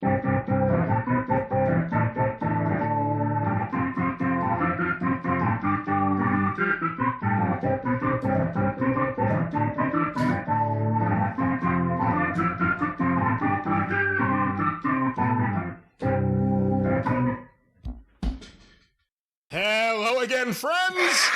Hello again, friends.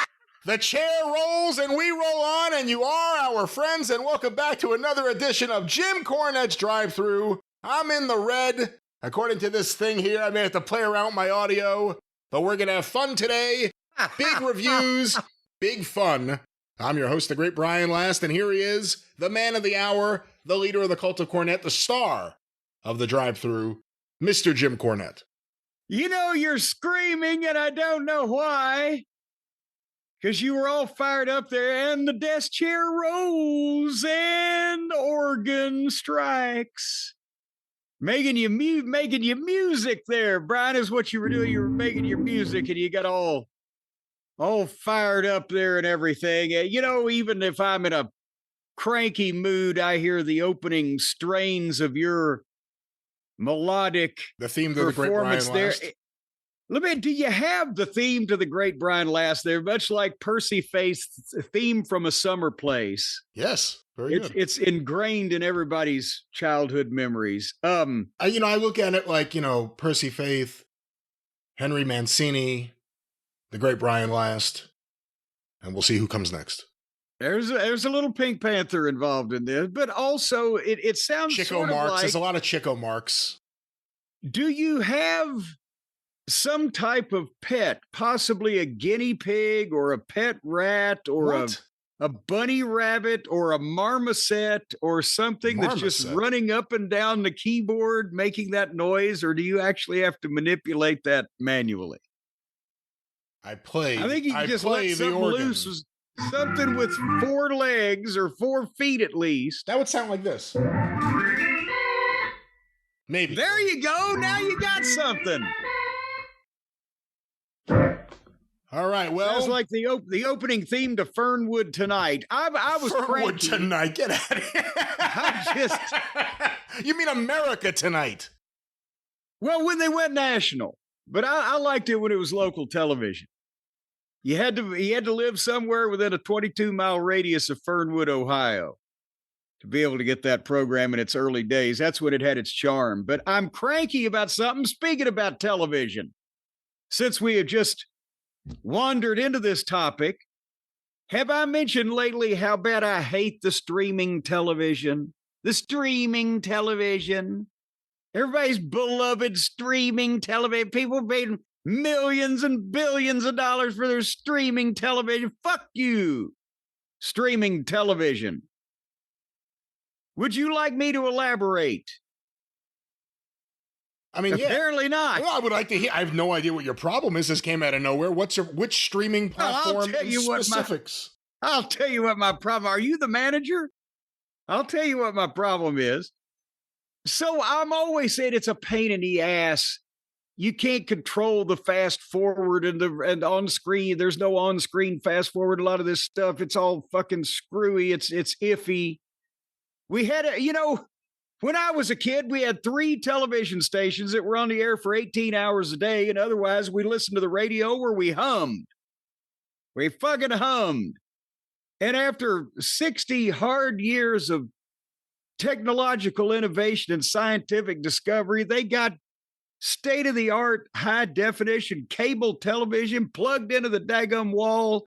The chair rolls and we roll on, and you are our friends, and welcome back to another edition of Jim Cornette's Drive Thru. I'm in the red. According to this thing here, I may have to play around with my audio, but we're going to have fun today. Big reviews, big fun. I'm your host, the great Brian Last, and here he is, the man of the hour, the leader of the cult of Cornette, the star of the Drive Thru, Mr. Jim Cornette. You know, you're screaming, and I don't know why. Because you were all fired up there, and the desk chair rolls, and the organ strikes. Making you music there, Brian, is what you were doing. You were making your music, and you got all fired up there and everything. You know, even if I'm in a cranky mood, I hear the opening strains of your melodic the theme to the great Brian there. Last. Do you have the theme to the great Brian Last there, much like Percy Faith's theme from A Summer Place? Yes, very good. It's ingrained in everybody's childhood memories. I look at it like, Percy Faith, Henry Mancini, the great Brian Last, and we'll see who comes next. There's a little Pink Panther involved in this, but also it sounds Chico sort of Marx. like, There's a lot of Chico Marx. Do you have some type of pet, possibly a guinea pig or a pet rat or a bunny rabbit or a marmoset or something that's just running up and down the keyboard making that noise, or do you actually have to manipulate that manually? I think you can just let something loose. Something with 4 legs or 4 feet at least. That would sound like this. Maybe. There you go. Now you got something. All right. Well, sounds like the opening theme to Fernwood Tonight. I was Fernwood cranky. Tonight. Get out of here. You mean America Tonight? Well, when they went national, but I liked it when it was local television. You had to live somewhere within a 22-mile radius of Fernwood, Ohio, to be able to get that program in its early days. That's when it had its charm. But I'm cranky about something. Speaking about television, since we have just wandered into this topic, have I mentioned lately how bad I hate the streaming television? The streaming television. Everybody's beloved streaming television. People paid millions and billions of dollars for their streaming television. Fuck you, streaming television. Would you like me to elaborate? I mean, apparently not. Well, I would like to hear. I have no idea what your problem is. This came out of nowhere. Which streaming platform specifics? I'll tell you what my problem. Are you the manager? I'll tell you what my problem is. So I'm always saying it's a pain in the ass. You can't control the fast forward and on screen. There's no on screen fast forward. A lot of this stuff, it's all fucking screwy. It's iffy. We had when I was a kid, we had 3 television stations that were on the air for 18 hours a day. And otherwise we listened to the radio where we hummed. We fucking hummed. And after 60 hard years of technological innovation and scientific discovery, they got state-of-the-art high-definition cable television plugged into the daggum wall,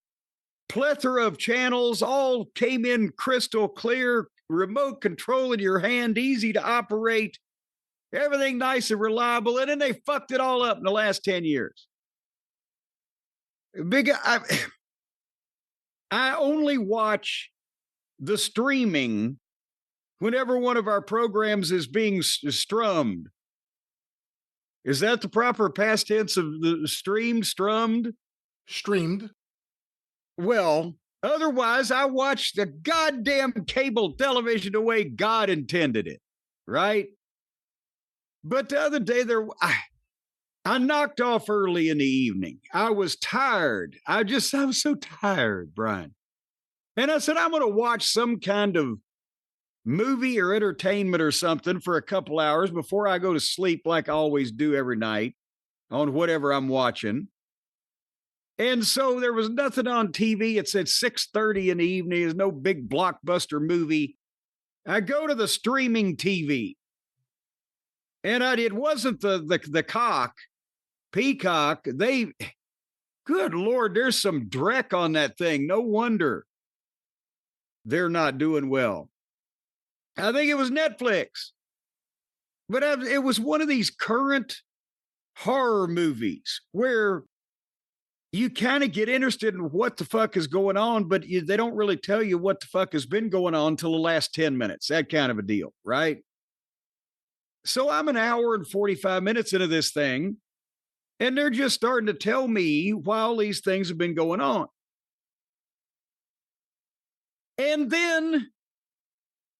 plethora of channels, all came in crystal clear, remote control in your hand, easy to operate, everything nice and reliable, and then they fucked it all up in the last 10 years. I only watch the streaming whenever one of our programs is being strummed. Is that the proper past tense of the streamed? Streamed. Well, otherwise, I watch the goddamn cable television the way God intended it, right? But the other day, I knocked off early in the evening. I was tired. I was so tired, Brian. And I said, I'm going to watch some kind of movie or entertainment or something for a couple hours before I go to sleep, like I always do every night on whatever I'm watching. And so there was nothing on TV. It said 6:30 in the evening. There's no big blockbuster movie. I go to the streaming TV, and it wasn't the Peacock. Good Lord, there's some dreck on that thing. No wonder they're not doing well. I think it was Netflix, but it was one of these current horror movies where you kind of get interested in what the fuck is going on, but they don't really tell you what the fuck has been going on until the last 10 minutes, that kind of a deal, right? So I'm an hour and 45 minutes into this thing, and they're just starting to tell me why all these things have been going on. And then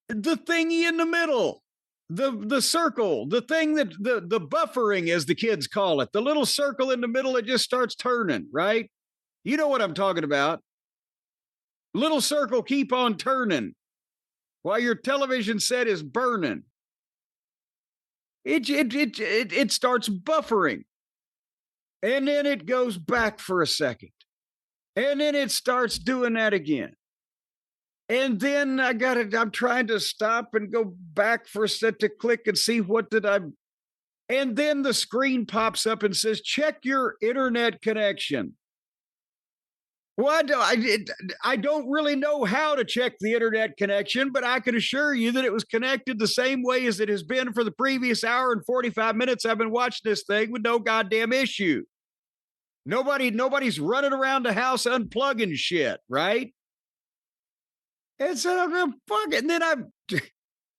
the thingy in the middle, the circle, the thing that the buffering, as the kids call it, the little circle in the middle, it just starts turning, right? You know what I'm talking about. Little circle, keep on turning while your television set is burning. It starts buffering. And then it goes back for a second. And then it starts doing that again. And then I'm trying to stop and go back for a set to click and see and then the screen pops up and says, check your internet connection. Well, I don't really know how to check the internet connection, but I can assure you that it was connected the same way as it has been for the previous hour and 45 minutes I've been watching this thing with no goddamn issue. Nobody's running around the house unplugging shit, right? And so I'm fuck it. And then I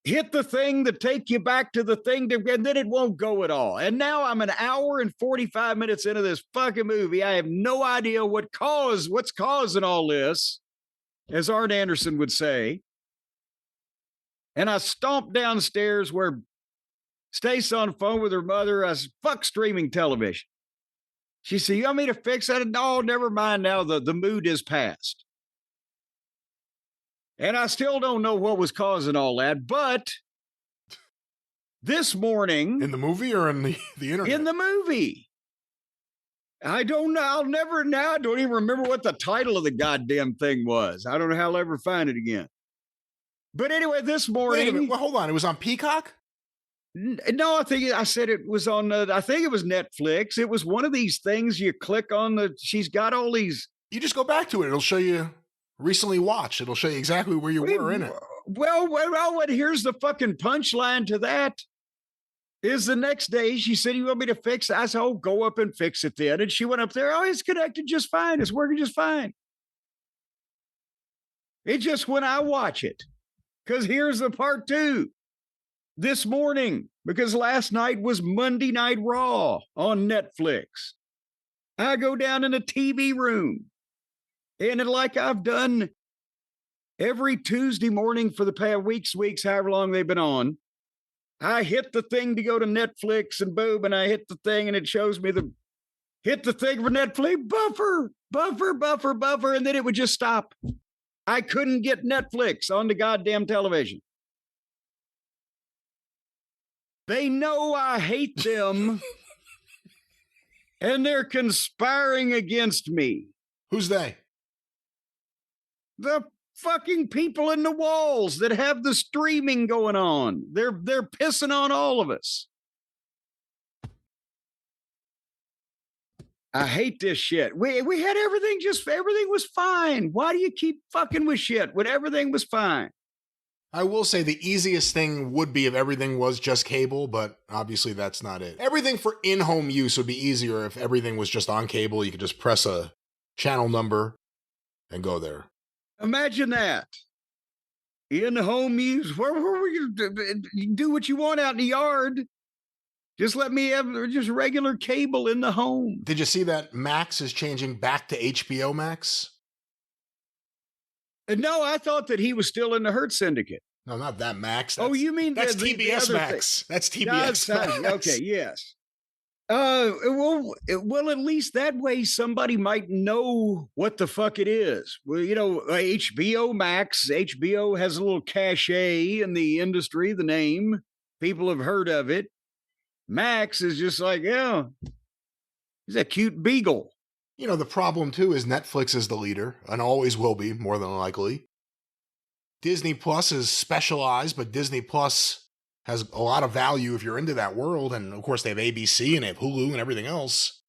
hit the thing to take you back to the thing, and then it won't go at all. And now I'm an hour and 45 minutes into this fucking movie. I have no idea what's causing all this, as Art Anderson would say. And I stomped downstairs where Stace on the phone with her mother. I said, fuck streaming television. She said, you want me to fix it? No, never mind now. The mood is past. And I still don't know what was causing all that, but this morning... In the movie or in the internet? In the movie. I don't know. I don't even remember what the title of the goddamn thing was. I don't know how I'll ever find it again. But anyway, this morning... Wait a minute. Well, hold on. It was on Peacock? No, I said it was on, I think it was Netflix. It was one of these things you click on she's got all these... You just go back to it. It'll show you... Recently watched. It'll show you exactly where you were in it. Well, here's the fucking punchline to that. Is the next day she said, you want me to fix it? I said, oh, go up and fix it then. And she went up there. Oh, it's connected just fine. It's working just fine. It's just when I watch it. Because here's the part two. This morning, because last night was Monday Night Raw on Netflix. I go down in the TV room. And like I've done every Tuesday morning for the past weeks, however long they've been on, I hit the thing to go to Netflix and boom, and I hit the thing and it shows me hit the thing for Netflix, buffer, and then it would just stop. I couldn't get Netflix on the goddamn television. They know I hate them and they're conspiring against me. Who's they? The fucking people in the walls that have the streaming going on. They're pissing on all of us. I hate this shit. We had everything was fine. Why do you keep fucking with shit when everything was fine? I will say the easiest thing would be if everything was just cable, but obviously that's not it. Everything for in-home use would be easier if everything was just on cable. You could just press a channel number and go there. Imagine that. In home use, where you do what you want out in the yard. Just let me have just regular cable in the home. Did you see that Max is changing back to HBO Max? No, I thought that he was still in the Hurt Syndicate. No, not that Max. You mean that's TBS Max? That's TBS Max. Okay, yes. Well, at least that way somebody might know what the fuck it is. Well, HBO Max, HBO has a little cachet in the industry, the name. People have heard of it. Max is just like, yeah, he's a cute beagle. The problem too is Netflix is the leader and always will be, more than likely. Disney Plus is specialized, but Disney Plus has a lot of value if you're into that world. And of course, they have ABC and they have Hulu and everything else.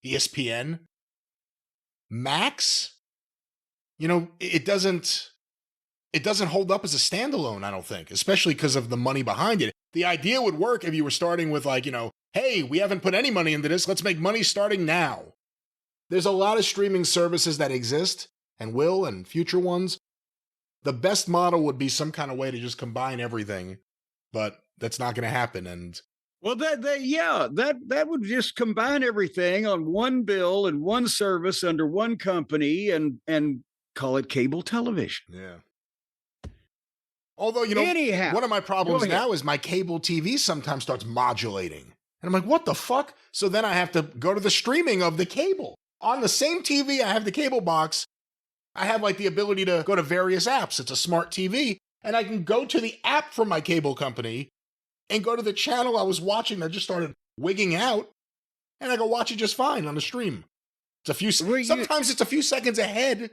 ESPN. Max, it doesn't hold up as a standalone, I don't think, especially because of the money behind it. The idea would work if you were starting with hey, we haven't put any money into this. Let's make money starting now. There's a lot of streaming services that exist and will, and future ones. The best model would be some kind of way to just combine everything, but that's not going to happen. And that would just combine everything on one bill and one service under one company and call it cable television. Yeah. Although, anyhow, one of my problems now is my cable TV sometimes starts modulating. And I'm like, what the fuck? So then I have to go to the streaming of the cable. On the same TV, I have the cable box. I have the ability to go to various apps. It's a smart TV. And I can go to the app from my cable company and go to the channel I was watching that just started wigging out. And I go watch it just fine on the stream. Sometimes it's a few seconds ahead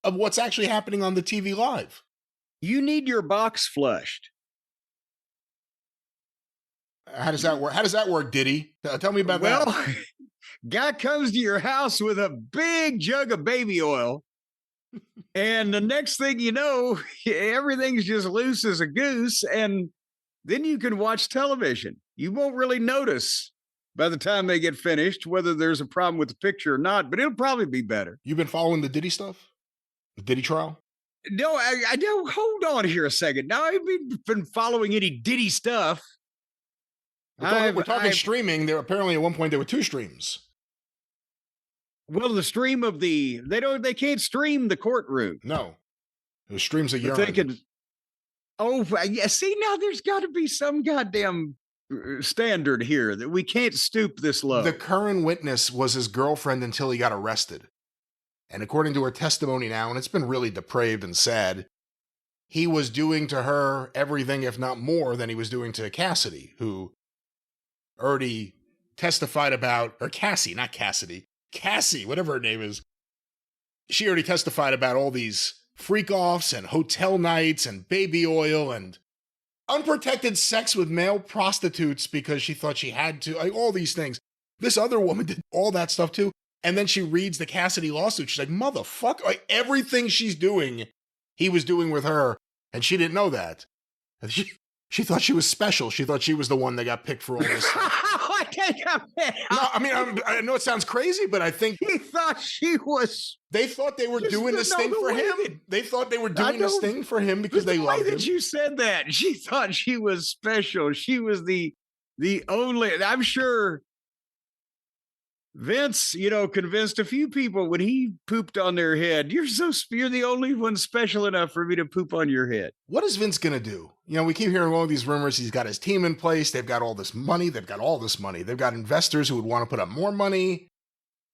of what's actually happening on the TV live. You need your box flushed. How does that work? How does that work, Diddy? Tell me about that. Well, guy comes to your house with a big jug of baby oil. And the next thing you know, everything's just loose as a goose. And then you can watch television. You won't really notice by the time they get finished whether there's a problem with the picture or not, but it'll probably be better. You've been following the Diddy stuff? The Diddy trial? No, I don't. Hold on here a second. Now, I've been following any Diddy stuff. We're talking streaming. There apparently at one point there were 2 streams. Well, the stream of they can't stream the courtroom. No. It was streams of urine. Yeah. See, now there's got to be some goddamn standard here that we can't stoop this low. The current witness was his girlfriend until he got arrested. And according to her testimony now, and it's been really depraved and sad, he was doing to her everything, if not more, than he was doing to Cassidy, who already testified about, or Cassie, not Cassidy, Cassie, whatever her name is. She already testified about all these freak-offs and hotel nights and baby oil and unprotected sex with male prostitutes because she thought she had to, all these things. This other woman did all that stuff too. And then she reads the Cassidy lawsuit. She's like, motherfucker, everything she's doing, he was doing with her. And she didn't know that. And she thought she was special. She thought she was the one that got picked for all this stuff. I know it sounds crazy, but I think he thought she was. They thought they were doing this thing for him. They thought they were doing this thing for him because they loved him. The way that you said that, she thought she was special. She was the only. I'm sure Vince, convinced a few people when he pooped on their head. You're the only one special enough for me to poop on your head. What is Vince going to do? We keep hearing all these rumors. He's got his team in place. They've got all this money. They've got investors who would want to put up more money.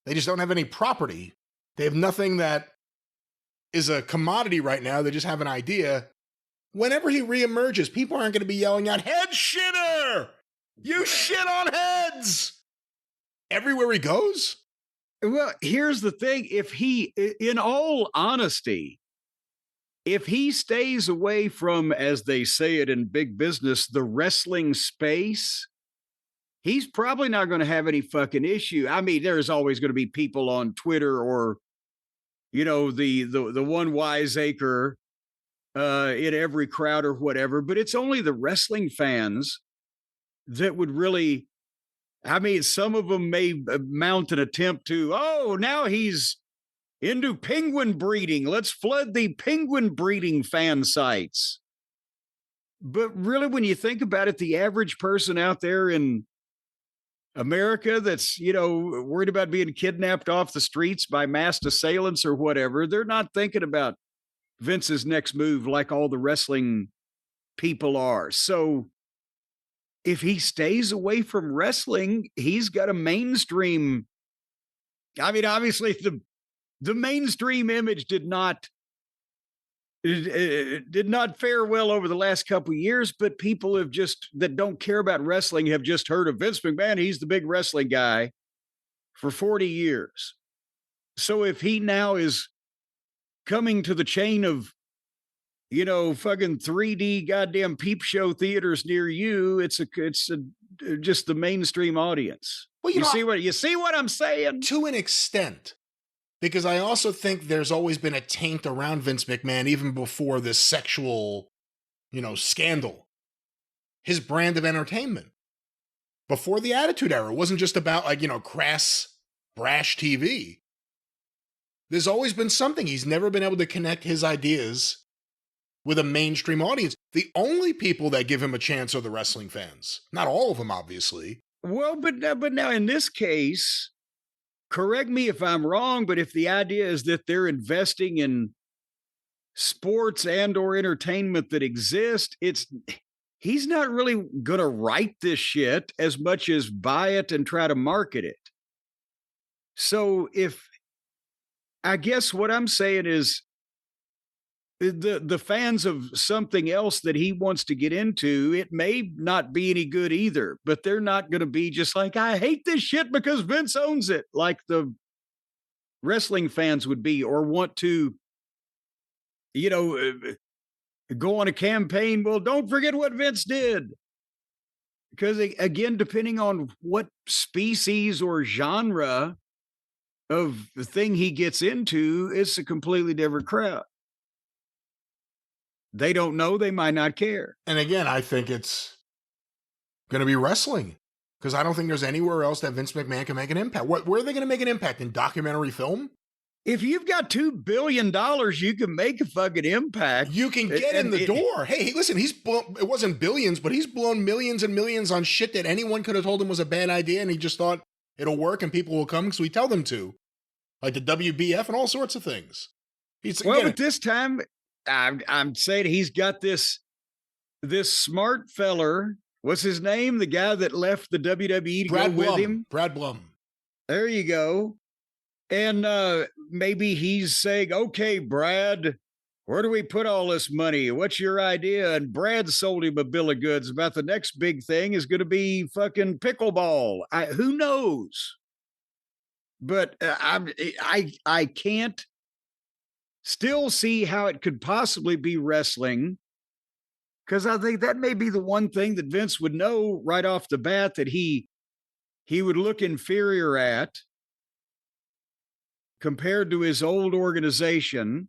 They just don't have any property. They have nothing that is a commodity right now. They just have an idea. Whenever he reemerges, people aren't going to be yelling out, "Head shitter! You shit on heads!" Everywhere he goes? Well, here's the thing. In all honesty, if he stays away from, as they say it in big business, the wrestling space, he's probably not going to have any fucking issue. I mean, there's always going to be people on Twitter or, the one wiseacre in every crowd or whatever, but it's only the wrestling fans that would really. I mean, some of them may mount an attempt to, now he's into penguin breeding. Let's flood the penguin breeding fan sites. But really, when you think about it, the average person out there in America that's, worried about being kidnapped off the streets by masked assailants or whatever, they're not thinking about Vince's next move like all the wrestling people are. So if he stays away from wrestling, he's got a mainstream. I mean, obviously, the mainstream image did not fare well over the last couple of years, but people have just that don't care about wrestling have just heard of Vince McMahon. He's the big wrestling guy for 40 years. So if he now is coming to the chain of, fucking 3D goddamn peep show theaters near you, it's just the mainstream audience. Well, you see what I'm saying? To an extent. Because I also think there's always been a taint around Vince McMahon, even before this sexual, scandal. His brand of entertainment. Before the Attitude Era, it wasn't just about, crass, brash TV. There's always been something. He's never been able to connect his ideas with a mainstream audience. The only people that give him a chance are the wrestling fans. Not all of them, obviously. Well, but now in this case, correct me if I'm wrong, but if the idea is that they're investing in sports and or entertainment that exist, he's not really going to write this shit as much as buy it and try to market it. So I guess what I'm saying is the fans of something else that he wants to get into, it may not be any good either, but they're not going to be just like, I hate this shit because Vince owns it, like the wrestling fans would be, or want to, go on a campaign. Well, don't forget what Vince did. Because again, depending on what species or genre of the thing he gets into, it's a completely different crowd. They don't know, they might not care. And again, I think it's going to be wrestling, because I don't think there's anywhere else that Vince McMahon can make an impact. Where are they going to make an impact? In documentary film? If you've got $2 billion, you can make a fucking impact. You can get in the door. Hey, listen, it wasn't billions, but he's blown millions and millions on shit that anyone could have told him was a bad idea, and he just thought it'll work and people will come because we tell them to. Like the WBF and all sorts of things. But this time, I'm saying he's got this smart feller. What's his name? The guy that left the WWE to go with him? Brad Blum. There you go. And maybe he's saying, okay, Brad, where do we put all this money? What's your idea? And Brad sold him a bill of goods about the next big thing is going to be fucking pickleball. Who knows? But I can't still see how it could possibly be wrestling, because I think that may be the one thing that Vince would know right off the bat that he would look inferior at compared to his old organization,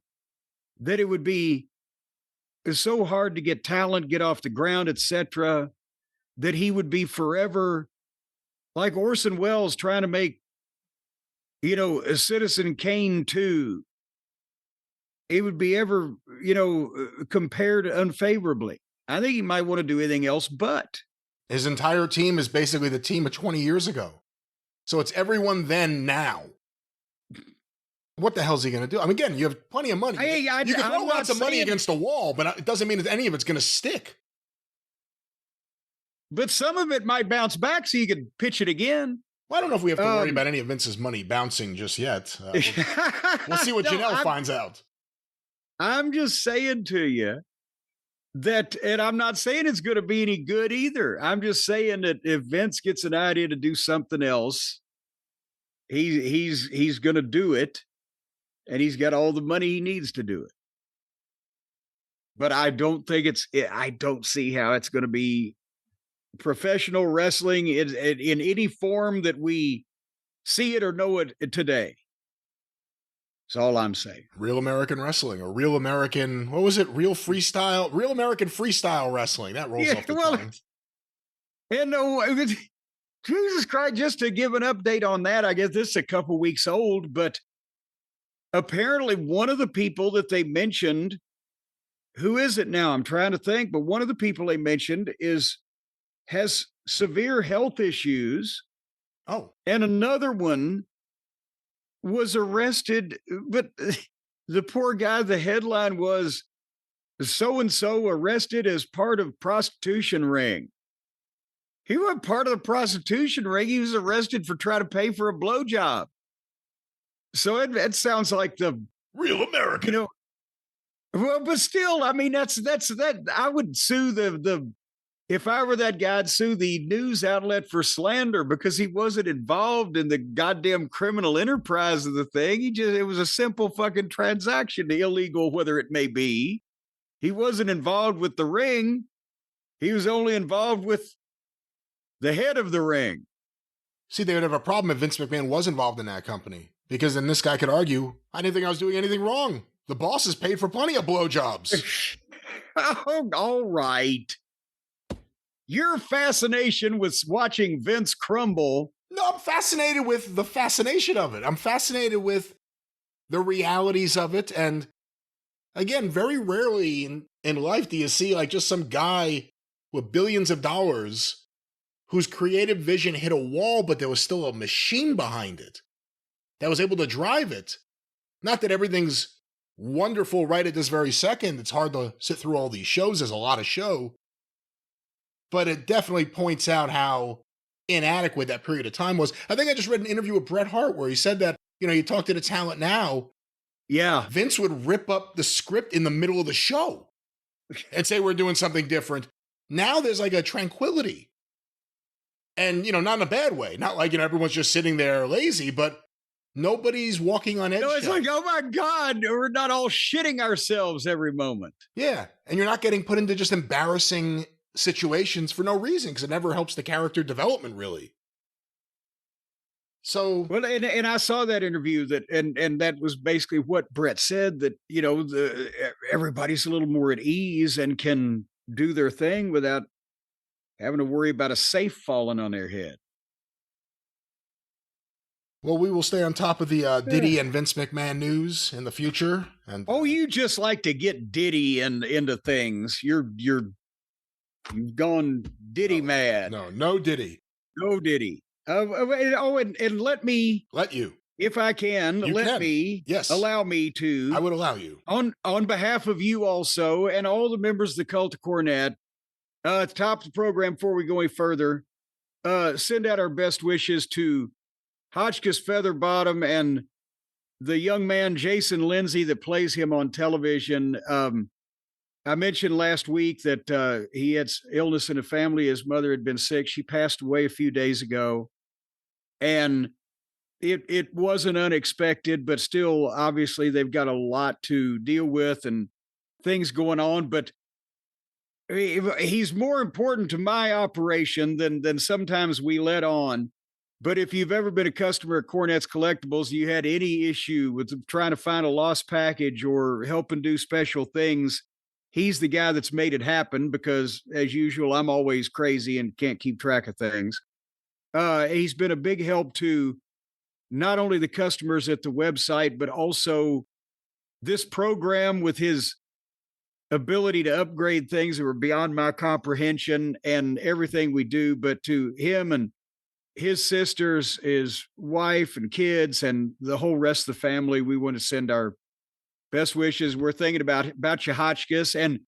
that it would be so hard to get talent, get off the ground, etc., that he would be forever like Orson Welles trying to make, a Citizen Kane 2. It would be ever, compared unfavorably. I think he might want to do anything else, but his entire team is basically the team of 20 years ago. So it's everyone then now. What the hell is he going to do? I mean, again, you have plenty of money. You can throw lots of money against a wall, but it doesn't mean that any of it's going to stick. But some of it might bounce back so you could pitch it again. Well, I don't know if we have to worry about any of Vince's money bouncing just yet. We'll see what Janelle finds out. I'm just saying to you that, and I'm not saying it's going to be any good either. I'm just saying that if Vince gets an idea to do something else, he's going to do it, and he's got all the money he needs to do it. But I don't see how it's going to be professional wrestling in any form that we see it or know it today. That's all I'm saying. Real American wrestling, or real American, what was it? Real American freestyle wrestling. That rolls off the tongue. And Jesus Christ, just to give an update on that, I guess this is a couple weeks old, but apparently one of the people that they mentioned, who is it now? I'm trying to think, but one of the people they mentioned has severe health issues. Oh. And another one was arrested, but the poor guy, the headline was so-and-so arrested as part of prostitution ring. He wasn't part of the prostitution ring. He was arrested for trying to pay for a blowjob. So it sounds like the real American. You know, well, but still, I mean, that's that. I would sue the if I were that guy, I'd sue the news outlet for slander because he wasn't involved in the goddamn criminal enterprise of the thing. It was a simple fucking transaction, illegal, whether it may be. He wasn't involved with the ring. He was only involved with the head of the ring. See, they would have a problem if Vince McMahon was involved in that company, because then this guy could argue, I didn't think I was doing anything wrong. The boss is paid for plenty of blowjobs. Oh, all right. Your fascination with watching Vince crumble. No, I'm fascinated with the fascination of it. I'm fascinated with the realities of it. And again, very rarely in life do you see like just some guy with billions of dollars whose creative vision hit a wall, but there was still a machine behind it that was able to drive it. Not that everything's wonderful right at this very second. It's hard to sit through all these shows. There's a lot of show. But it definitely points out how inadequate that period of time was. I think I just read an interview with Bret Hart where he said that, you talk to the talent now. Yeah. Vince would rip up the script in the middle of the show and say we're doing something different. Now there's like a tranquility. And, not in a bad way. Not like, everyone's just sitting there lazy, but nobody's walking on eggshells. It's like, oh my God, we're not all shitting ourselves every moment. Yeah. And you're not getting put into just embarrassing situations for no reason, because it never helps the character development, really. So, well, and I saw that interview and that was basically what Bret said, that, everybody's a little more at ease and can do their thing without having to worry about a safe falling on their head. Well, we will stay on top of the Diddy and Vince McMahon news in the future. And you just like to get Diddy into things. You've gone Diddy mad. No Diddy. No Diddy. And let me you, if I can, Yes. Allow me to. I would allow you on behalf of you also and all the members of the Cult of Cornette. At the top of the program, before we go any further, send out our best wishes to Hotchkiss Featherbottom and the young man Jason Lindsay that plays him on television. I mentioned last week that he had illness in the family. His mother had been sick. She passed away a few days ago. And it wasn't unexpected, but still, obviously, they've got a lot to deal with and things going on. But he's more important to my operation than sometimes we let on. But if you've ever been a customer at Cornette's Collectibles, you had any issue with trying to find a lost package or helping do special things, he's the guy that's made it happen because, as usual, I'm always crazy and can't keep track of things. He's been a big help to not only the customers at the website, but also this program with his ability to upgrade things that were beyond my comprehension and everything we do. But to him and his sisters, his wife and kids, and the whole rest of the family, we want to send our best wishes. We're thinking about you, Hotchkiss. And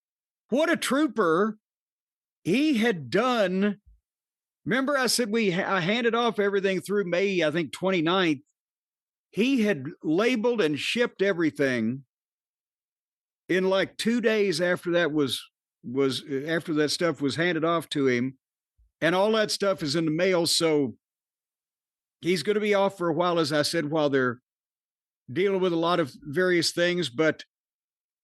what a trooper he had done. Remember, I said I handed off everything through May, I think 29th. He had labeled and shipped everything in like 2 days after that was after that stuff was handed off to him. And all that stuff is in the mail. So he's going to be off for a while, as I said, while they're dealing with a lot of various things. But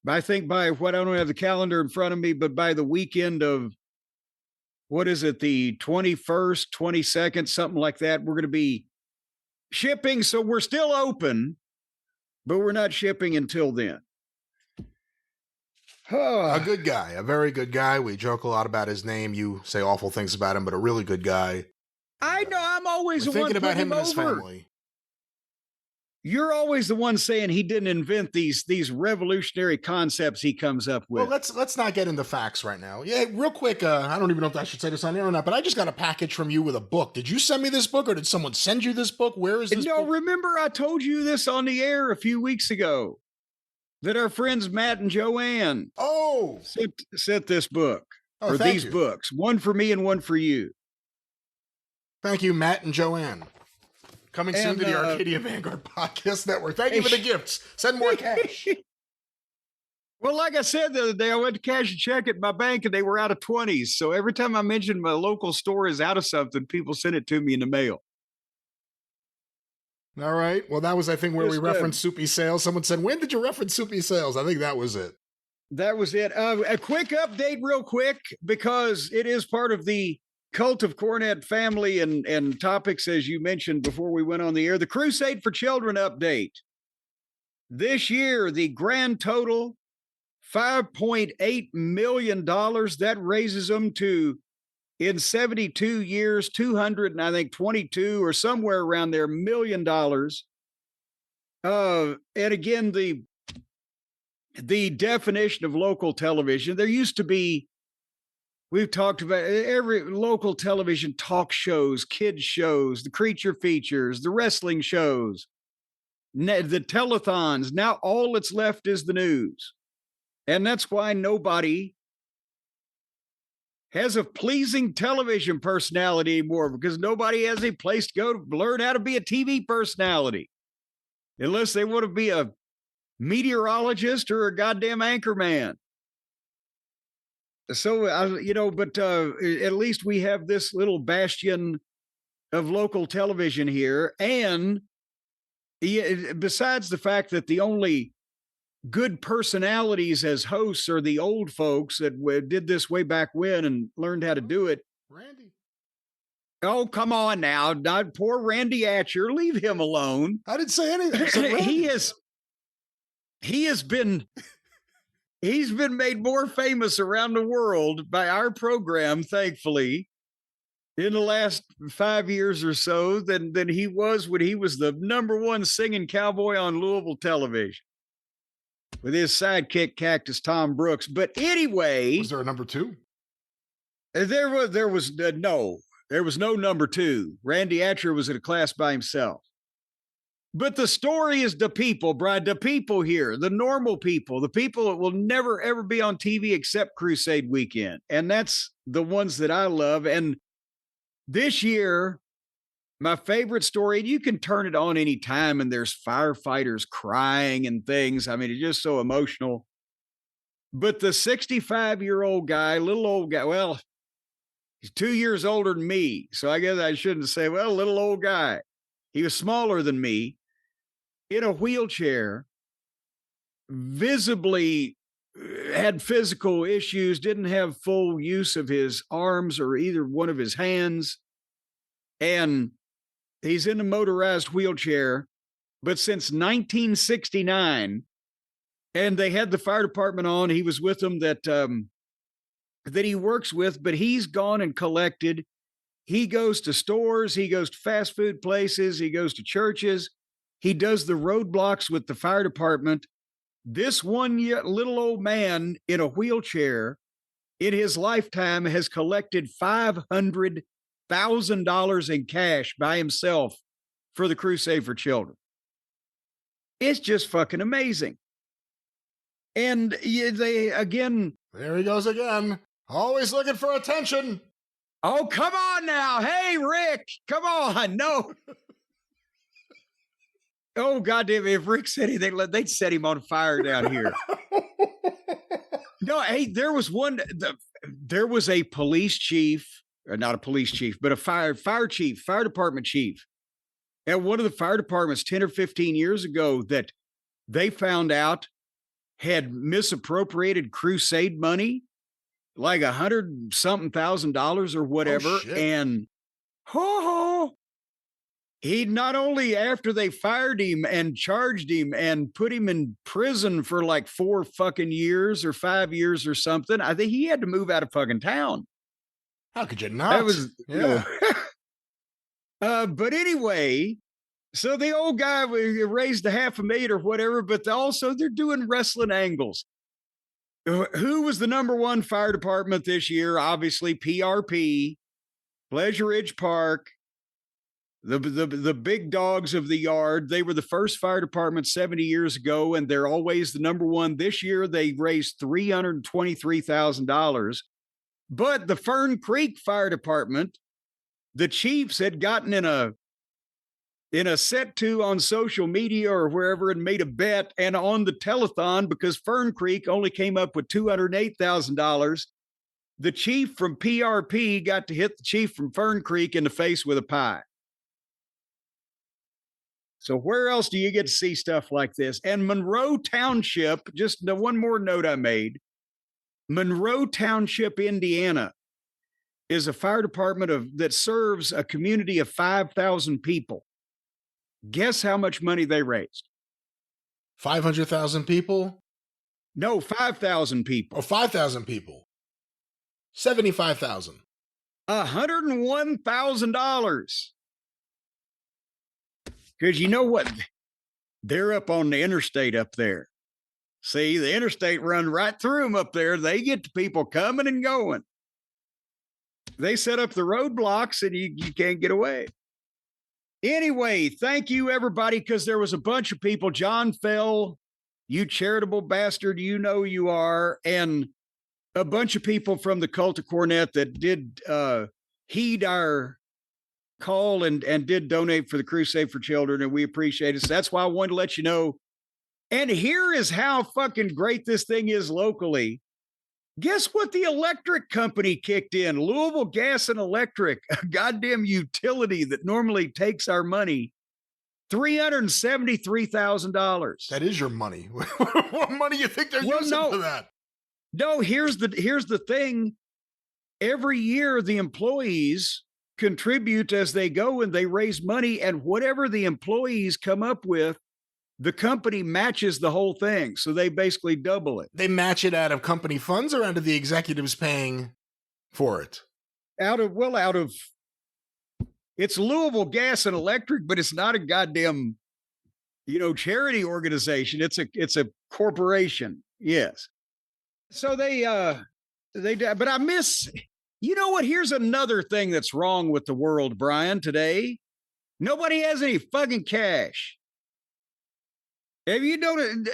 I think I don't have the calendar in front of me, but by the weekend of, what is it, the 21st, 22nd, something like that, we're going to be shipping. So we're still open, but we're not shipping until then. A good guy, a very good guy. We joke a lot about his name. You say awful things about him, but a really good guy. I know. I'm always thinking about him and his family. You're always the one saying he didn't invent these revolutionary concepts he comes up with. Well, let's not get into facts right now. Yeah, real quick. I don't even know if I should say this on air or not, but I just got a package from you with a book. Did you send me this book, or did someone send you this book? Where is this? No, book? Remember I told you this on the air a few weeks ago that our friends Matt and Joanne sent this book, or these books, one for me and one for you. Thank you, Matt and Joanne. Coming soon to the Arcadia Vanguard Podcast Network. Thank you for the gifts. Send more cash. Well, like I said the other day, I went to cash a check at my bank and they were out of 20s. So every time I mentioned my local store is out of something, people send it to me in the mail. All right. Well, that was, I think, where we referenced Soupy Sales. Someone said, when did you reference Soupy Sales? I think that was it. That was it. A quick update real quick, because it is part of the Cult of Cornette family and topics, as you mentioned before we went on the air. The Crusade for Children update. This year, the grand total, $5.8 million. That raises them to, in 72 years, 222 or somewhere around there, $1 million. And again, the definition of local television, there used to be, we've talked about every local television talk shows, kids shows, the creature features, the wrestling shows, the telethons. Now all that's left is the news. And that's why nobody has a pleasing television personality anymore, because nobody has a place to go to learn how to be a TV personality, unless they want to be a meteorologist or a goddamn anchor man. So, but at least we have this little bastion of local television here. And besides the fact that the only good personalities as hosts are the old folks that did this way back when and learned how to do it. Randy. Oh, come on now. Not poor Randy Atcher. Leave him alone. I didn't say anything. He's been made more famous around the world by our program, thankfully, in the last 5 years or so than he was when he was the #1 singing cowboy on Louisville television with his sidekick Cactus Tom Brooks. But anyway, was there a #2? There was no #2. Randy Atcher was in a class by himself. But the story is the people, Brad, the people here, the normal people, the people that will never, ever be on TV except Crusade Weekend. And that's the ones that I love. And this year, my favorite story, and you can turn it on any time and there's firefighters crying and things. I mean, it's just so emotional. But the 65-year-old guy, little old guy, well, he's 2 years older than me. So I guess I shouldn't say, well, little old guy. He was smaller than me, in a wheelchair, visibly had physical issues, didn't have full use of his arms or either one of his hands. And he's in a motorized wheelchair. But since 1969, and they had the fire department on, he was with them that he works with, but he's gone and collected. He goes to stores, he goes to fast food places, he goes to churches. He does the roadblocks with the fire department. This little old man in a wheelchair in his lifetime has collected $500,000 in cash by himself for the Crusade for Children. It's just fucking amazing. And again. There he goes again. Always looking for attention. Oh, come on now. Hey, Rick, come on. No. Oh, goddamn. If Rick said anything, they'd set him on fire down here. No, hey, there was a police chief, or not a police chief, but a fire department chief at one of the fire departments 10 or 15 years ago that they found out had misappropriated Crusade money, like $100,000 or whatever. Oh, shit. And he not only, after they fired him and charged him and put him in prison for like 4 fucking years or 5 years or something, I think he had to move out of fucking town. How could you not? That was, yeah. But anyway, so the old guy raised $500,000 or whatever, but also they're doing wrestling angles. Who was the #1 fire department this year? Obviously, PRP, Pleasure Ridge Park, the big dogs of the yard. They were the first fire department 70 years ago, and they're always the #1. This year, they raised $323,000. But the Fern Creek Fire Department the Chiefs had gotten in a set to on social media or wherever and made a bet, and on the telethon, because Fern Creek only came up with $208,000, the chief from PRP got to hit the chief from Fern Creek in the face with a pie. So where else do you get to see stuff like this? And Monroe Township, just one more note I made, Monroe Township, Indiana, is a fire department that serves a community of 5,000 people. Guess how much money they raised? 500,000 people? No, 5,000 people. Or 5,000 people. 75,000. $101,000. Because you know what? They're up on the interstate up there. See, the interstate run right through them up there. They get the people coming and going. They set up the roadblocks and you can't get away. Anyway, thank you, everybody, because there was a bunch of people. John Fell, you charitable bastard, you know you are, and a bunch of people from the Cult of Cornette that did heed our call and did donate for the Crusade for Children, and we appreciate it. So that's why I wanted to let you know. And here is how fucking great this thing is locally. Guess what the electric company kicked in? Louisville Gas and Electric, a goddamn utility that normally takes our money, $373,000. That is your money. What money you think they're using for that? No, here's the thing. Every year, the employees contribute as they go and they raise money, and whatever the employees come up with, the company matches the whole thing. So they basically double it. They match it out of company funds or out of the executives paying for it? Out of it's Louisville Gas and Electric, but it's not a goddamn, charity organization. It's a corporation. Yes. So but I miss, you know what? Here's another thing that's wrong with the world, Brian, today. Nobody has any fucking cash. Have you noticed?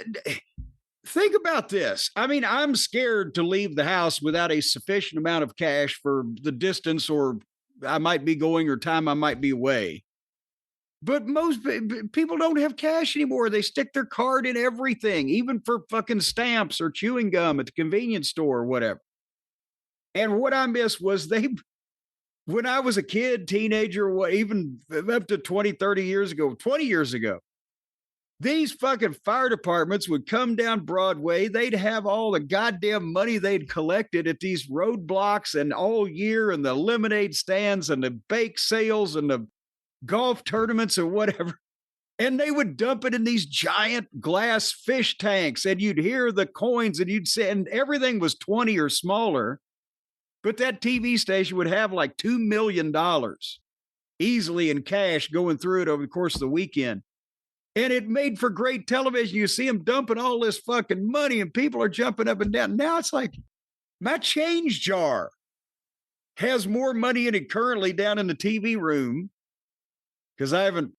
Think about this. I mean, I'm scared to leave the house without a sufficient amount of cash for the distance or I might be going or time I might be away. But most people don't have cash anymore. They stick their card in everything, even for fucking stamps or chewing gum at the convenience store or whatever. And what I miss was when I was a kid, teenager, even up to 20 years ago, these fucking fire departments would come down Broadway. They'd have all the goddamn money they'd collected at these roadblocks and all year and the lemonade stands and the bake sales and the golf tournaments or whatever. And they would dump it in these giant glass fish tanks and you'd hear the coins and you'd say, and everything was 20 or smaller. But that TV station would have like $2 million easily in cash going through it over the course of the weekend. And it made for great television. You see them dumping all this fucking money and people are jumping up and down. Now it's like my change jar has more money in it currently down in the TV room because I haven't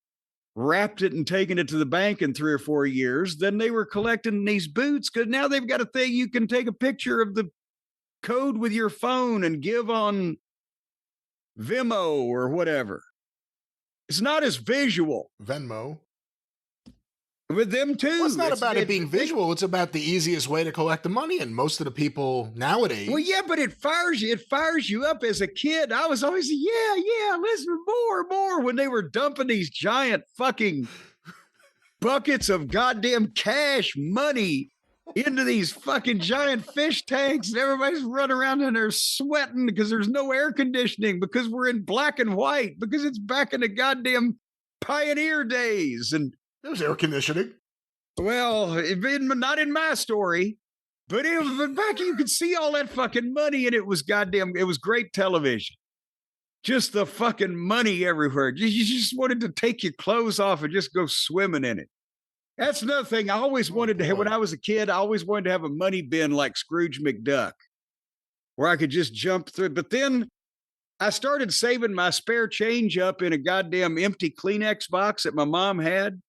wrapped it and taken it to the bank in 3 or 4 years than they were collecting these boots because now they've got a thing you can take a picture of the code with your phone and give on Vimeo or whatever. It's not as visual. Venmo. With them too. Well, it's not about it being visual. It's about the easiest way to collect the money. And most of the people nowadays. Well, yeah, but it fires you. It fires you up as a kid. I was always, listen, more. When they were dumping these giant fucking buckets of goddamn cash money into these fucking giant fish tanks, and everybody's running around and they're sweating because there's no air conditioning because we're in black and white because it's back in the goddamn pioneer days and. There was air conditioning. Well, not in my story, but back you could see all that fucking money and it was great television. Just the fucking money everywhere. You just wanted to take your clothes off and just go swimming in it. That's another thing I always wanted to have. When I was a kid, I always wanted to have a money bin like Scrooge McDuck where I could just jump through. But then I started saving my spare change up in a goddamn empty Kleenex box that my mom had.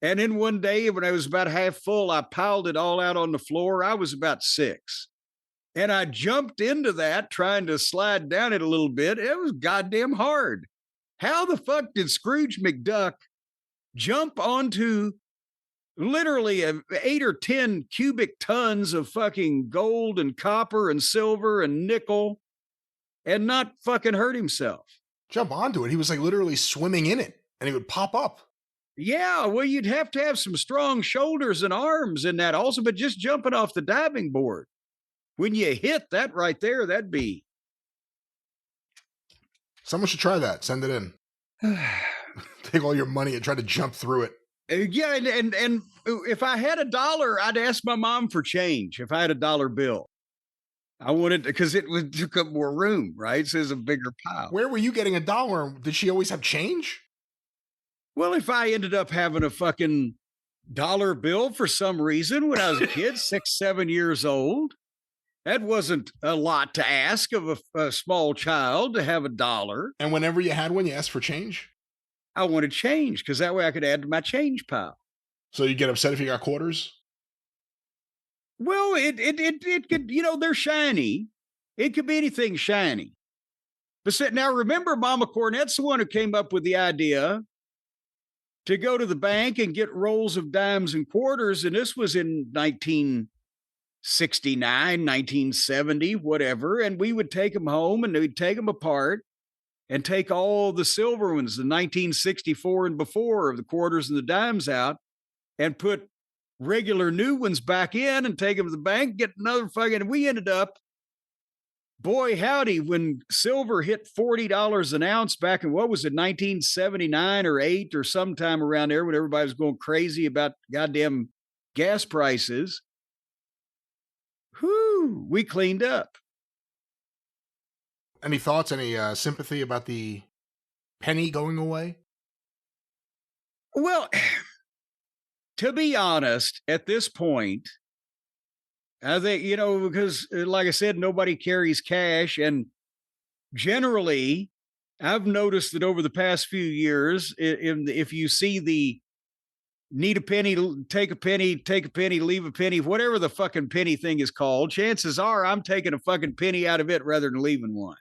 And then one day when I was about half full, I piled it all out on the floor. I was about 6. And I jumped into that trying to slide down it a little bit. It was goddamn hard. How the fuck did Scrooge McDuck jump onto literally 8 or 10 cubic tons of fucking gold and copper and silver and nickel and not fucking hurt himself? Jump onto it. He was like literally swimming in it and he would pop up. Yeah, well, you'd have to have some strong shoulders and arms in that also, but just jumping off the diving board. When you hit that right there, that'd be. Someone should try that. Send it in. Take all your money and try to jump through it. Yeah, and if I had $1, I'd ask my mom for change. If I had $1 bill, I wanted because it would took up more room, right? So it's a bigger pile. Where were you getting $1? Did she always have change? Well, if I ended up having a fucking dollar bill for some reason when I was a kid, 6, 7 years old, that wasn't a lot to ask of a small child to have $1. And whenever you had one, you asked for change? I wanted change because that way I could add to my change pile. So you get upset if you got quarters? Well, it could, they're shiny. It could be anything shiny. But now remember, Mama Cornette's the one who came up with the idea to go to the bank and get rolls of dimes and quarters. And this was in 1969, 1970, whatever. And we would take them home and we'd take them apart and take all the silver ones, the 1964 and before of the quarters and the dimes out and put regular new ones back in and take them to the bank, get another fucking, we ended up, boy, howdy, when silver hit $40 an ounce back in, what was it, 1979 or 8 or sometime around there when everybody was going crazy about goddamn gas prices. Whew, we cleaned up. Any thoughts, any sympathy about the penny going away? Well, to be honest, at this point, I think, because like I said, nobody carries cash. And generally, I've noticed that over the past few years, if you see the need a penny, take a penny, leave a penny, whatever the fucking penny thing is called, chances are I'm taking a fucking penny out of it rather than leaving one.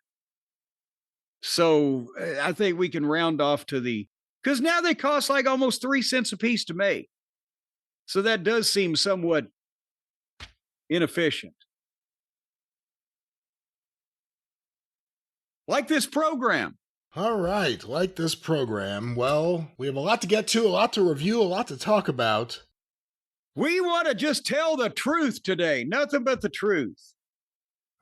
So I think we can round off to because now they cost like almost 3 cents a piece to make. So that does seem somewhat inefficient. Like this program. All right, like this program. Well, we have a lot to get to, a lot to review, a lot to talk about. We want to just tell the truth today. Nothing but the truth.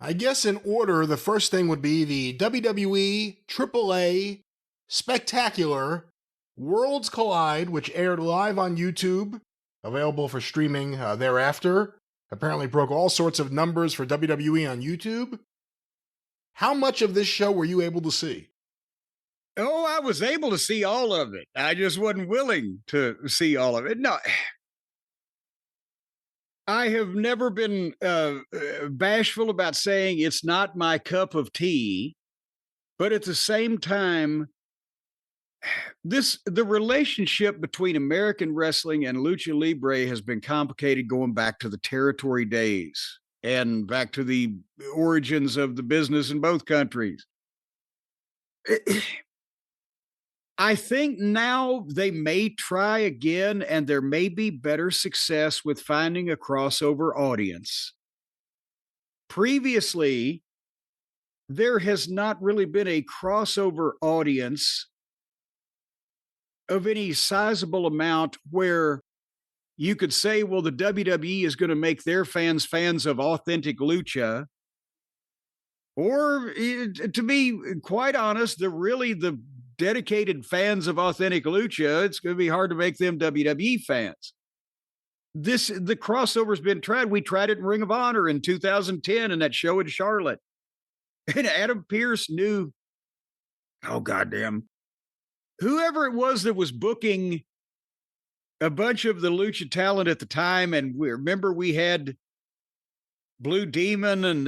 I guess in order, the first thing would be the WWE AAA Spectacular Worlds Collide, which aired live on YouTube, available for streaming thereafter. Apparently broke all sorts of numbers for WWE on YouTube. How much of this show were you able to see? Oh, I was able to see all of it. I just wasn't willing to see all of it. No, I have never been bashful about saying it's not my cup of tea, but at the same time, the relationship between American wrestling and Lucha Libre has been complicated going back to the territory days and back to the origins of the business in both countries. I think now they may try again, and there may be better success with finding a crossover audience. Previously, there has not really been a crossover audience of any sizable amount where you could say, well, the WWE is going to make their fans of authentic lucha. Or to be quite honest, the dedicated fans of authentic lucha, it's going to be hard to make them WWE fans. The crossover's been tried. We tried it in Ring of Honor in 2010 in that show in Charlotte. And Adam Pearce knew, oh, goddamn, whoever it was that was booking a bunch of the lucha talent at the time. And we had Blue Demon and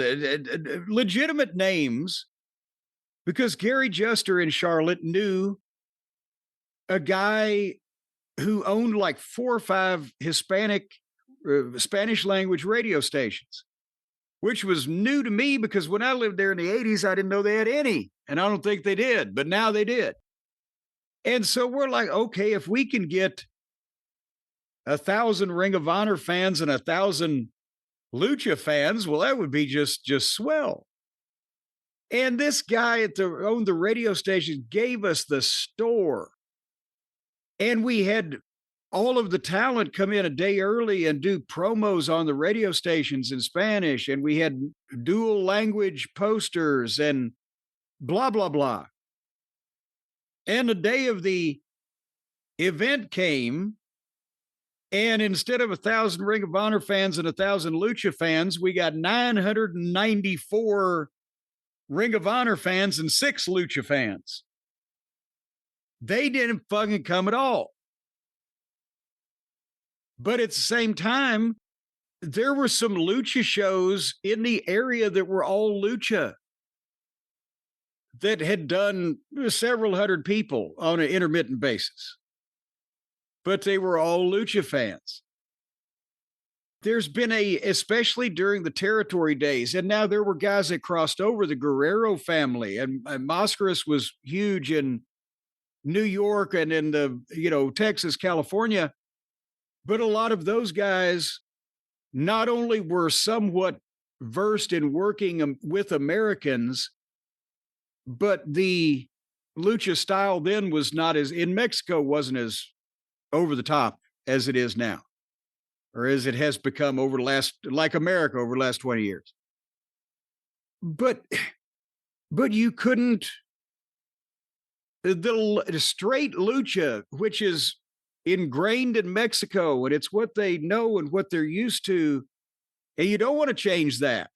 legitimate names, because Gary Juster in Charlotte knew a guy who owned like 4 or 5 Hispanic, Spanish language radio stations. which was new to me because when I lived there in the 80s, I didn't know they had any. And I don't think they did, but now they did. And so we're like, okay, if we can get 1,000 Ring of Honor fans and 1,000 Lucha fans, well, that would be just swell. And this guy owned the radio station gave us the store. And we had all of the talent come in a day early and do promos on the radio stations in Spanish. And we had dual language posters and blah, blah, blah. And the day of the event came, and instead of 1,000 Ring of Honor fans and 1,000 Lucha fans, we got 994 Ring of Honor fans and 6 Lucha fans. They didn't fucking come at all. But at the same time, there were some Lucha shows in the area that were all Lucha that had done several hundred people on an intermittent basis. But they were all Lucha fans. There's been especially during the territory days, and now there were guys that crossed over, the Guerrero family, and Mascaras was huge in New York and in Texas, California. But a lot of those guys not only were somewhat versed in working with Americans, but the Lucha style then was not in Mexico wasn't as over the top as it is now, or as it has become like America over the last 20 years. But you couldn't, the straight Lucha, which is ingrained in Mexico, and it's what they know and what they're used to, and you don't want to change that.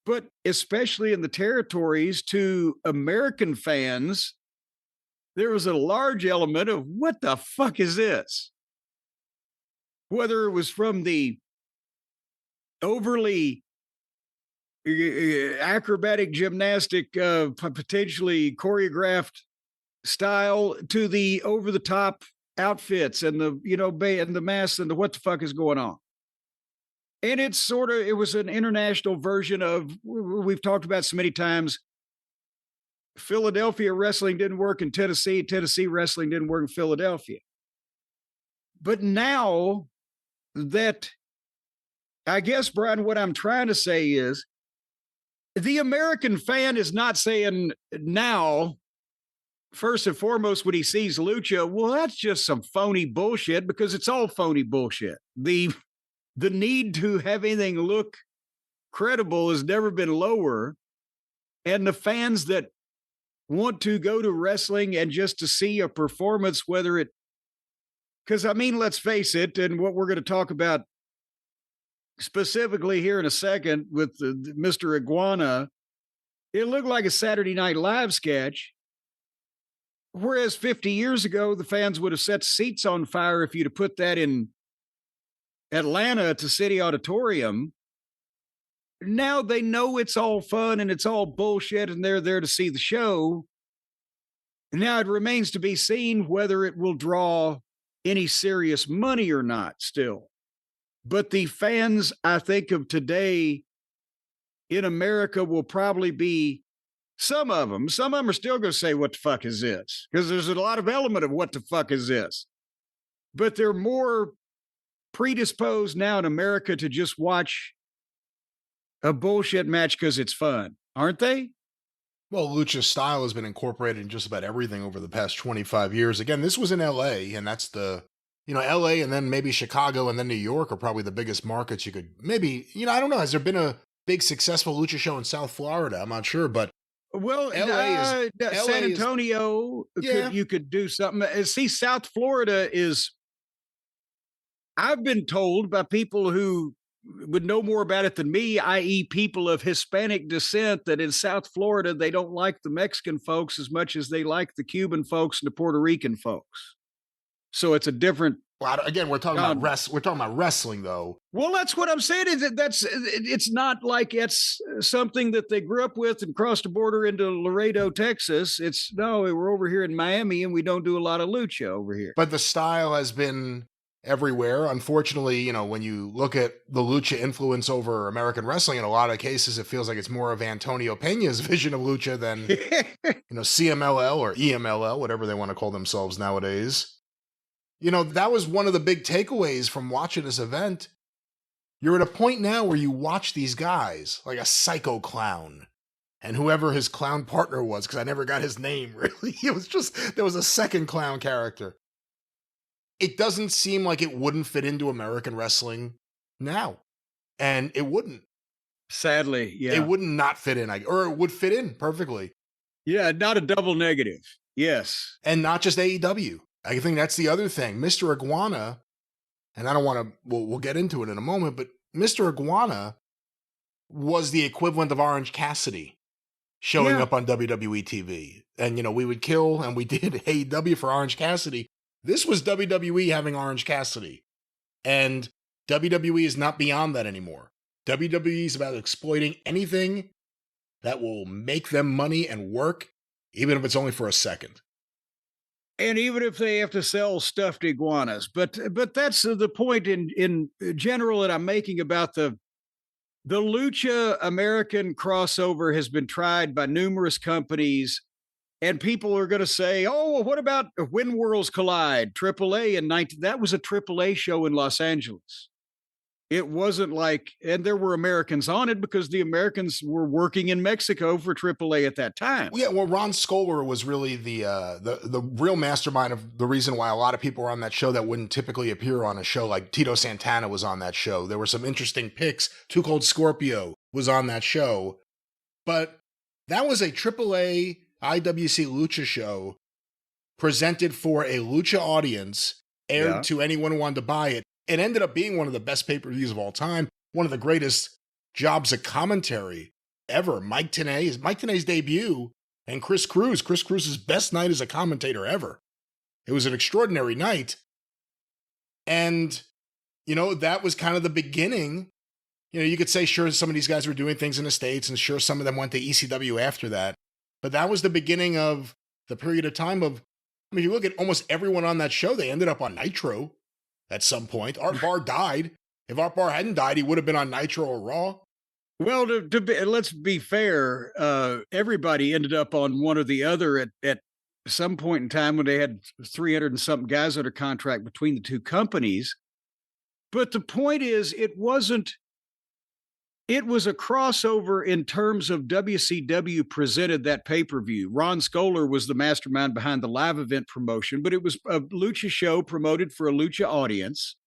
But especially in the territories, to American fans, there was a large element of what the fuck is this? Whether it was from the overly acrobatic gymnastic, potentially choreographed style, to the over the top outfits and and the masks and the what the fuck is going on. And it was an international version of, we've talked about so many times, Philadelphia wrestling didn't work in Tennessee. Tennessee wrestling didn't work in Philadelphia. But now that, I guess, Brian, what I'm trying to say is the American fan is not saying now, first and foremost, when he sees Lucha, well, that's just some phony bullshit, because it's all phony bullshit. The need to have anything look credible has never been lower. And the fans that want to go to wrestling and just to see a performance, because I mean, let's face it, and what we're going to talk about specifically here in a second with Mr. Iguana, it looked like a Saturday Night Live sketch. Whereas 50 years ago, the fans would have set seats on fire if you'd have put that in Atlanta at the City Auditorium. Now they know it's all fun and it's all bullshit, and they're there to see the show. Now it remains to be seen whether it will draw any serious money or not still. But the fans, I think, of today in America will probably be, some of them are still going to say, what the fuck is this? Because there's a lot of element of what the fuck is this. But they're more predisposed now in America to just watch a bullshit match because it's fun, aren't they? Well, Lucha style has been incorporated in just about everything over the past 25 years. Again, this was in LA, and that's LA, and then maybe Chicago, and then New York are probably the biggest markets you could maybe, I don't know. Has there been a big successful Lucha show in South Florida? I'm not sure, but well, San Antonio, you could do something. See, South Florida is, I've been told by people who would know more about it than me, i.e. people of Hispanic descent, that in South Florida, they don't like the Mexican folks as much as they like the Cuban folks and the Puerto Rican folks. So it's a different. Well, again, we're talking about wrestling, though. Well, that's what I'm saying. It's not like it's something that they grew up with and crossed the border into Laredo, Texas. We're over here in Miami, and we don't do a lot of lucha over here. But the style has been everywhere. Unfortunately, when you look at the lucha influence over American wrestling, in a lot of cases, it feels like it's more of Antonio Pena's vision of lucha than, CMLL or EMLL, whatever they want to call themselves nowadays. That was one of the big takeaways from watching this event. You're at a point now where you watch these guys, like a Psycho Clown, and whoever his clown partner was, because I never got his name, really. It was just, there was a second clown character. It doesn't seem like it wouldn't fit into American wrestling now. And it wouldn't. Sadly, yeah. It wouldn't not fit in, or it would fit in perfectly. Yeah, not a double negative. Yes. And not just AEW. I think that's the other thing. Mr. Iguana, and I don't want to, we'll get into it in a moment, but Mr. Iguana was the equivalent of Orange Cassidy showing up on WWE TV. And, we would kill, and we did AEW for Orange Cassidy. This was WWE having Orange Cassidy. And WWE is not beyond that anymore. WWE is about exploiting anything that will make them money and work, even if it's only for a second. And even if they have to sell stuffed iguanas. But that's the point in general that I'm making about the Lucha American crossover has been tried by numerous companies. And people are going to say, oh, well, what about When Worlds Collide? AAA in 19... That was a AAA show in Los Angeles. It wasn't like... And there were Americans on it because the Americans were working in Mexico for AAA at that time. Yeah, well, Ron Skoller was really the real mastermind of the reason why a lot of people were on that show that wouldn't typically appear on a show. Like Tito Santana was on that show. There were some interesting picks. Too Cold Scorpio was on that show. But that was a AAA... IWC Lucha show presented for a Lucha audience, aired to anyone who wanted to buy it. It ended up being one of the best pay-per-views of all time, one of the greatest jobs of commentary ever. Mike Tenay's debut, and Chris Cruz's best night as a commentator ever. It was an extraordinary night. And, that was kind of the beginning. You could say, sure, some of these guys were doing things in the States, and sure, some of them went to ECW after that. But that was the beginning of the period of time of, you look at almost everyone on that show, they ended up on Nitro at some point. Art Barr died. If Art Barr hadn't died, he would have been on Nitro or Raw. Well, let's be fair. Everybody ended up on one or the other at some point in time when they had 300 and something guys under contract between the two companies. But the point is, it was a crossover in terms of WCW presented that pay-per-view. Ron Skoller was the mastermind behind the live event promotion, but it was a Lucha show promoted for a Lucha audience.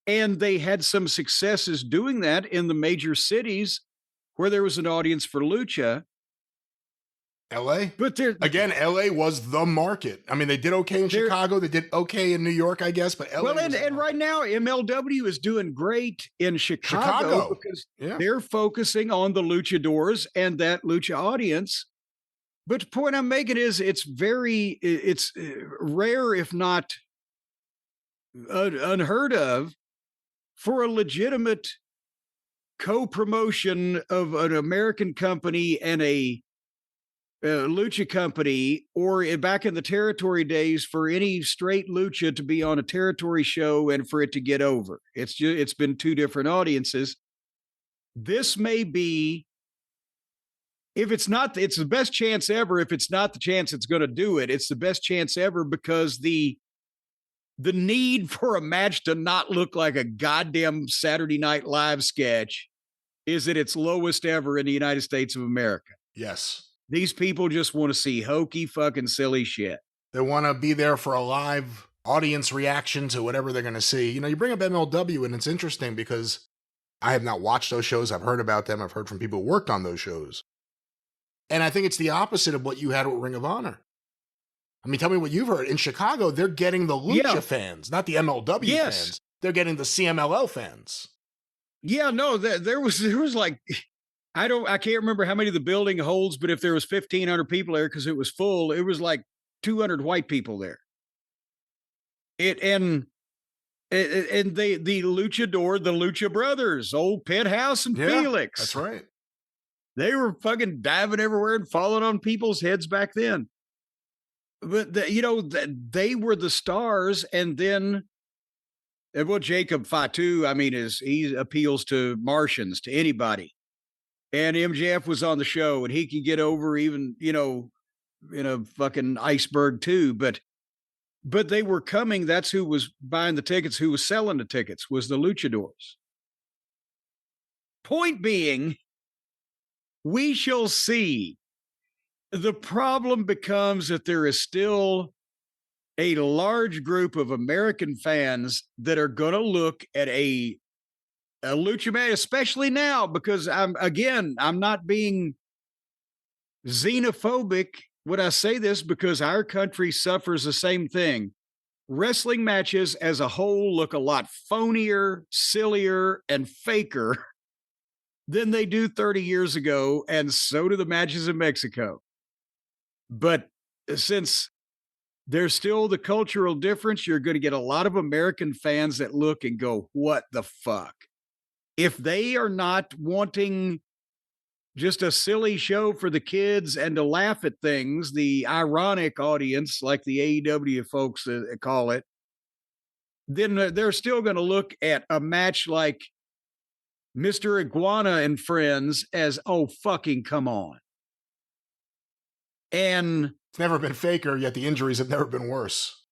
And they had some successes doing that in the major cities where there was an audience for Lucha. LA? But again, LA was the market. I mean, they did okay in Chicago. They did okay in New York, I guess, but LA. Well, and right now, MLW is doing great in Chicago because they're focusing on the luchadors and that Lucha audience. But the point I'm making is it's rare, if not unheard of, for a legitimate co-promotion of an American company and a Lucha company, or back in the territory days, for any straight Lucha to be on a territory show and for it to get over. It's been two different audiences. This may be, if it's not, it's the best chance ever. If it's not the chance it's going to do it, it's the best chance ever, because the need for a match to not look like a goddamn Saturday Night Live sketch is at its lowest ever in the United States of America. Yes. These people just want to see hokey fucking silly shit. They want to be there for a live audience reaction to whatever they're going to see. You bring up MLW, and it's interesting because I have not watched those shows. I've heard about them. I've heard from people who worked on those shows. And I think it's the opposite of what you had with Ring of Honor. I mean, tell me what you've heard. In Chicago, they're getting the Lucha fans, not the MLW fans. They're getting the CMLL fans. Yeah, no, there was like... I can't remember how many the building holds, but if there was 1,500 people there because it was full, it was like 200 white people there. And the luchador, the Lucha Brothers, old Penthouse and Felix. That's right. They were fucking diving everywhere and falling on people's heads back then. But they were the stars, and then well, Jacob Fatu, I mean, he appeals to Martians, to anybody. And MJF was on the show, and he can get over even, in a fucking iceberg too. But they were coming. That's who was buying the tickets. Who was selling the tickets was the luchadors. Point being, we shall see. The problem becomes that there is still a large group of American fans that are going to look at a lucha match, especially now, because I'm not being xenophobic when I say this, because our country suffers the same thing. Wrestling matches as a whole look a lot phonier, sillier, and faker than they do 30 years ago, and so do the matches in Mexico. But since there's still the cultural difference, you're going to get a lot of American fans that look and go, what the fuck? If they are not wanting just a silly show for the kids and to laugh at things, the ironic audience, like the AEW folks call it, then they're still going to look at a match like Mr. Iguana and Friends as, oh, fucking come on. And it's never been faker, yet the injuries have never been worse.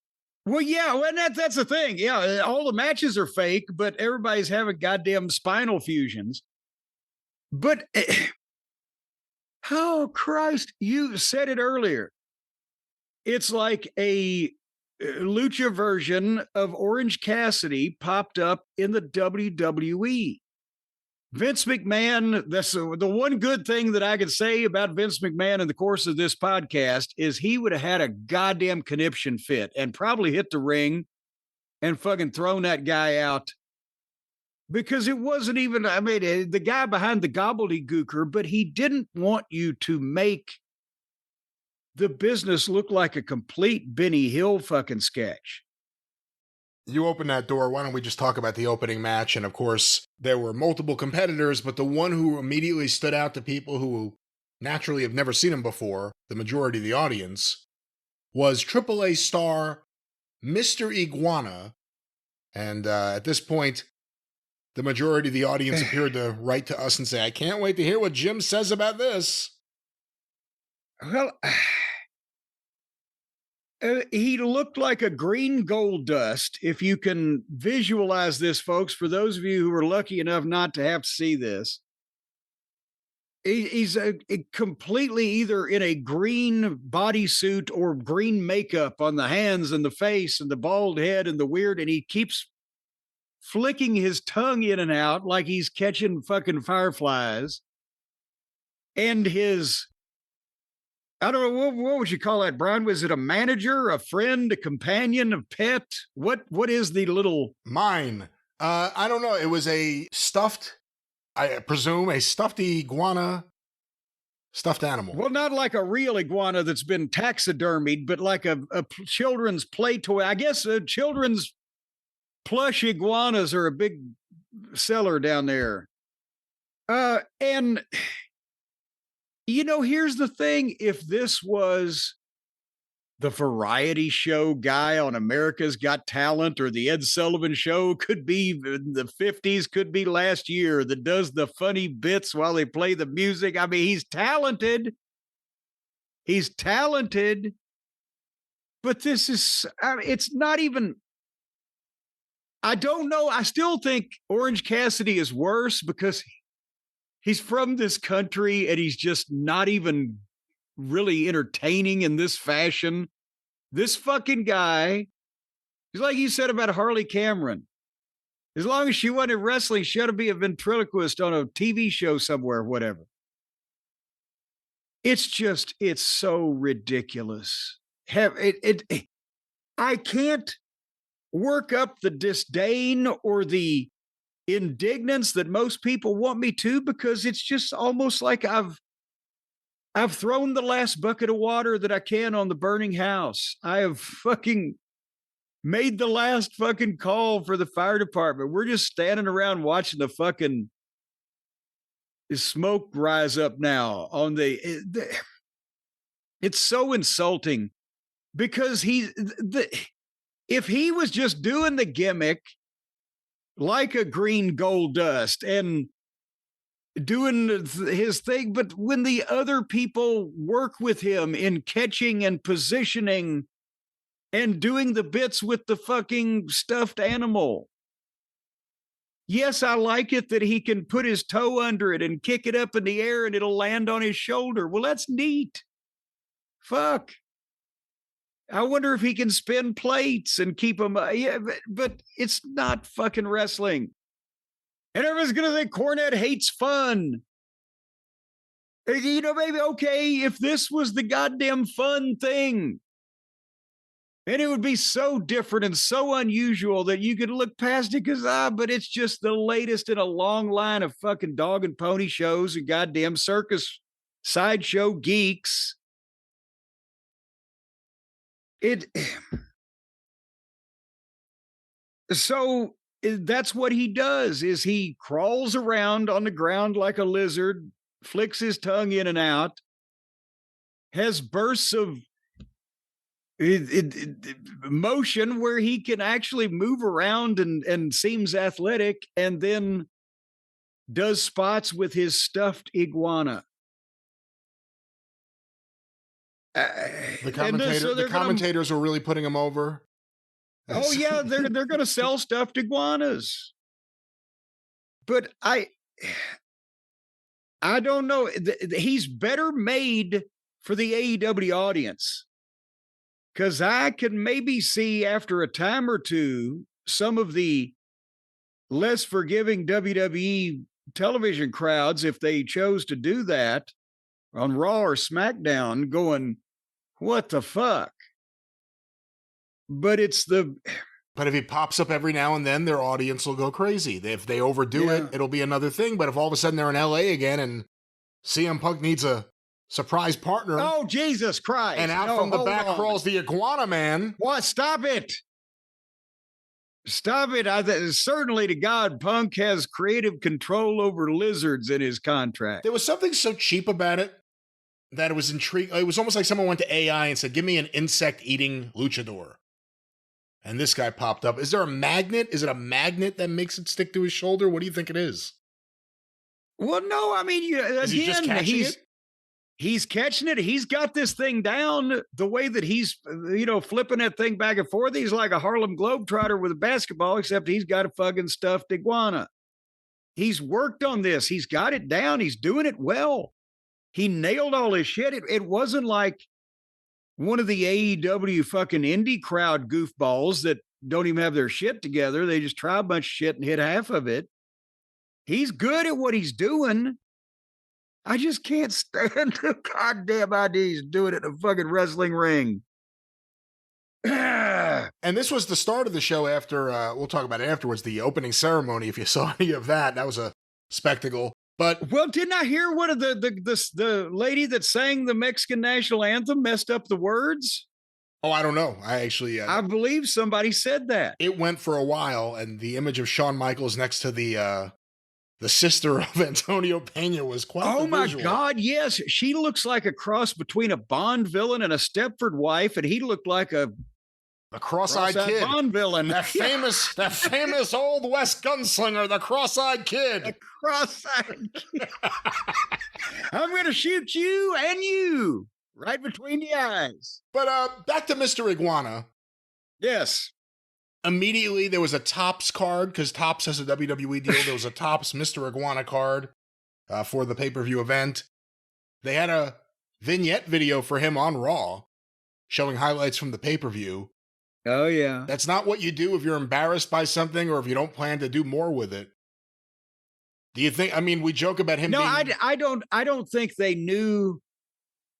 Well, yeah, well, that's the thing. Yeah, all the matches are fake, but everybody's having goddamn spinal fusions. But, oh, Christ, you said it earlier. It's like a lucha version of Orange Cassidy popped up in the WWE. Vince McMahon, that's the one good thing that I could say about Vince McMahon in the course of this podcast is he would have had a goddamn conniption fit and probably hit the ring and fucking thrown that guy out, because it wasn't even, I mean, the guy behind the gobbledygooker, but he didn't want you to make the business look like a complete Benny Hill fucking sketch. You open that door. Why don't we just talk about the opening match? And of course, there were multiple competitors, but the one who immediately stood out to people who naturally have never seen him before, the majority of the audience, was AAA star Mr. Iguana. And at this point, the majority of the audience appeared to write to us and say, I can't wait to hear what Jim says about this. Well, he looked like a green gold dust. If you can visualize this, folks, for those of you who are lucky enough not to have to see this, he's completely either in a green bodysuit or green makeup on the hands and the face and the bald head and the weird, and he keeps flicking his tongue in and out like he's catching fucking fireflies. And his, I don't know, what would you call that, Brian? Was it a manager, a friend, a companion, a pet? What is the little... Mine. I don't know. It was a stuffed, I presume, a stuffed iguana, stuffed animal. Well, not like a real iguana that's been taxidermied, but like a children's play toy. I guess children's plush iguanas are a big seller down there. And... You know, here's the thing. If this was the variety show guy on America's Got Talent or the Ed Sullivan Show, could be in the 50s, could be last year, that does the funny bits while they play the music. I mean, he's talented. He's talented. But this is, I mean, it's not even, I don't know. I still think Orange Cassidy is worse because he's from this country and he's just not even really entertaining in this fashion. This fucking guy, he's like you said about Harley Cameron. As long as she wasn't in wrestling, she ought to be a ventriloquist on a TV show somewhere, whatever. It's just, it's so ridiculous. I can't work up the disdain or the indignance that most people want me to, because it's just almost like I've thrown the last bucket of water that I can on the burning house. I have fucking made the last fucking call for the fire department. We're just standing around watching the fucking smoke rise up now on it's so insulting, because if he was just doing the gimmick like a green gold dust and doing his thing. But when the other people work with him in catching and positioning and doing the bits with the fucking stuffed animal, yes, I like it that he can put his toe under it and kick it up in the air and it'll land on his shoulder. Well, that's neat. Fuck. I wonder if he can spin plates and keep them. Yeah, but it's not fucking wrestling. And everyone's going to think Cornette hates fun. You know, maybe, okay, if this was the goddamn fun thing, and it would be so different and so unusual that you could look past it because, but it's just the latest in a long line of fucking dog and pony shows and goddamn circus sideshow geeks. So that's what he does, is he crawls around on the ground like a lizard, flicks his tongue in and out, has bursts of motion where he can actually move around and seems athletic, and then does spots with his stuffed iguana. The commentators were really putting him over. Oh yeah, they're going to sell stuffed iguanas. But I don't know. He's better made for the AEW audience, because I can maybe see after a time or two some of the less forgiving WWE television crowds, if they chose to do that on Raw or SmackDown, going, what the fuck? But But if he pops up every now and then, their audience will go crazy. If they overdo it, it'll be another thing. But if all of a sudden they're in LA again and CM Punk needs a surprise partner. Oh, Jesus Christ. And out from the back crawls the Iguana Man. What? Stop it. Stop it. Certainly to God, Punk has creative control over lizards in his contract. There was something so cheap about it that it was intriguing. It was almost like someone went to AI and said, give me an insect-eating luchador. And this guy popped up. Is there a magnet? Is it a magnet that makes it stick to his shoulder? What do you think it is? Well, no, I mean, is he just catching it? He's catching it. He's got this thing down the way that he's, flipping that thing back and forth. He's like a Harlem Globetrotter with a basketball, except he's got a fucking stuffed iguana. He's worked on this. He's got it down. He's doing it well. He nailed all his shit. It wasn't like one of the AEW fucking indie crowd goofballs that don't even have their shit together. They just try a bunch of shit and hit half of it. He's good at what he's doing. I just can't stand the goddamn idea he's doing it in a fucking wrestling ring. And this was the start of the show after, we'll talk about it afterwards, the opening ceremony. If you saw any of that, that was a spectacle. But well, didn't I hear one of the lady that sang the Mexican national anthem messed up the words? Oh, I don't know. I believe somebody said that. It went for a while, and the image of Shawn Michaels next to the sister of Antonio Pena was quite the visual. My God, yes. She looks like a cross between a Bond villain and a Stepford wife, and he looked like a cross-eyed kid. Bond villain. That famous old West gunslinger, the cross-eyed kid. The cross-eyed kid. I'm going to shoot you and you right between the eyes. But back to Mr. Iguana. Yes. Immediately, there was a Topps card, because Topps has a WWE deal. There was a Topps Mr. Iguana card for the pay-per-view event. They had a vignette video for him on Raw, showing highlights from the pay-per-view. Oh, yeah. That's not what you do if you're embarrassed by something or if you don't plan to do more with it. Do you think, I mean, we joke about him being... No, I don't think they knew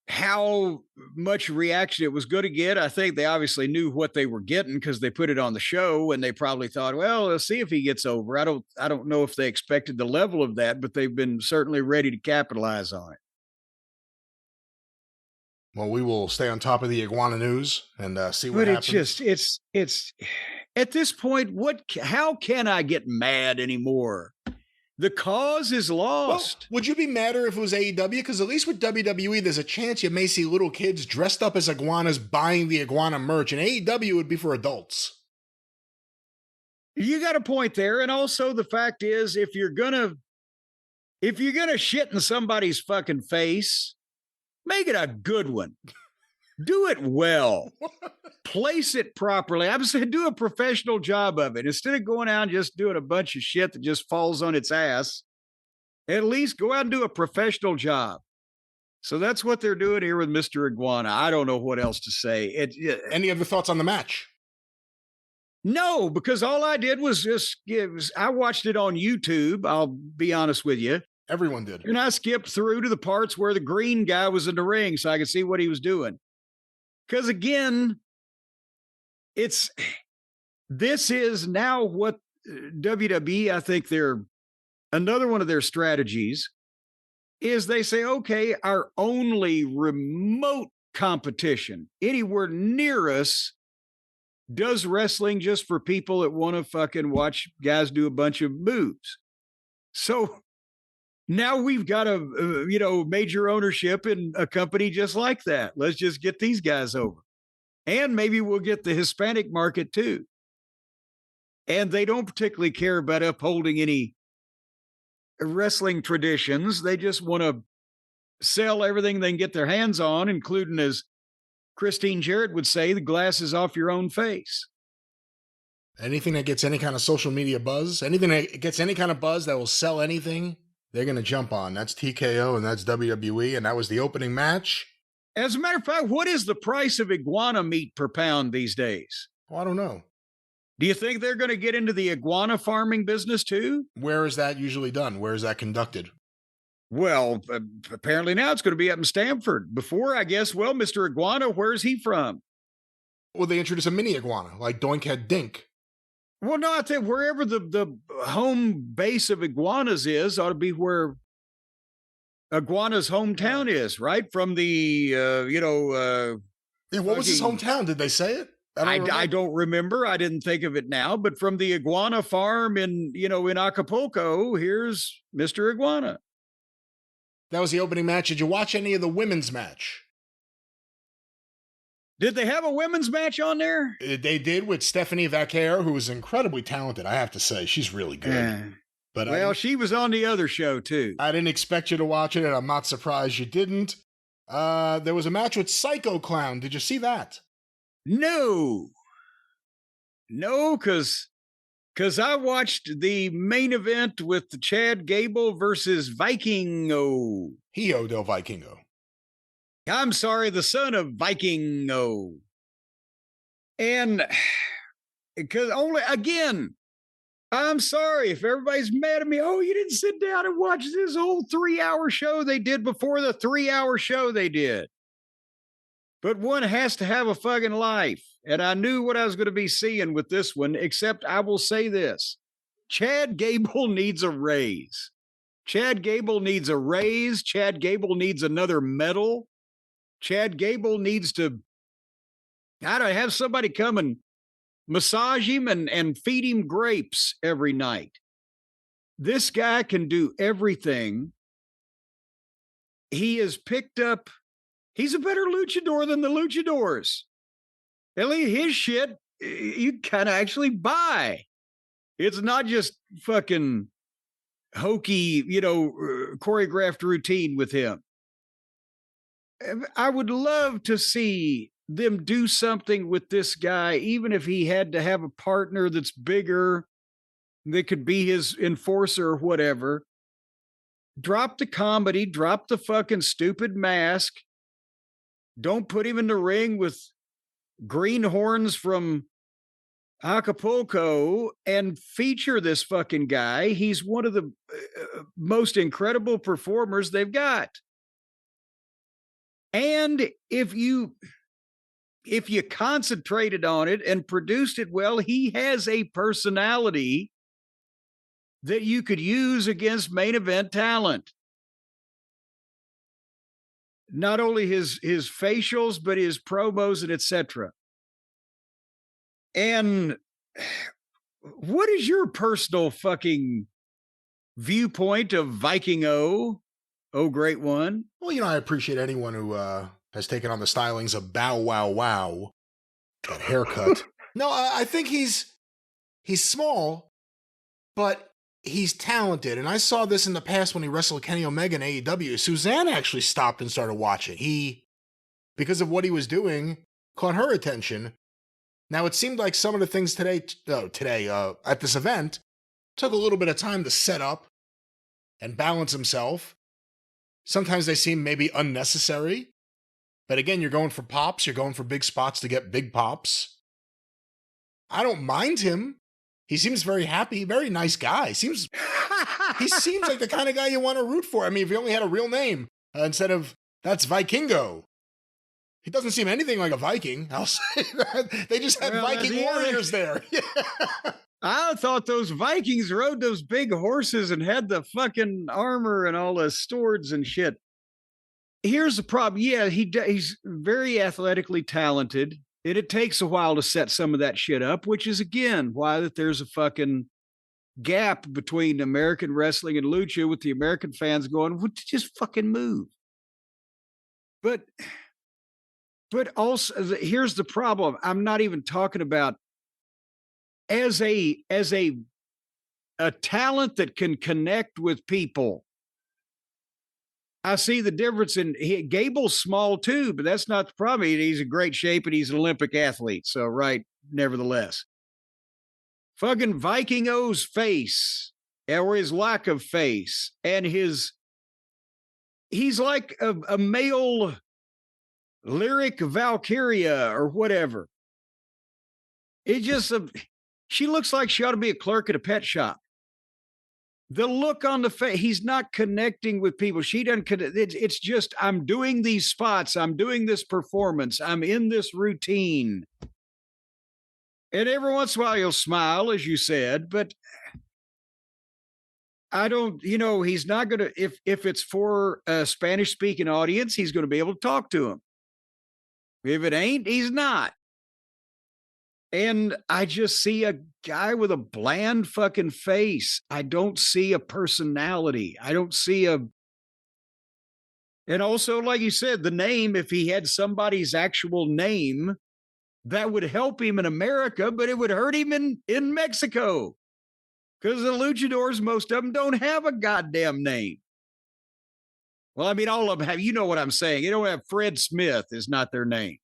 how much reaction it was going to get. I think they obviously knew what they were getting because they put it on the show, and they probably thought, well, let's see if he gets over. I don't know if they expected the level of that, but they've been certainly ready to capitalize on it. Well, we will stay on top of the iguana news and see what happens. But it's at this point, how can I get mad anymore? The cause is lost. Well, would you be madder if it was AEW? Because at least with WWE, there's a chance you may see little kids dressed up as iguanas buying the iguana merch, and AEW would be for adults. You got a point there. And also the fact is, if you're gonna shit in somebody's fucking face, make it a good one. Do it well. Place it properly. I'm saying do a professional job of it. Instead of going out and just doing a bunch of shit that just falls on its ass, at least go out and do a professional job. So that's what they're doing here with Mr. Iguana. I don't know what else to say. Any other thoughts on the match? No, because all I did was just I watched it on YouTube. I'll be honest with you. Everyone did. And I skipped through to the parts where the green guy was in the ring so I could see what he was doing. Because again, this is now what WWE, I think another one of their strategies is they say, okay, our only remote competition anywhere near us does wrestling just for people that want to fucking watch guys do a bunch of moves. So now we've got a major ownership in a company just like that. Let's just get these guys over. And maybe we'll get the Hispanic market too. And they don't particularly care about upholding any wrestling traditions. They just want to sell everything they can get their hands on, including, as Christine Jarrett would say, the glasses off your own face. Anything that gets any kind of social media buzz, anything that gets any kind of buzz that will sell anything, they're going to jump on. That's TKO and that's WWE, and that was the opening match. As a matter of fact, what is the price of iguana meat per pound these days? Well, I don't know. Do you think they're going to get into the iguana farming business too? Where is that usually done? Where is that conducted? Well, apparently now it's going to be up in Stamford. Before, I guess, well, Mr. Iguana, where's he from? Well, they introduced a mini iguana, like Doink had Dink. Well, no, I think wherever the home base of iguanas is ought to be where Iguana's hometown is, right? From the, Yeah, what was his hometown? Did they say it? I don't remember. I didn't think of it now, but from the iguana farm in Acapulco, here's Mr. Iguana. That was the opening match. Did you watch any of the women's match? Did they have a women's match on there? They did, with Stephanie Vaquer, who is incredibly talented, I have to say. She's really good. But she was on the other show, too. I didn't expect you to watch it, and I'm not surprised you didn't. There was a match with Psycho Clown. Did you see that? No, because I watched the main event with Chad Gable versus Vikingo. Hio del Vikingo. I'm sorry, the son of Vikingo. And because I'm sorry if everybody's mad at me. Oh, you didn't sit down and watch this whole 3-hour show they did before the 3-hour show they did. But one has to have a fucking life. And I knew what I was going to be seeing with this one, except I will say this. Chad Gable needs a raise. Chad Gable needs a raise. Chad Gable needs another medal. Chad Gable needs to, have somebody come and massage him and feed him grapes every night. This guy can do everything. He has picked up. He's a better luchador than the luchadors. At least his shit, you kind of actually buy. It's not just fucking hokey, choreographed routine with him. I would love to see them do something with this guy, even if he had to have a partner that's bigger, that could be his enforcer or whatever. Drop the comedy, drop the fucking stupid mask. Don't put him in the ring with greenhorns from Acapulco and feature this fucking guy. He's one of the most incredible performers they've got. And if you concentrated on it and produced it well, he has a personality that you could use against main event talent. Not only his facials, but his promos and etc. And what is your personal fucking viewpoint of Vikingo? Oh, great one. Well, I appreciate anyone who has taken on the stylings of Bow Wow Wow. That haircut. No, I think he's he's small, but he's talented. And I saw this in the past when he wrestled Kenny Omega in AEW. Suzanne actually stopped and started watching. He, because of what he was doing, caught her attention. Now, it seemed like some of the things today at this event took a little bit of time to set up and balance himself. Sometimes they seem maybe unnecessary. But again, you're going for pops. You're going for big spots to get big pops. I don't mind him. He seems very happy, very nice guy. He seems like the kind of guy you want to root for. I mean, if he only had a real name instead of that's Vikingo. He doesn't seem anything like a Viking. I'll say that. They just had Viking warriors there. Yeah. I thought those Vikings rode those big horses and had the fucking armor and all the swords and shit. Here's the problem. Yeah, he's very athletically talented. And it takes a while to set some of that shit up, which is, again, why that there's a fucking gap between American wrestling and lucha with the American fans going, well, just fucking move. But also, here's the problem. I'm not even talking about as a talent that can connect with people. I see the difference in Gable's small too, but that's not the problem. He's in great shape and he's an Olympic athlete. So, right, nevertheless. Fucking Vikingo's face, or his lack of face, and he's like a male lyric Valkyria or whatever. She looks like she ought to be a clerk at a pet shop. The look on the face, he's not connecting with people. She doesn't connect. It's just, I'm doing these spots. I'm doing this performance. I'm in this routine. And every once in a while he'll smile, as you said, but I don't, he's not going to, if it's for a Spanish speaking audience, he's going to be able to talk to him. If it ain't, he's not. And I just see a guy with a bland fucking face. I don't see a personality. I don't see and also, like you said, the name, if he had somebody's actual name, that would help him in America, but it would hurt him in Mexico. Because the luchadors, most of them don't have a goddamn name. Well, I mean, all of them have, you know what I'm saying. You don't have Fred Smith is not their name.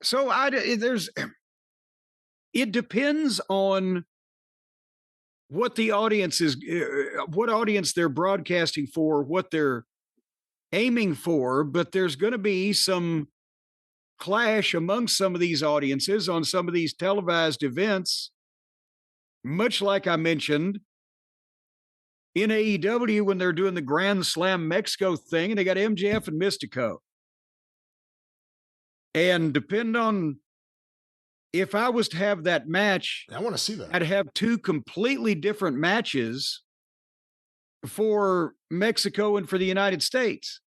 So it depends on what the audience is, what audience they're broadcasting for, what they're aiming for, but there's going to be some clash amongst some of these audiences on some of these televised events, much like I mentioned in AEW when they're doing the Grand Slam Mexico thing, and they got MJF and Mystico. And depend on if I was to have that match, I want to see that. I'd have two completely different matches for Mexico and for the United States.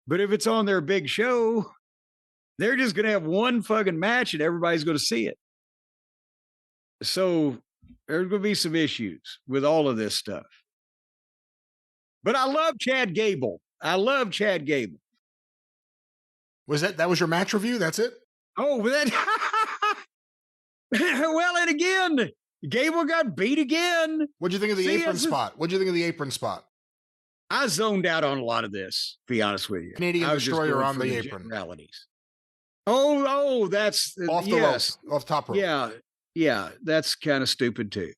But if it's on their big show, they're just going to have one fucking match and everybody's going to see it. So there's going to be some issues with all of this stuff. But I love Chad Gable. Was that was your match review? That's it? Oh, that. Well, and again, Gable got beat again. What'd you think of the apron spot? I zoned out on a lot of this, to be honest with you. Canadian Destroyer on the apron. Generalities. Oh, that's off the rope, off top rope. Yeah, that's kind of stupid too.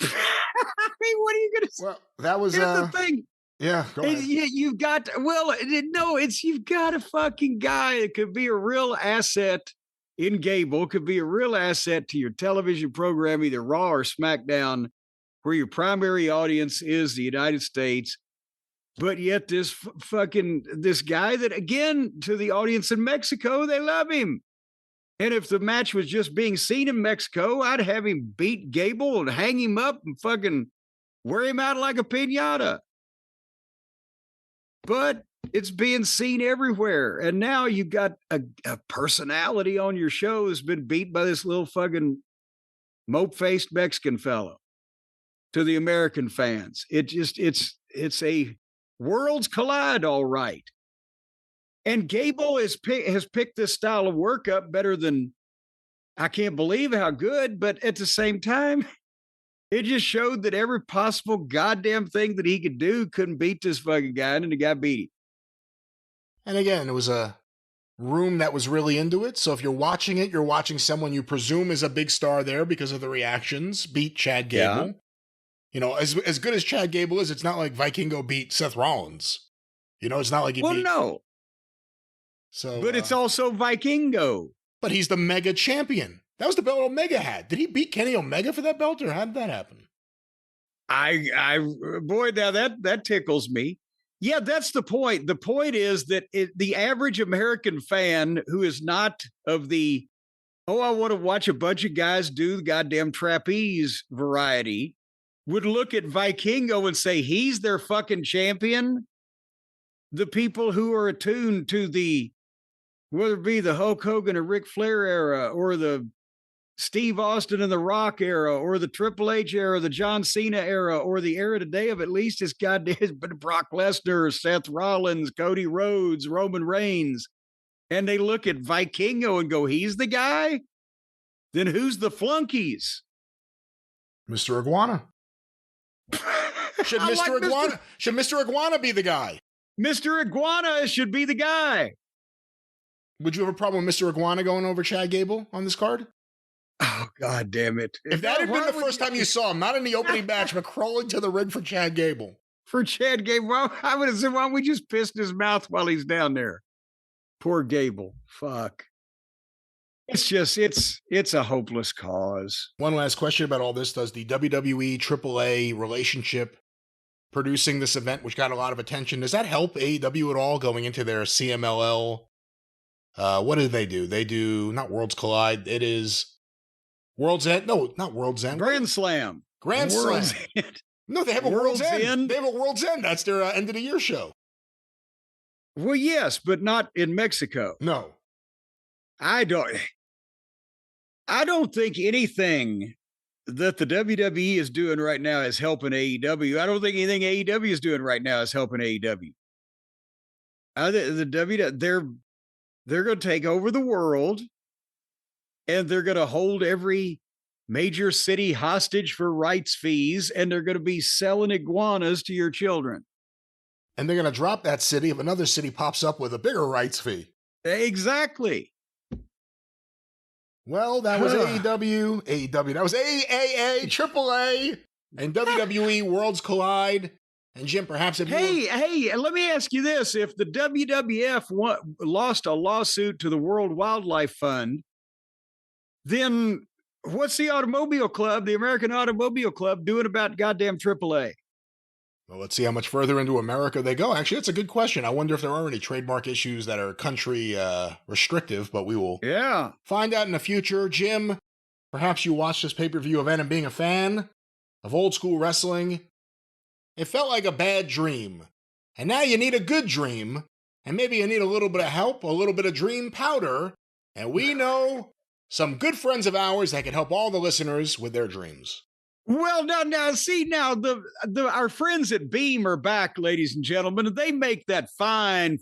I mean, what are you going to say? Well, that was the thing. Yeah, go ahead. You've got a fucking guy that could be a real asset in Gable, could be a real asset to your television program, either Raw or SmackDown, where your primary audience is the United States. But yet this guy that, again, to the audience in Mexico, they love him. And if the match was just being seen in Mexico, I'd have him beat Gable and hang him up and fucking wear him out like a piñata. But it's being seen everywhere. And now you've got a personality on your show who's been beat by this little fucking mope-faced Mexican fellow to the American fans. It's a worlds collide, all right. And Gable has picked this style of work up better than I can't believe how good, but at the same time, it just showed that every possible goddamn thing that he could do couldn't beat this fucking guy, and the guy beat him. And again, it was a room that was really into it. So if you're watching it, you're watching someone you presume is a big star there because of the reactions beat Chad Gable. Yeah. You know, as good as Chad Gable is, it's not like Vikingo beat Seth Rollins. You know, it's not like he beat. No. So, but it's also Vikingo. But he's the mega champion. That was the belt Omega had. Did he beat Kenny Omega for that belt, or how did that happen? Boy, now that tickles me. Yeah, that's the point. The point is that the average American fan who is not of the, I want to watch a bunch of guys do the goddamn trapeze variety, would look at Vikingo and say, he's their fucking champion. The people who are attuned to the, whether it be the Hulk Hogan or Ric Flair era, or the Steve Austin and the Rock era, or the Triple H era, the John Cena era, or the era today of at least his goddamn Brock Lesnar, Seth Rollins, Cody Rhodes, Roman Reigns, and they look at Vikingo and go, he's the guy? Then who's the flunkies? Mr. Iguana. Should Mr. Iguana be the guy? Mr. Iguana should be the guy. Would you have a problem with Mr. Iguana going over Chad Gable on this card? Oh, God damn it. If that had been the first time you saw him, not in the opening match, but crawling to the ring for Chad Gable. For Chad Gable, well, I would have said, why don't we just piss in his mouth while he's down there? Poor Gable. Fuck. It's just, it's a hopeless cause. One last question about all this. Does the WWE AAA relationship producing this event, which got a lot of attention, does that help AEW at all going into their CMLL? What do? They do, not Worlds Collide. It is World's End. No, not World's End. Grand Slam. Grand Slam. No, they have a World's End. They have a World's End. That's their end of the year show. Well, yes, but not in Mexico. No. I don't think anything that the WWE is doing right now is helping AEW. I don't think anything AEW is doing right now is helping AEW. They're going to take over the world, and they're going to hold every major city hostage for rights fees, and they're going to be selling iguanas to your children. And they're going to drop that city if another city pops up with a bigger rights fee. Exactly. Well, that was AEW. That was AAA, AAA, and WWE Worlds Collide. And Jim, perhaps if Hey, let me ask you this. If the WWF lost a lawsuit to the World Wildlife Fund, then what's the Automobile Club, the American Automobile Club, doing about goddamn AAA? Well, let's see how much further into America they go. Actually, that's a good question. I wonder if there are any trademark issues that are country restrictive, but we will find out in the future. Jim, perhaps you watched this pay-per-view event and being a fan of old school wrestling, it felt like a bad dream. And now you need a good dream, and maybe you need a little bit of help, a little bit of dream powder, and we know some good friends of ours that can help all the listeners with their dreams. Well, now, see, our friends at Beam are back, ladies and gentlemen, and they make that fine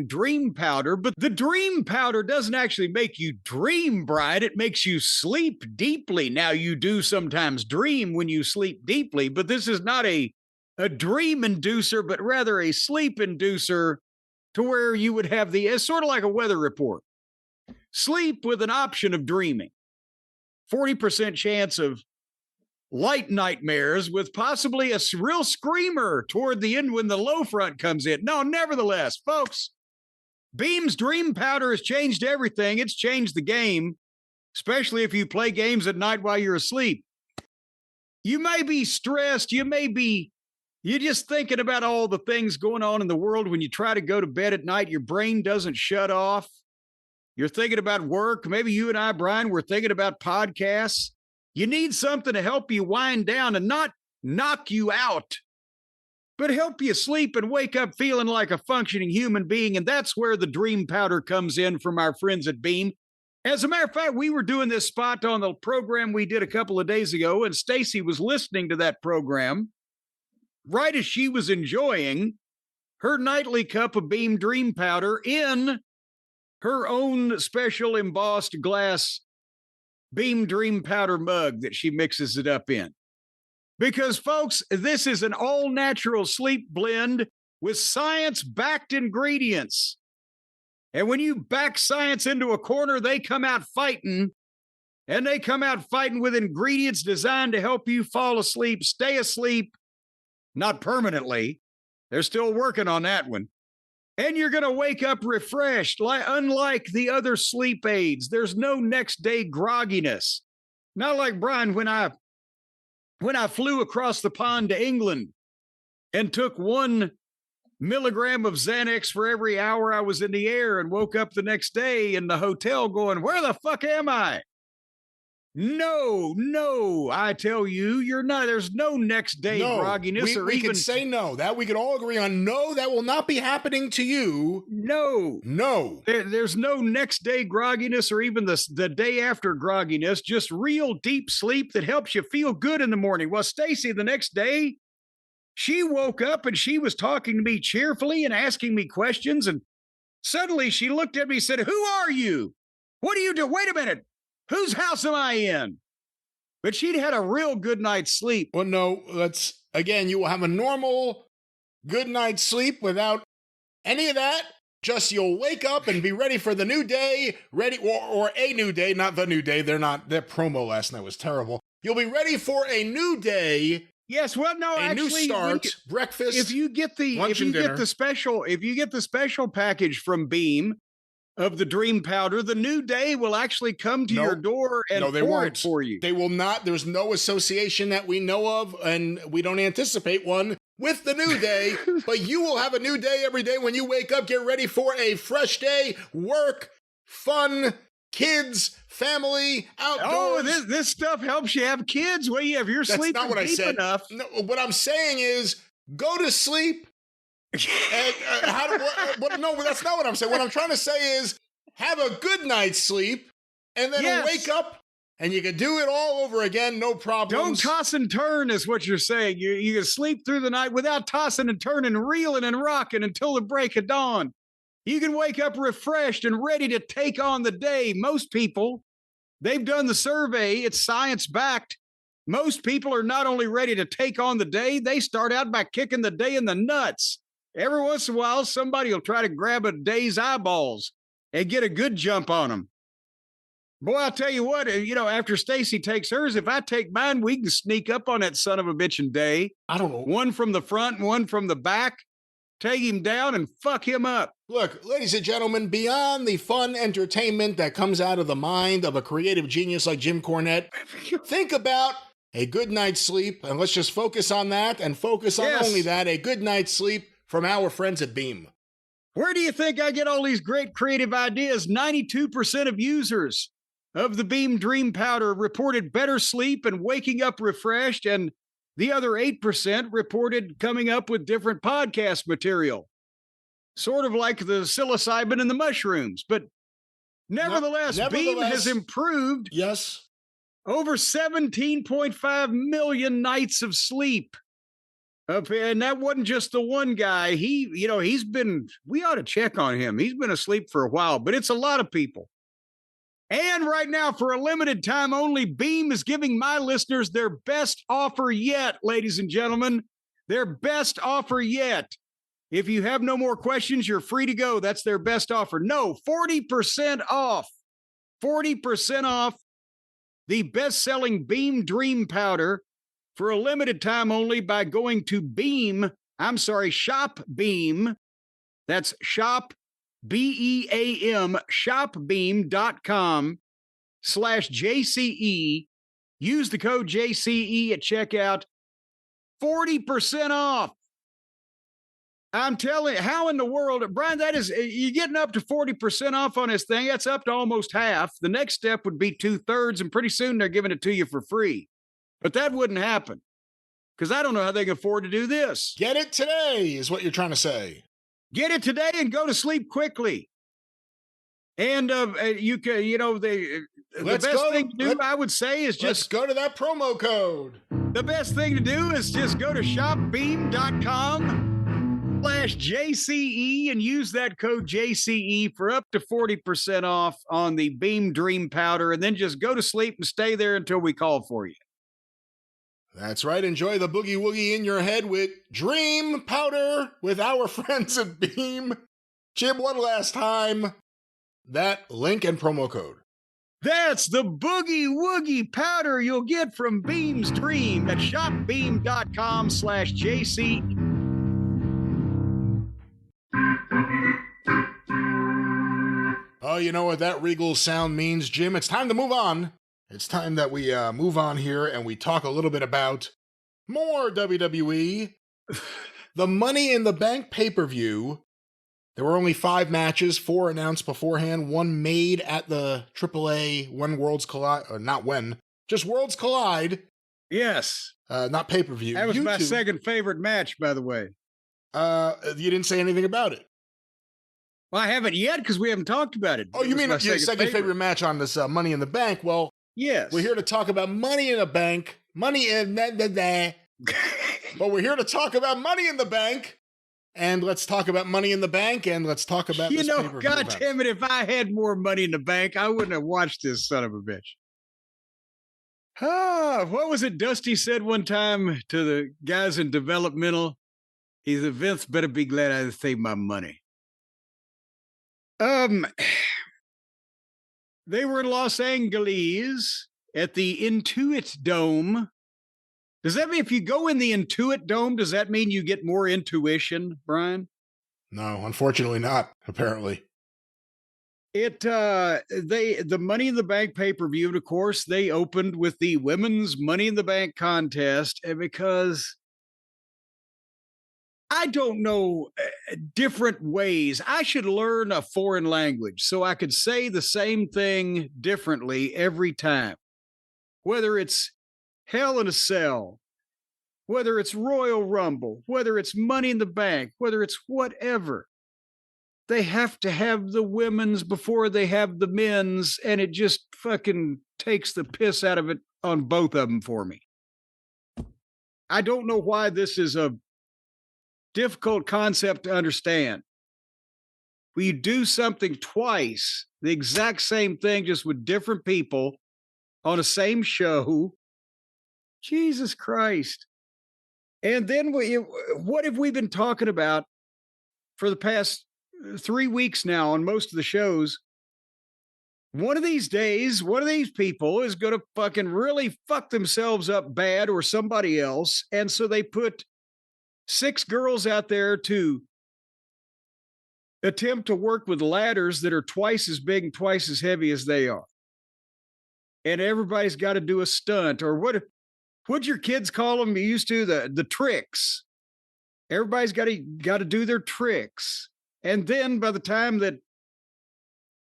dream powder, but the dream powder doesn't actually make you dream bright. It makes you sleep deeply. Now, you do sometimes dream when you sleep deeply, but this is not a dream inducer, but rather a sleep inducer to where you would have it's sort of like a weather report. Sleep with an option of dreaming. 40% chance of light nightmares with possibly a real screamer toward the end when the low front comes in. No, nevertheless, folks, Beam's Dream Powder has changed everything. It's changed the game, especially if you play games at night while you're asleep. You may be stressed. You're just thinking about all the things going on in the world. When you try to go to bed at night, your brain doesn't shut off. You're thinking about work. Maybe you and I, Brian, we're thinking about podcasts. You need something to help you wind down and not knock you out, but help you sleep and wake up feeling like a functioning human being. And that's where the Dream Powder comes in from our friends at Beam. As a matter of fact, we were doing this spot on the program we did a couple of days ago, and Stacy was listening to that program right as she was enjoying her nightly cup of Beam Dream Powder in her own special embossed glass Beam Dream Powder mug that she mixes it up in. Because, folks, this is an all-natural sleep blend with science-backed ingredients. And when you back science into a corner, they come out fighting. And they come out fighting with ingredients designed to help you fall asleep, stay asleep, not permanently. They're still working on that one. And you're going to wake up refreshed. Unlike the other sleep aids, there's no next day grogginess. Not like Brian when I flew across the pond to England and took 1 milligram of Xanax for every hour I was in the air and woke up the next day in the hotel going, where the fuck am I? No, I tell you, you're not. There's no next day grogginess. We can say no. That we can all agree on. No, that will not be happening to you. No. There's no next day grogginess or even the day after grogginess. Just real deep sleep that helps you feel good in the morning. Well, Stacy, the next day, she woke up and she was talking to me cheerfully and asking me questions. And suddenly she looked at me and said, "Who are you? What do you do? Wait a minute. Whose house am I in?" But she'd had a real good night's sleep. Well, no, you will have a normal good night's sleep without any of that. Just you'll wake up and be ready for the new day, or a new day, not the new day. Their promo last night was terrible. You'll be ready for a new day. Yes, well, no, new start, breakfast, if you get the special package from Beam of the Dream Powder, the new day will actually come to your door and pour it for you. They will not. There's no association that we know of, and we don't anticipate one with the new day, but you will have a new day every day when you wake up. Get ready for a fresh day, work, fun, kids, family, outdoors. Oh, this stuff helps you have kids. Well, yeah, if you're sleeping not what deep I said. enough. No, what I'm saying is go to sleep. And, no, that's not what I'm saying. What I'm trying to say is have a good night's sleep and then wake up and you can do it all over again. No problems. Don't toss and turn is what you're saying. You can sleep through the night without tossing and turning, reeling and rocking until the break of dawn. You can wake up refreshed and ready to take on the day. Most people, they've done the survey. It's science backed. Most people are not only ready to take on the day, they start out by kicking the day in the nuts. Every once in a while, somebody will try to grab a day's eyeballs and get a good jump on them. Boy, I'll tell you what, after Stacy takes hers, if I take mine, we can sneak up on that son of a bitchin' day. I don't know. One from the front and one from the back. Take him down and fuck him up. Look, ladies and gentlemen, beyond the fun entertainment that comes out of the mind of a creative genius like Jim Cornette, think about a good night's sleep, and let's just focus on that and focus on only that, a good night's sleep from our friends at Beam. Where do you think I get all these great creative ideas? 92% of users of the Beam Dream Powder reported better sleep and waking up refreshed, and the other 8% reported coming up with different podcast material. Sort of like the psilocybin and the mushrooms. But nevertheless, Beam has improved over 17.5 million nights of sleep. And that wasn't just the one guy. We ought to check on him. He's been asleep for a while, but it's a lot of people. And right now, for a limited time only, Beam is giving my listeners their best offer yet, ladies and gentlemen. Their best offer yet. If you have no more questions, you're free to go. That's their best offer. No, 40% off. 40% off the best-selling Beam Dream Powder for a limited time only by going to Shop Beam. That's Shop, BEAM, shopbeam.com/JCE. Use the code JCE at checkout. 40% off. I'm telling you, how in the world, Brian, you're getting up to 40% off on this thing. That's up to almost half. The next step would be 2/3, and pretty soon they're giving it to you for free. But that wouldn't happen because I don't know how they can afford to do this. Get it today is what you're trying to say. Get it today and go to sleep quickly. And you can, the best thing to do, I would say, is just go to that promo code. The best thing to do is just go to shopbeam.com JCE and use that code JCE for up to 40% off on the Beam Dream Powder, and then just go to sleep and stay there until we call for you. That's right. Enjoy the boogie woogie in your head with Dream Powder with our friends at Beam. Jim, one last time, that link and promo code. That's the boogie woogie powder you'll get from Beam's Dream at shopbeam.com/JC. Oh, you know what that regal sound means, Jim? It's time to move on. It's time that we move on here and we talk a little bit about more WWE. The Money in the Bank pay-per-view. There were only 5 matches, 4 announced beforehand, 1 made at the AAA When Worlds Collide, or not when, just Worlds Collide. Yes. Not pay-per-view. That was my second favorite match, by the way. You didn't say anything about it. Well, I haven't yet because we haven't talked about it. Oh, you mean your second favorite match on this Money in the Bank? Well, yes. We're here to talk about Money in the Bank. Money in the But we're here to talk about Money in the Bank. And let's talk about Money in the Bank, and let's talk about this pay-per-view God event. damn it, if I had more money in the bank, I wouldn't have watched this son of a bitch. What was it Dusty said one time to the guys in developmental? He said, Vince better be glad I saved my money. They were in Los Angeles at the Intuit Dome. Does that mean if you go in the Intuit Dome, does that mean you get more intuition, Brian? No, unfortunately not, apparently. The Money in the Bank pay-per-view, and of course, they opened with the women's Money in the Bank contest, and because I don't know different ways. I should learn a foreign language so I could say the same thing differently every time. Whether it's Hell in a Cell, whether it's Royal Rumble, whether it's Money in the Bank, whether it's whatever. They have to have the women's before they have the men's, and it just fucking takes the piss out of it on both of them for me. I don't know why this is a difficult concept to understand. When you do something twice, the exact same thing, just with different people on the same show, Jesus Christ. And then what have we been talking about for the past 3 weeks now on most of the shows? One of these days, one of these people is going to fucking really fuck themselves up bad, or somebody else. And so they put 6 girls out there to attempt to work with ladders that are twice as big and twice as heavy as they are. And everybody's got to do a stunt, or what'd your kids call them? You used to the tricks. Everybody's got to do their tricks. And then by the time that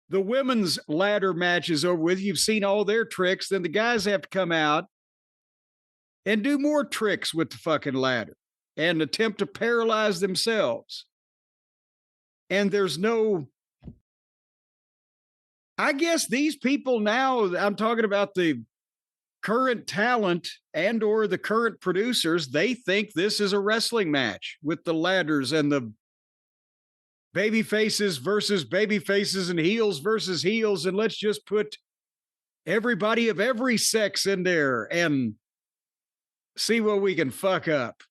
the women's ladder match is over with, you've seen all their tricks, then the guys have to come out and do more tricks with the fucking ladder and attempt to paralyze themselves. And there's no, I guess these people now, I'm talking about the current talent and or the current producers, they think this is a wrestling match with the ladders and the baby faces versus baby faces and heels versus heels. And let's just put everybody of every sex in there and see what we can fuck up.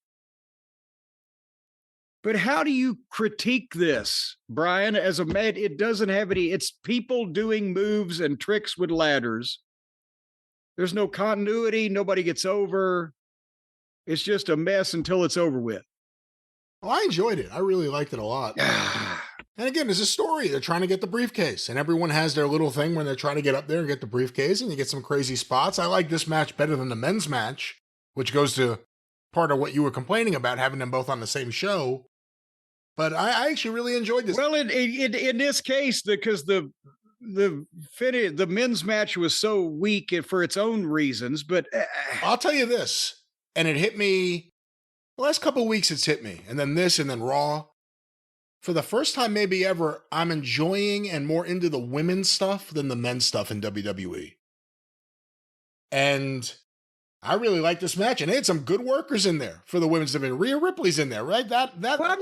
But how do you critique this, Brian, as a man? It doesn't have any, it's people doing moves and tricks with ladders. There's no continuity. Nobody gets over. It's just a mess until it's over with. Well, I enjoyed it. I really liked it a lot. And again, it's a story. They're trying to get the briefcase, and everyone has their little thing when they're trying to get up there and get the briefcase, and you get some crazy spots. I like this match better than the men's match, which goes to part of what you were complaining about, having them both on the same show. But I actually really enjoyed this. Well, in this case, because the men's match was so weak for its own reasons, but I'll tell you this, and it hit me the last couple of weeks. It's hit me, and then this, and then Raw. For the first time, maybe ever, I'm enjoying and more into the women's stuff than the men's stuff in WWE. And I really like this match, and they had some good workers in there for the women's division. Rhea Ripley's in there, right? That Well,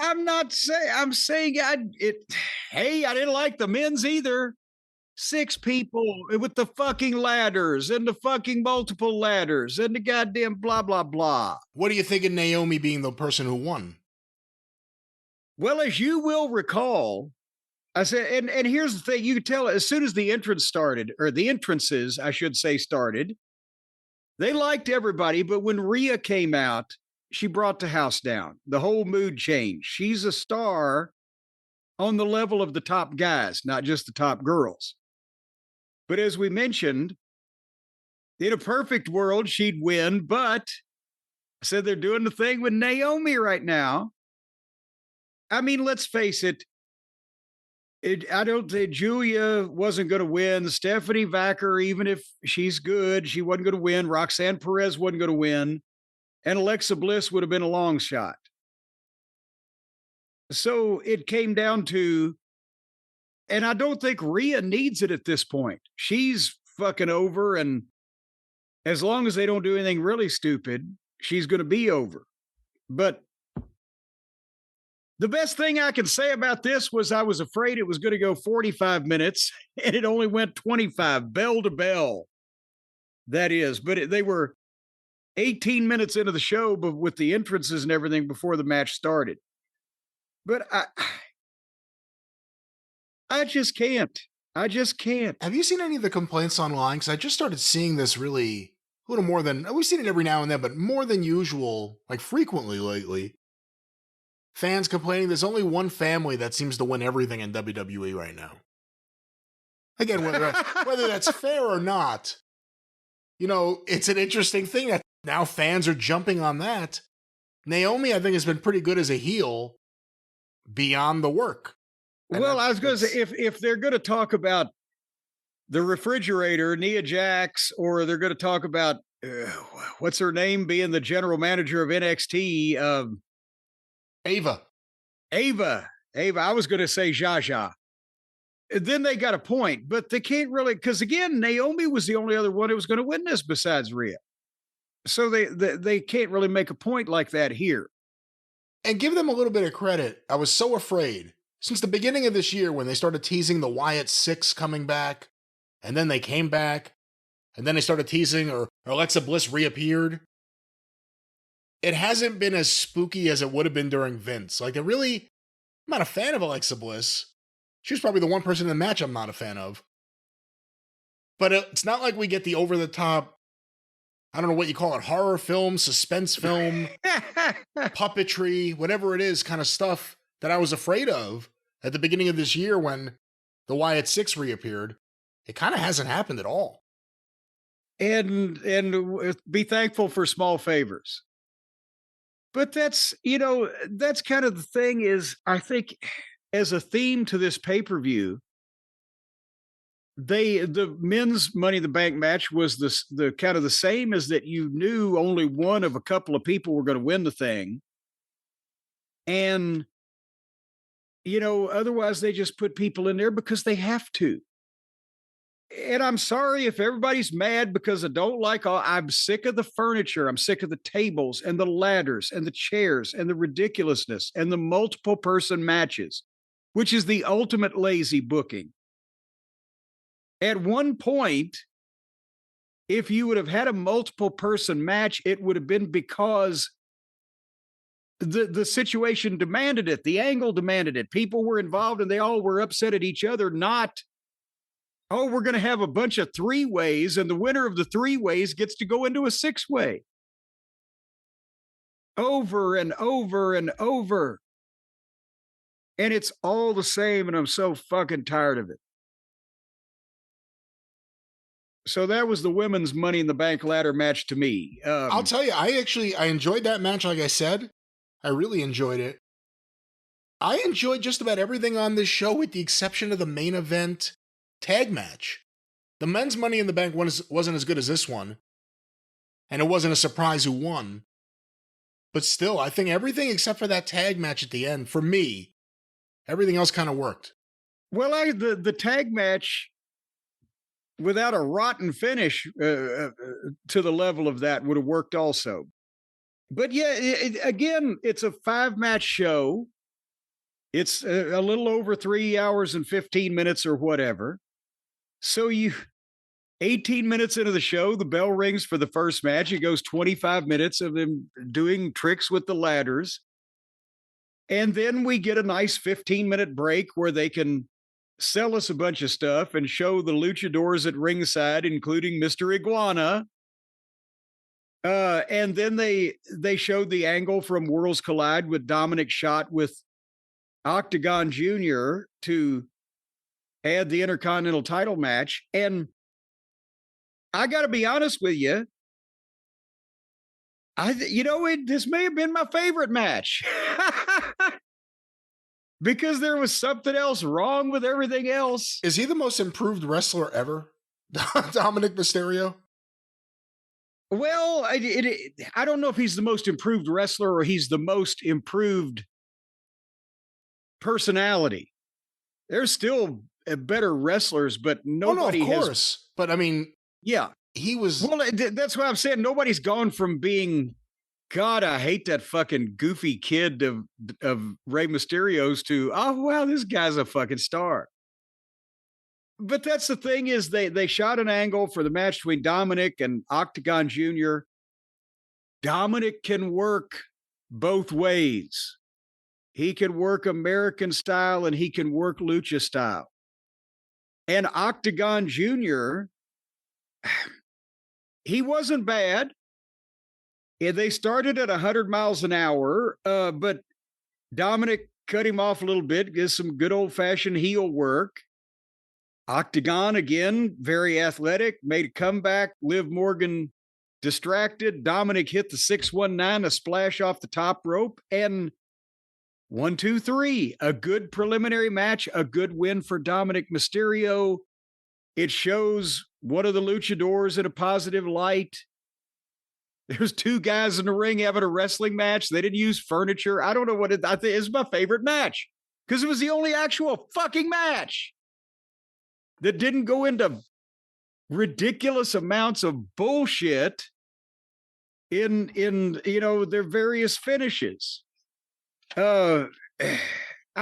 I'm not saying. I'm saying Hey, I didn't like the men's either. 6 people with the fucking ladders and the fucking multiple ladders and the goddamn blah blah blah. What do you think of Naomi being the person who won? Well, as you will recall, I said, and here's the thing: you could tell as soon as the entrance started, or the entrances, I should say, started. They liked everybody, but when Rhea came out, she brought the house down. The whole mood changed. She's a star on the level of the top guys, not just the top girls. But as we mentioned, in a perfect world, she'd win. But I said they're doing the thing with Naomi right now. I mean, let's face it. I don't think Julia wasn't going to win. Stephanie Vacker, even if she's good, she wasn't going to win. Roxanne Perez wasn't going to win. And Alexa Bliss would have been a long shot. So it came down to, and I don't think Rhea needs it at this point. She's fucking over, and as long as they don't do anything really stupid, she's going to be over. But the best thing I can say about this was I was afraid it was going to go 45 minutes, and it only went 25, bell to bell. That is, but they were 18 minutes into the show, but with the entrances and everything before the match started. But I just can't. I just can't. Have you seen any of the complaints online? Because I just started seeing this really a little more than, we've seen it every now and then, but more than usual, like frequently lately. Fans complaining there's only one family that seems to win everything in WWE right now. Again, whether that's fair or not, it's an interesting thing that now fans are jumping on that. Naomi, I think, has been pretty good as a heel beyond the work. Well, I was going to say, if they're going to talk about the refrigerator, Nia Jax, or they're going to talk about, what's her name, being the general manager of NXT, Ava. I was going to say Jaja. Then they got a point, but they can't really, because again, Naomi was the only other one who was going to win this besides Rhea. So they can't really make a point like that here. And give them a little bit of credit. I was so afraid since the beginning of this year when they started teasing the Wyatt Six coming back, and then they came back, and then they started teasing or Alexa Bliss reappeared. It hasn't been as spooky as it would have been during Vince. I'm not a fan of Alexa Bliss. She's probably the one person in the match I'm not a fan of. But it's not like we get the over-the-top, I don't know what you call it, horror film, suspense film, puppetry, whatever it is, kind of stuff that I was afraid of at the beginning of this year when the Wyatt Six reappeared. It kind of hasn't happened at all. And be thankful for small favors. But that's kind of the thing is, I think as a theme to this pay-per-view, the men's Money in the Bank match was the kind of the same as that you knew only one of a couple of people were going to win the thing. And, otherwise they just put people in there because they have to. And I'm sorry if everybody's mad because I'm sick of the furniture. I'm sick of the tables and the ladders and the chairs and the ridiculousness and the multiple person matches, which is the ultimate lazy booking. At one point, if you would have had a multiple person match, it would have been because the situation demanded it. The angle demanded it. People were involved and they all were upset at each other, not, we're going to have a bunch of 3-ways and the winner of the 3-ways gets to go into a 6-way. Over and over and over. And it's all the same, and I'm so fucking tired of it. So that was the women's Money in the Bank ladder match to me. I'll tell you, I enjoyed that match, like I said. I really enjoyed it. I enjoyed just about everything on this show with the exception of the main event tag match. The men's Money in the Bank wasn't as good as this one. And it wasn't a surprise who won. But still, I think everything except for that tag match at the end, for me, everything else kind of worked. Well, the tag match, without a rotten finish to the level of that would have worked also. But yeah, again, it's a 5-match show. It's a little over 3 hours and 15 minutes or whatever. So 18 minutes into the show, the bell rings for the first match. It goes 25 minutes of them doing tricks with the ladders. And then we get a nice 15-minute break where they can sell us a bunch of stuff and show the luchadors at ringside, including Mr. Iguana. And then they showed the angle from Worlds Collide with Dominic shot with Octagon Jr. to add the Intercontinental title match. And I got to be honest with you, this may have been my favorite match because there was something else wrong with everything else. Is he the most improved wrestler ever? Dominic Mysterio? Well, I don't know if he's the most improved wrestler or he's the most improved personality. There's still better wrestlers, but nobody of course. But I mean, yeah, he was. Well, that's what I'm saying. Nobody's gone from being, God, I hate that fucking goofy kid of Rey Mysterio's to, oh, wow, this guy's a fucking star. But that's the thing is they shot an angle for the match between Dominic and Octagon Jr. Dominic can work both ways. He can work American style and he can work lucha style. And Octagon Jr., he wasn't bad. Yeah, they started at 100 miles an hour, but Dominic cut him off a little bit, gives some good old-fashioned heel work. Octagon, again, very athletic, made a comeback. Liv Morgan distracted. Dominic hit the 619, a splash off the top rope, and 1, 2, 3. A good preliminary match, a good win for Dominic Mysterio. It shows one of the luchadors in a positive light. There's 2 guys in the ring having a wrestling match. They didn't use furniture. I don't know what I think is my favorite match because it was the only actual fucking match that didn't go into ridiculous amounts of bullshit in their various finishes. I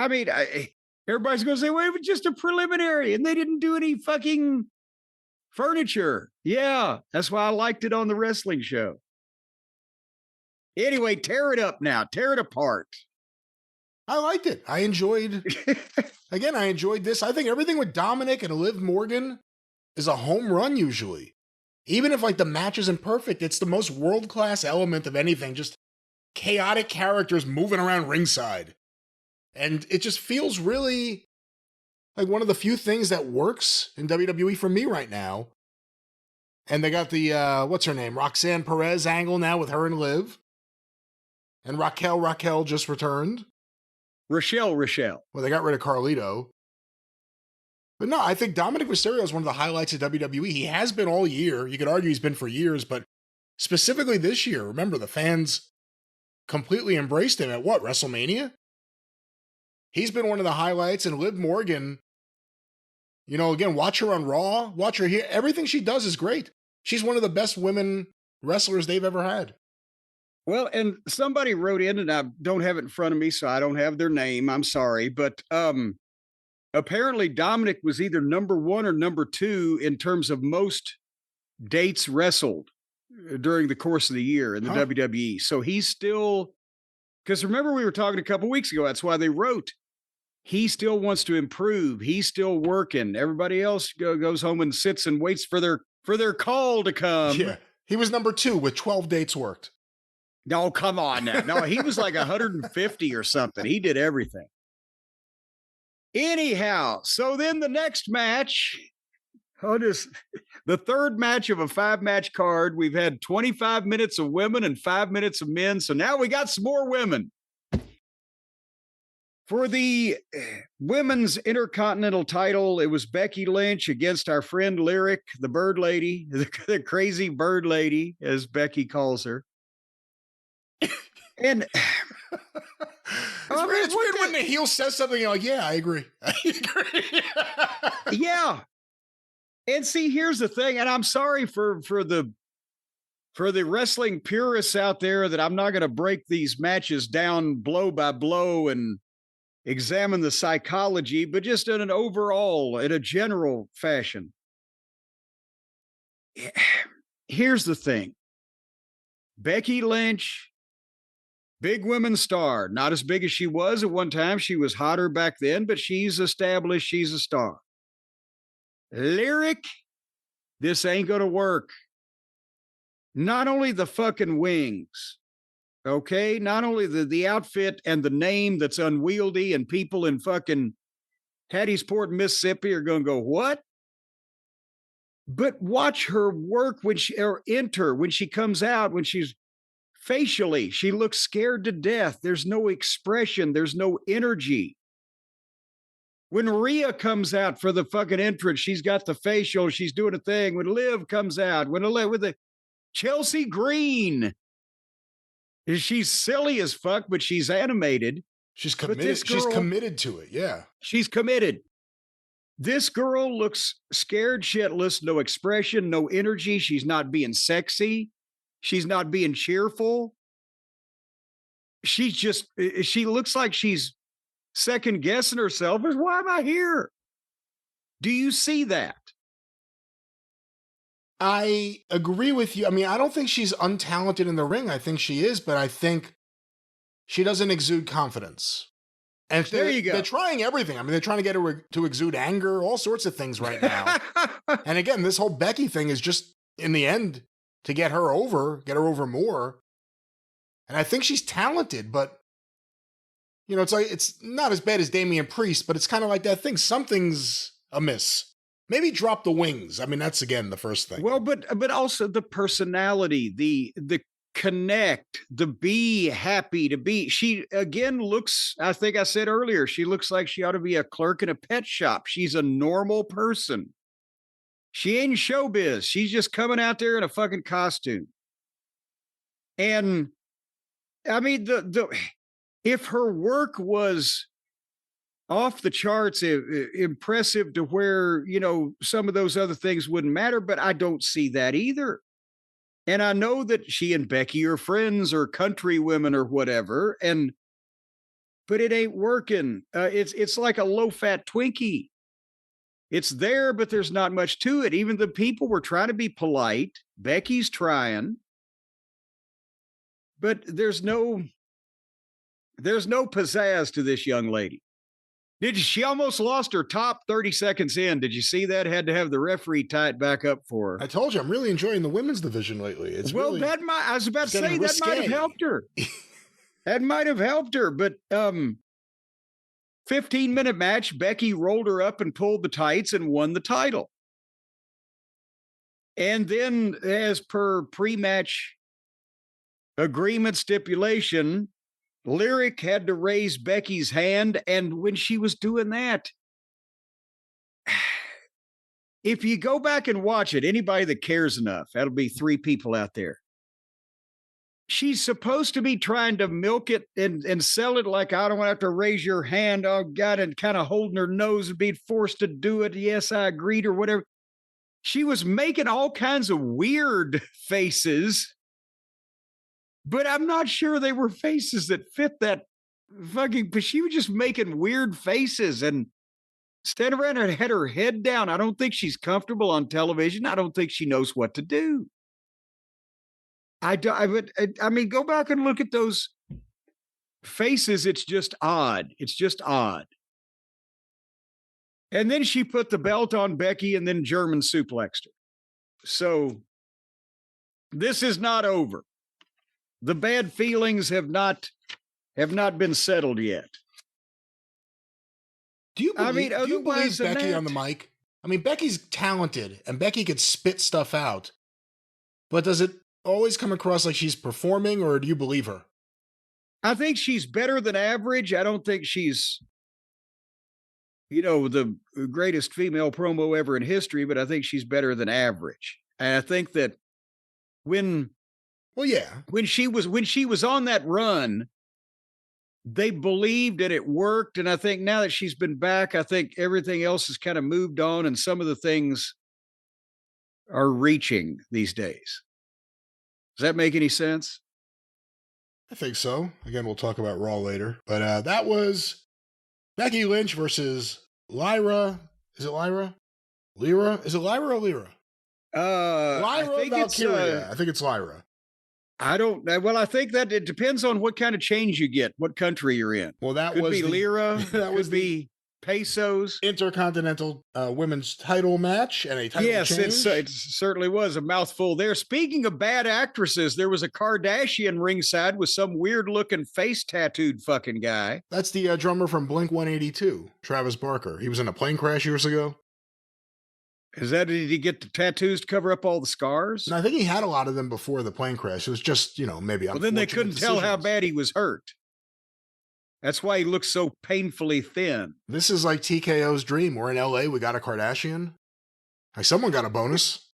mean, everybody's going to say, well, it was just a preliminary and they didn't do any fucking furniture. Yeah, that's why I liked it on the wrestling show. Anyway, tear it up now. Tear it apart. I liked it. I enjoyed this. I think everything with Dominic and Liv Morgan is a home run usually. Even if like the match isn't perfect, it's the most world-class element of anything. Just chaotic characters moving around ringside. And it just feels really like one of the few things that works in WWE for me right now. And they got the, what's her name? Roxanne Perez angle now with her and Liv. And Raquel just returned. Rochelle. Well, they got rid of Carlito. But no, I think Dominic Mysterio is one of the highlights of WWE. He has been all year. You could argue he's been for years, but specifically this year, remember the fans completely embraced him at what, WrestleMania? He's been one of the highlights, and Liv Morgan, again, watch her on Raw, watch her here. Everything she does is great. She's one of the best women wrestlers they've ever had. Well, and somebody wrote in, and I don't have it in front of me, so I don't have their name. I'm sorry. But apparently Dominic was either number 1 or number 2 in terms of most dates wrestled during the course of the year in the WWE. So he's still, because remember we were talking a couple weeks ago, that's why they wrote, he still wants to improve. He's still working. Everybody else goes home and sits and waits for their call to come. Yeah, he was number 2 with 12 dates worked. No, come on now. No, he was like 150 or something. He did everything. Anyhow, so then the next match, the third match of a 5-match card, we've had 25 minutes of women and 5 minutes of men. So now we got some more women. For the women's intercontinental title, it was Becky Lynch against our friend Lyric, the bird lady, the crazy bird lady, as Becky calls her. And it's weird when the heel says something, you're like, yeah, I agree. Yeah. And see, here's the thing, and I'm sorry for the wrestling purists out there that I'm not going to break these matches down blow by blow and examine the psychology, but just in a general fashion. Here's the thing. Becky Lynch, big women star, not as big as she was at one time. She was hotter back then, but she's established. She's a star. Lyric, this ain't going to work. Not only the fucking wings, okay? Not only the outfit and the name that's unwieldy, and people in fucking Hattiesport, Mississippi are going to go, what? But watch her work when she comes out, when she's facially, she looks scared to death. There's no expression. There's no energy. When Rhea comes out for the fucking entrance, she's got the facial, she's doing a thing. When Liv comes out, with the Chelsea Green, she's silly as fuck, but she's animated. She's committed. She's committed to it. Yeah. She's committed. This girl looks scared shitless, no expression, no energy. She's not being sexy. She's not being cheerful. She looks like she's second guessing herself. Why am I here? Do you see that? I agree with you. I mean, I don't think she's untalented in the ring. I think she is, but I think she doesn't exude confidence. And there you go. They're trying everything. I mean, they're trying to get her to exude anger, all sorts of things right now. And again, this whole Becky thing is just, in the end, to get her over more. And I think she's talented, but, you know, it's like, it's not as bad as Damian Priest, but it's kind of like that thing. Something's amiss. Maybe drop the wings. I mean, that's, again, the first thing. Well, but also the personality, the connect, the be happy to be. She, again, looks, I think I said earlier, she looks like she ought to be a clerk in a pet shop. She's a normal person. She ain't showbiz. She's just coming out there in a fucking costume. And I mean, if her work was off the charts, impressive to where, you know, some of those other things wouldn't matter, but I don't see that either. And I know that she and Becky are friends or country women or whatever, but it ain't working. It's like a low-fat Twinkie. It's there, but there's not much to it. Even the people were trying to be polite. Becky's trying, but there's no pizzazz to this young lady. She almost lost her top 30 seconds in. Did you see that? Had to have the referee tie it back up for her. I told you, I'm really enjoying the women's division lately. I was about to say that might have helped her. That might have helped her, but 15-minute match, Becky rolled her up and pulled the tights and won the title. And then, as per pre-match agreement stipulation, Lyric had to raise Becky's hand, and when she was doing that, if you go back and watch it, anybody that cares enough, that'll be 3 people out there. She's supposed to be trying to milk it and sell it like, I don't want to have to raise your hand, oh God, and kind of holding her nose and being forced to do it. Yes, I agreed, or whatever. She was making all kinds of weird faces, but I'm not sure they were faces that fit that fucking, but she was just making weird faces and standing around and had her head down. I don't think she's comfortable on television. I don't think she knows what to do. I mean, go back and look at those faces. It's just odd. It's just odd. And then she put the belt on Becky and then German suplexed her. So this is not over. The bad feelings have not been settled yet. Do you believe Becky on the mic? I mean, Becky's talented and Becky could spit stuff out, but does it always come across like she's performing, or do you believe her? I think she's better than average. I don't think she's, you know, the greatest female promo ever in history, but I think she's better than average. And I think that when she was on that run, they believed and it worked. And I think now that she's been back, I think everything else has kind of moved on. And some of the things are reaching these days. Does that make any sense? I think so. Again, we'll talk about Raw later. But that was Becky Lynch versus Lyra. Is it Lyra? Lyra? Is it Lyra or Lyra? Lyra I think Valkyria. I think it's Lyra. I don't. Well, I think that it depends on what kind of change you get, what country you're in. Well, that could was be lira. That could be pesos. Intercontinental women's title match and a title change. It certainly was a mouthful there. Speaking of bad actresses, there was a Kardashian ringside with some weird looking face tattooed fucking guy. That's the drummer from Blink-182, Travis Barker. He was in a plane crash years ago. Did he get the tattoos to cover up all the scars? No, I think he had a lot of them before the plane crash. It was just, maybe. Well, then they couldn't tell how bad he was hurt. That's why he looks so painfully thin. This is like TKO's dream. We're in LA. We got a Kardashian. Hey, someone got a bonus.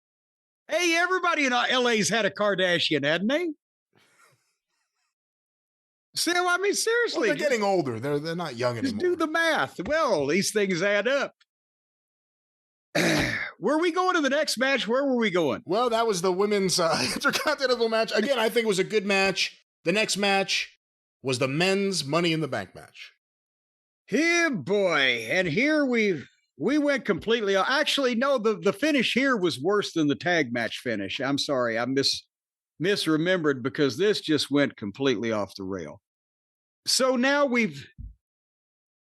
Hey, everybody in LA's had a Kardashian, hadn't they? So, I mean, seriously. Well, they're getting older. They're not young anymore. Just do the math. Well, these things add up. Were we going to the next match? Where were we going? Well, that was the women's intercontinental match. Again, I think it was a good match. The next match was the men's Money in the Bank match. Yeah, boy. And here we went completely. Actually, no, the finish here was worse than the tag match finish. I'm sorry. I misremembered because this just went completely off the rail. So now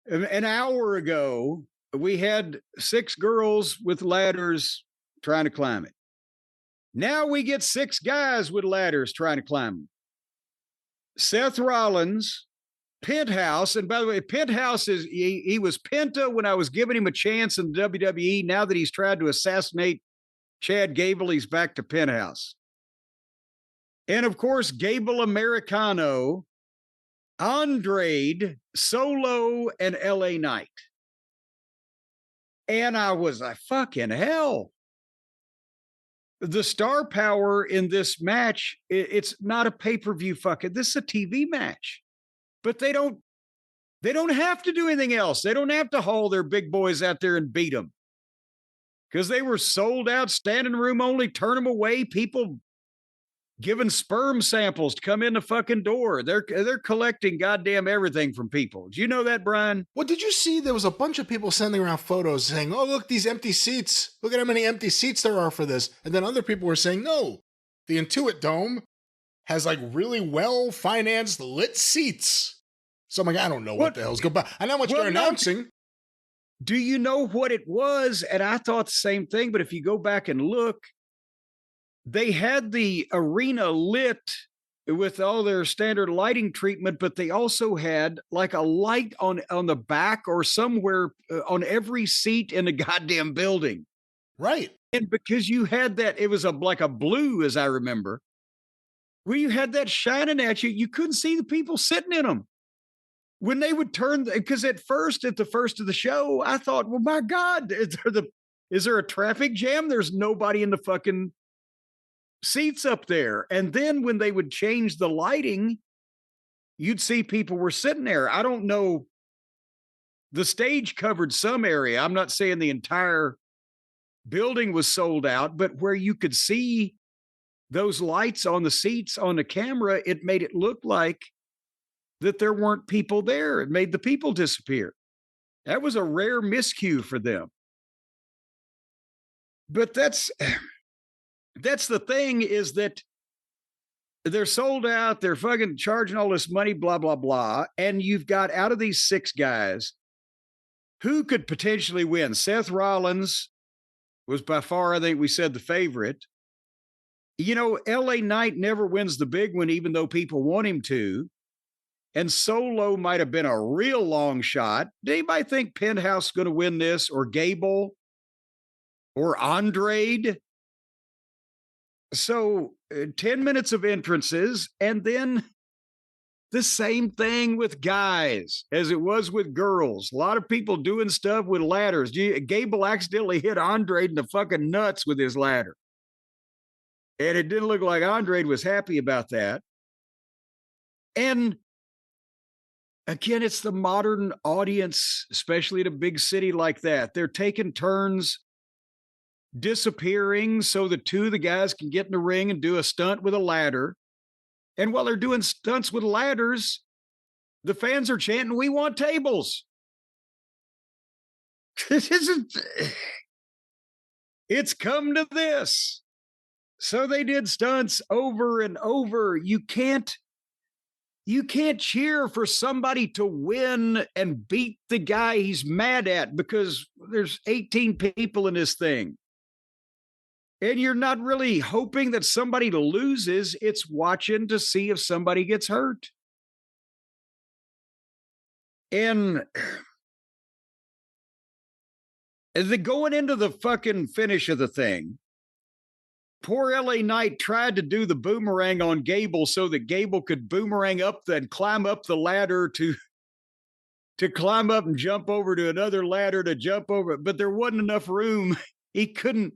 an hour ago, we had 6 girls with ladders trying to climb it. Now we get 6 guys with ladders trying to climb them. Seth Rollins, Penthouse, and by the way, Penthouse he was Penta when I was giving him a chance in the WWE. Now that he's tried to assassinate Chad Gable, he's back to Penthouse. And of course, Gable Americano, Andrade, Solo, and LA Knight. And I was like, fucking hell. The star power in this match, it's not a pay-per-view fucking, this is a TV match. But they don't have to do anything else. They don't have to haul their big boys out there and beat them. Because they were sold out, standing room only, turn them away, people giving sperm samples to come in the fucking door. They're collecting goddamn everything from people. Do you know that, Brian? Well, did you see there was a bunch of people sending around photos saying, oh, look, these empty seats. Look at how many empty seats there are for this. And then other people were saying, no, the Intuit Dome has like really well-financed lit seats. So I'm like, I don't know what the hell's going on. I know how much they're announcing. Do you know what it was? And I thought the same thing, but if you go back and look, they had the arena lit with all their standard lighting treatment, but they also had like a light on the back or somewhere on every seat in the goddamn building. Right. And because you had that, it was like a blue, as I remember, where you had that shining at you, you couldn't see the people sitting in them. When they would turn, because at the first of the show, I thought, well, my God, is there a traffic jam? There's nobody in the fucking seats up there. And then when they would change the lighting, you'd see people were sitting there. I don't know. The stage covered some area. I'm not saying the entire building was sold out, but where you could see those lights on the seats on the camera, it made it look like that there weren't people there. It made the people disappear. That was a rare miscue for them. But that's the thing, is that they're sold out. They're fucking charging all this money, blah, blah, blah. And you've got, out of these 6 guys, who could potentially win? Seth Rollins was by far, I think we said, the favorite. You know, LA Knight never wins the big one, even though people want him to. And Solo might have been a real long shot. Did anybody think Penthouse is going to win this, or Gable, or Andrade? So 10 minutes of entrances, and then the same thing with guys as it was with girls. A lot of people doing stuff with ladders. Gable accidentally hit Andrade in the fucking nuts with his ladder. And it didn't look like Andrade was happy about that. And again, it's the modern audience, especially in a big city like that. They're taking turns disappearing so the two of the guys can get in the ring and do a stunt with a ladder. And while they're doing stunts with ladders, the fans are chanting, "We want tables." This isn't. It's come to this. So they did stunts over and over. You can't cheer for somebody to win and beat the guy he's mad at because there's 18 people in this thing. And you're not really hoping that somebody loses. It's watching to see if somebody gets hurt. And going into the fucking finish of the thing, poor LA Knight tried to do the boomerang on Gable so that Gable could boomerang up and climb up the ladder to climb up and jump over to another ladder to jump over. But there wasn't enough room. He couldn't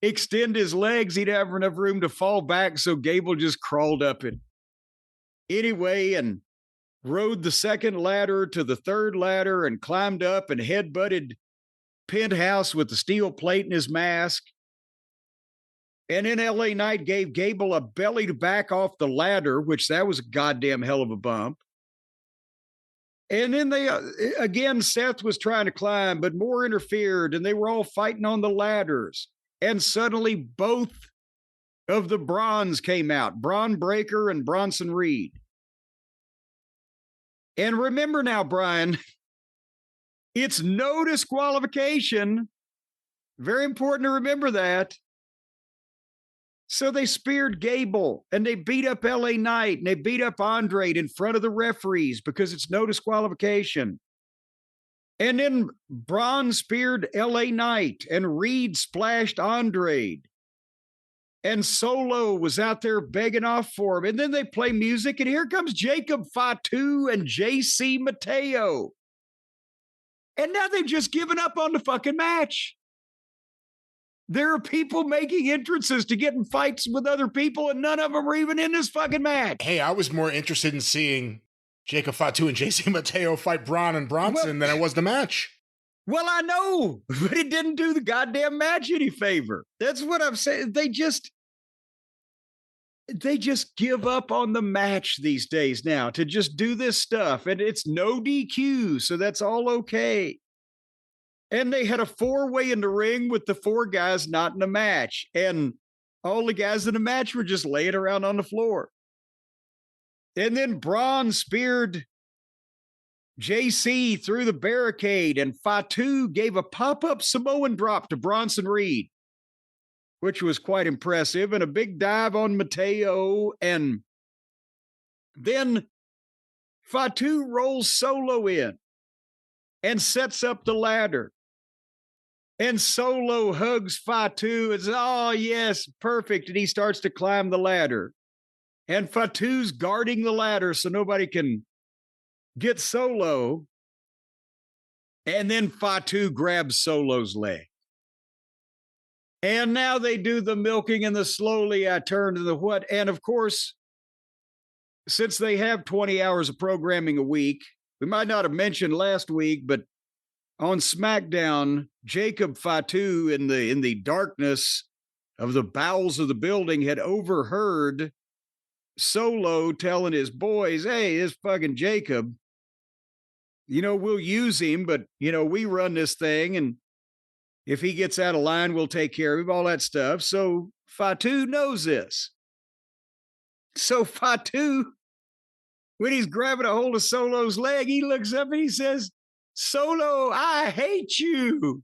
extend his legs. He'd have enough room to fall back. So Gable just crawled up it anyway and rode the second ladder to the third ladder and climbed up and headbutted Penthouse with the steel plate in his mask. And then LA Knight gave Gable a belly to back off the ladder, which that was a goddamn hell of a bump. And then they, again, Seth was trying to climb, but Moore interfered and they were all fighting on the ladders. And suddenly both of the Brawns came out, Braun Breaker and Bronson Reed. And remember now, Brian, it's no disqualification. Very important to remember that. So they speared Gable and they beat up LA Knight and they beat up Andre in front of the referees because it's no disqualification. And then Braun speared LA Knight and Reed splashed Andre. And Solo was out there begging off for him. And then they play music and here comes Jacob Fatu and JC Mateo. And now they've just given up on the fucking match. There are people making entrances to get in fights with other people, and none of them are even in this fucking match. Hey, I was more interested in seeing Jacob Fatu and JC Mateo fight Braun and Bronson than I was the match. Well, I know, but it didn't do the goddamn match any favor. That's what I'm saying. They just give up on the match these days now to just do this stuff. And it's no DQ, so that's all okay. And they had a 4-way in the ring with the 4 guys not in the match. And all the guys in the match were just laying around on the floor. And then Braun speared JC through the barricade, and Fatu gave a pop-up Samoan drop to Bronson Reed, which was quite impressive, and a big dive on Mateo. And then Fatu rolls Solo in and sets up the ladder. And Solo hugs Fatu and says, "Oh, yes, perfect." And he starts to climb the ladder. And Fatu's guarding the ladder so nobody can get Solo. And then Fatu grabs Solo's leg. And now they do the milking and the slowly I turn to the what. And of course, since they have 20 hours of programming a week, we might not have mentioned last week, but on SmackDown, Jacob Fatu in the darkness of the bowels of the building had overheard Solo telling his boys, "Hey, this fucking Jacob, we'll use him, but, we run this thing. And if he gets out of line, we'll take care of him," all that stuff. So Fatu knows this. So Fatu, when he's grabbing a hold of Solo's leg, he looks up and he says, "Solo, I hate you."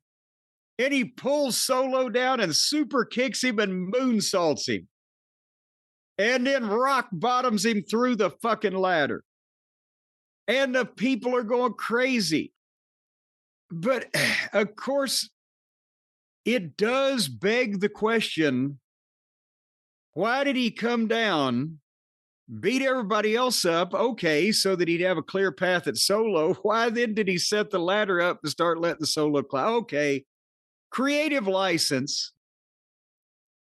And he pulls Solo down and super kicks him and moonsaults him. And then rock bottoms him through the fucking ladder. And the people are going crazy. But of course, it does beg the question, why did he come down, beat everybody else up, okay, so that he'd have a clear path at Solo? Why then did he set the ladder up to start letting the Solo climb? Okay, creative license.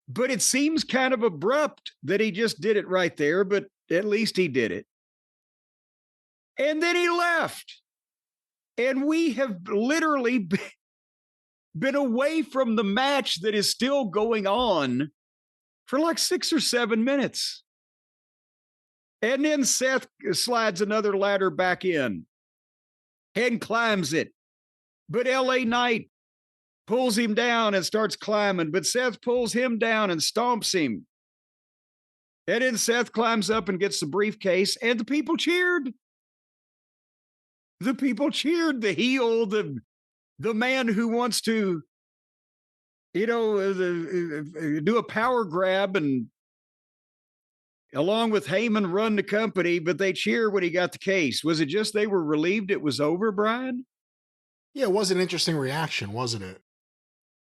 But it seems kind of abrupt that he just did it right there, but at least he did it. And then he left. And we have literally been away from the match that is still going on for like 6 or 7 minutes. And then Seth slides another ladder back in and climbs it. But LA Knight pulls him down and starts climbing, but Seth pulls him down and stomps him. And then Seth climbs up and gets the briefcase, and the people cheered. The people cheered. The heel, the man who wants to, do a power grab and along with Heyman run the company, but they cheer when he got the case. Was it just they were relieved it was over, Brian? Yeah, it was an interesting reaction, wasn't it?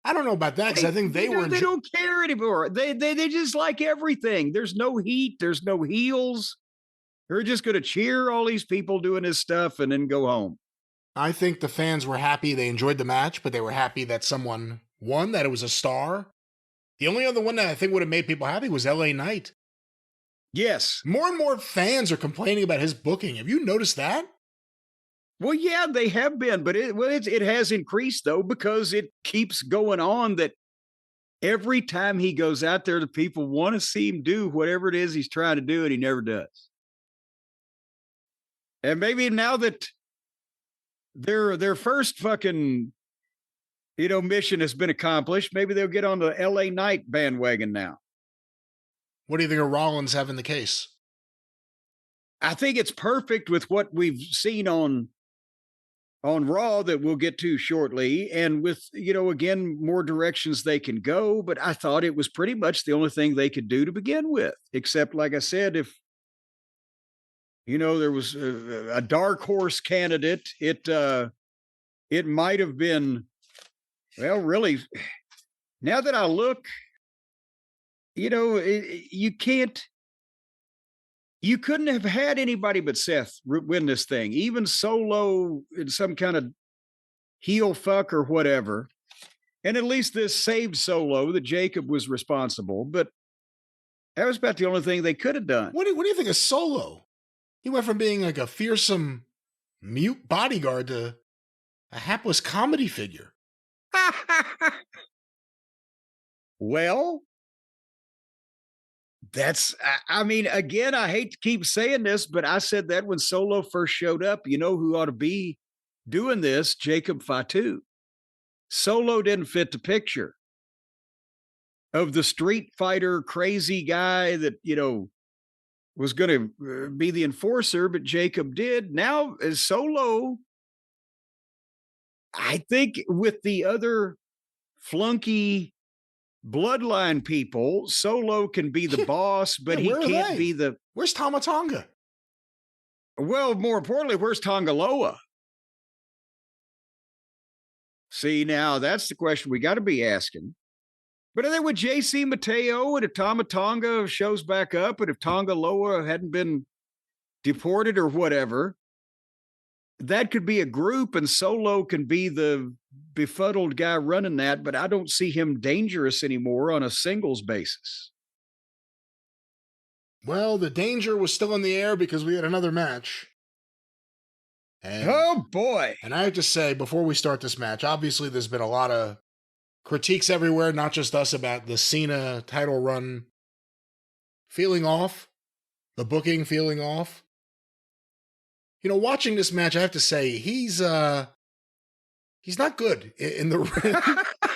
I don't know about that because I think they don't care anymore. They just like everything. There's no heat. There's no heels. They're just going to cheer all these people doing this stuff and then go home. I think the fans were happy. They enjoyed the match, but they were happy that someone won, that it was a star. The only other one that I think would have made people happy was LA Knight. Yes. More and more fans are complaining about his booking. Have you noticed that? Well, yeah, they have been, but it has increased, though, because it keeps going on that every time he goes out there, the people want to see him do whatever it is he's trying to do, and he never does. And maybe now that their first fucking, mission has been accomplished, maybe they'll get on the LA Knight bandwagon now. What do you think of Rollins having the case? I think it's perfect with what we've seen on Raw that we'll get to shortly. And with, again, more directions they can go. But I thought it was pretty much the only thing they could do to begin with, except, like I said, if, there was a dark horse candidate, it might have been, well, really, now that I look, you couldn't have had anybody but Seth win this thing, even Solo in some kind of heel fuck or whatever. And at least this saved Solo, that Jacob was responsible. But that was about the only thing they could have done. What do you think of Solo? He went from being like a fearsome mute bodyguard to a hapless comedy figure. Well, again, I hate to keep saying this, but I said that when Solo first showed up. You know who ought to be doing this? Jacob Fatu. Solo didn't fit the picture of the street fighter crazy guy that, was going to be the enforcer, but Jacob did. Now, as Solo, I think with the other flunky bloodline people, Solo can be the boss, but he can't be the... Where's Tama Tonga? Well, more importantly, where's Tongaloa? See, now that's the question we got to be asking. But I think with JC Mateo, and if Tama Tonga shows back up, and if Tongaloa hadn't been deported or whatever, that could be a group, and Solo can be the befuddled guy running that, but I don't see him dangerous anymore on a singles basis. Well, the danger was still in the air because we had another match. And, oh, boy. And I have to say, before we start this match, obviously there's been a lot of critiques everywhere, not just us, about the Cena title run feeling off, the booking feeling off. Watching this match, I have to say, he's not good in the ring.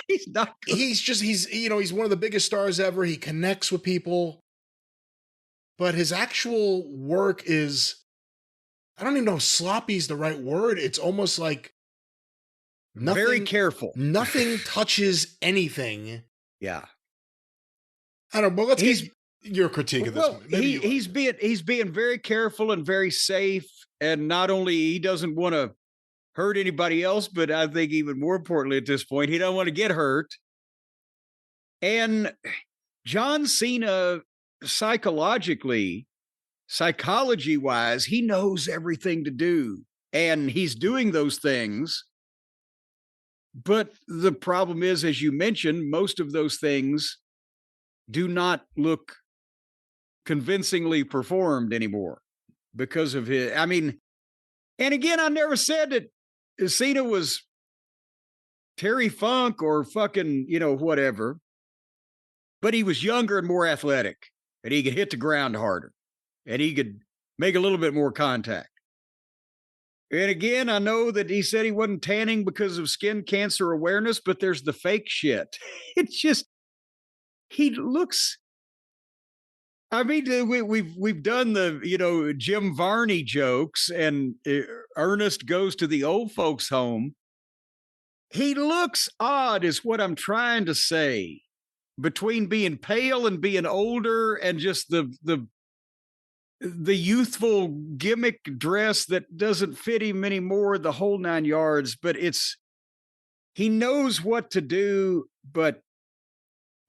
He's not good. He's one of the biggest stars ever. He connects with people. But his actual work is, I don't even know if sloppy is the right word. It's almost like nothing. Very careful. Nothing touches anything. Yeah. I don't know, but let's get your critique of this. He's being very careful and very safe. And not only he doesn't want to hurt anybody else, but I think even more importantly at this point, he don't want to get hurt. And John Cena, psychology-wise, he knows everything to do. And he's doing those things. But the problem is, as you mentioned, most of those things do not look convincingly performed anymore because of his, and again, I never said that Cena was Terry Funk or fucking, whatever. But he was younger and more athletic, and he could hit the ground harder, and he could make a little bit more contact. And again, I know that he said he wasn't tanning because of skin cancer awareness, but there's the fake shit. It's just, he looks. I mean, we've done the Jim Varney jokes, and Ernest goes to the old folks' home. He looks odd, is what I'm trying to say, between being pale and being older, and just the youthful gimmick dress that doesn't fit him anymore, the whole 9 yards. But he knows what to do, but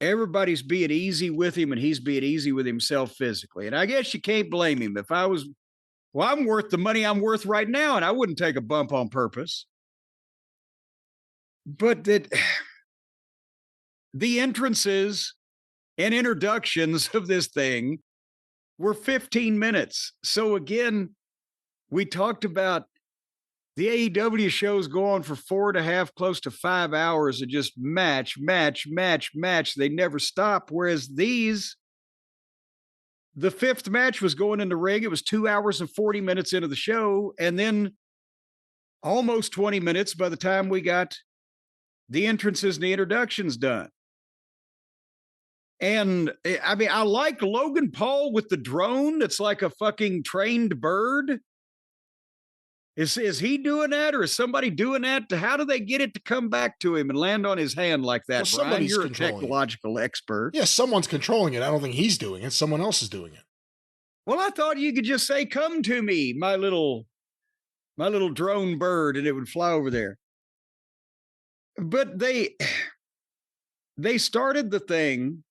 everybody's being easy with him, and he's being easy with himself physically. And I guess you can't blame him. If I was, well, I'm worth the money I'm worth right now, and I wouldn't take a bump on purpose. But the entrances and introductions of this thing were 15 minutes. So again, we talked about the AEW shows go on for 4.5, close to 5 hours of just match. They never stop. Whereas these, the fifth match was going in the ring. It was 2 hours and 40 minutes into the show. And then almost 20 minutes by the time we got the entrances and the introductions done. And I mean, I like Logan Paul with the drone. It's like a fucking trained bird. Is he doing that, or is somebody doing that? How do they get it to come back to him and land on his hand like that? Well, Brian, you're a technological expert. Yeah, someone's controlling it. I don't think he's doing it. Someone else is doing it. Well, I thought you could just say, "Come to me, my little drone bird," and it would fly over there. But they started the thing.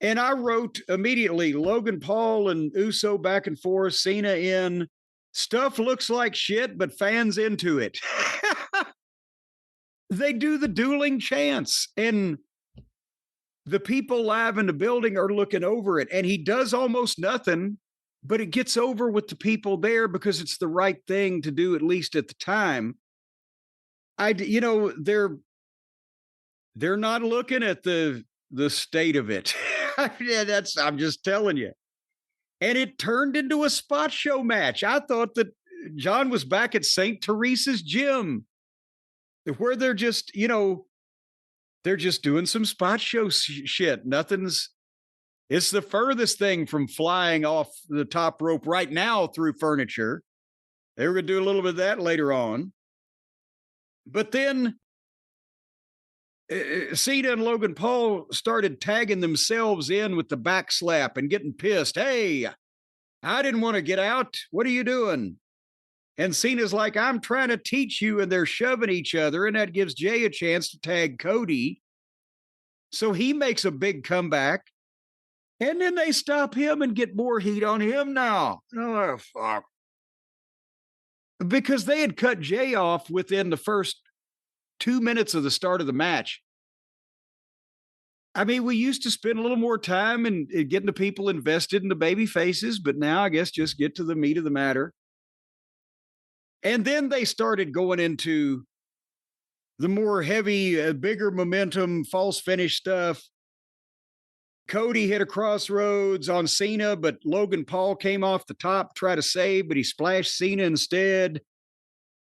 And I wrote immediately, Logan Paul and Uso back and forth, Cena in. Stuff looks like shit, but fans into it. They do the dueling chants, and the people live in the building are looking over it. And he does almost nothing, but it gets over with the people there because it's the right thing to do, at least at the time. They're not looking at the state of it. Yeah, I'm just telling you. And it turned into a spot show match. I thought that John was back at St. Teresa's gym, where they're just, they're just doing some spot show shit. It's the furthest thing from flying off the top rope right now through furniture. They were going to do a little bit of that later on. But then Cena and Logan Paul started tagging themselves in with the back slap and getting pissed. Hey, I didn't want to get out. What are you doing? And Cena's like, I'm trying to teach you. And they're shoving each other. And that gives Jay a chance to tag Cody. So he makes a big comeback. And then they stop him and get more heat on him now. Oh, fuck. Because they had cut Jay off within the first 2 minutes of the start of the match. I mean, we used to spend a little more time in getting the people invested in the baby faces, but now I guess just get to the meat of the matter. And then they started going into the more heavy, bigger momentum, false finish stuff. Cody hit a crossroads on Cena, but Logan Paul came off the top, tried to save, but he splashed Cena instead.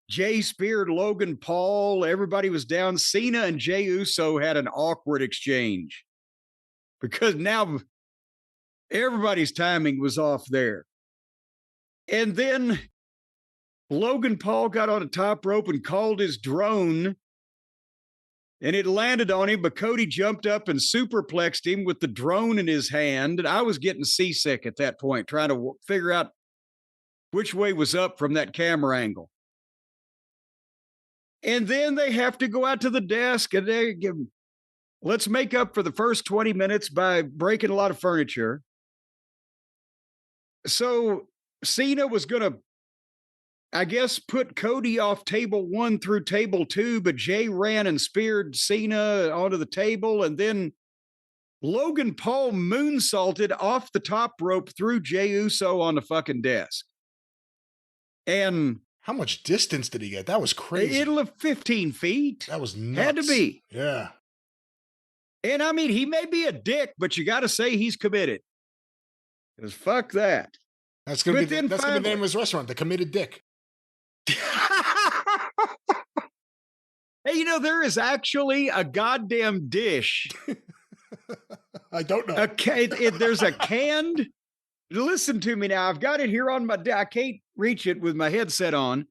Jay speared Logan Paul. Everybody was down. Cena and Jey Uso had an awkward exchange because now everybody's timing was off there. And then Logan Paul got on the top rope and called his drone, and it landed on him, but Cody jumped up and superplexed him with the drone in his hand. And I was getting seasick at that point, trying to figure out which way was up from that camera angle. And then they have to go out to the desk and they give, let's make up for the first 20 minutes by breaking a lot of furniture. So Cena was going to, I guess, put Cody off table 1 through table 2, but Jay ran and speared Cena onto the table. And then Logan Paul moonsaulted off the top rope through Jey Uso on the fucking desk. And How much distance did he get? That was crazy. It'll have 15 feet. That was nuts. Had to be. Yeah. And I mean, he may be a dick, but you got to say he's committed. Because fuck that. That's going to be the name of his restaurant, The Committed Dick. Hey, you know, there is actually a goddamn dish. I don't know. There's a canned. Listen to me now. I've got it here on my. I can't reach it with my headset on.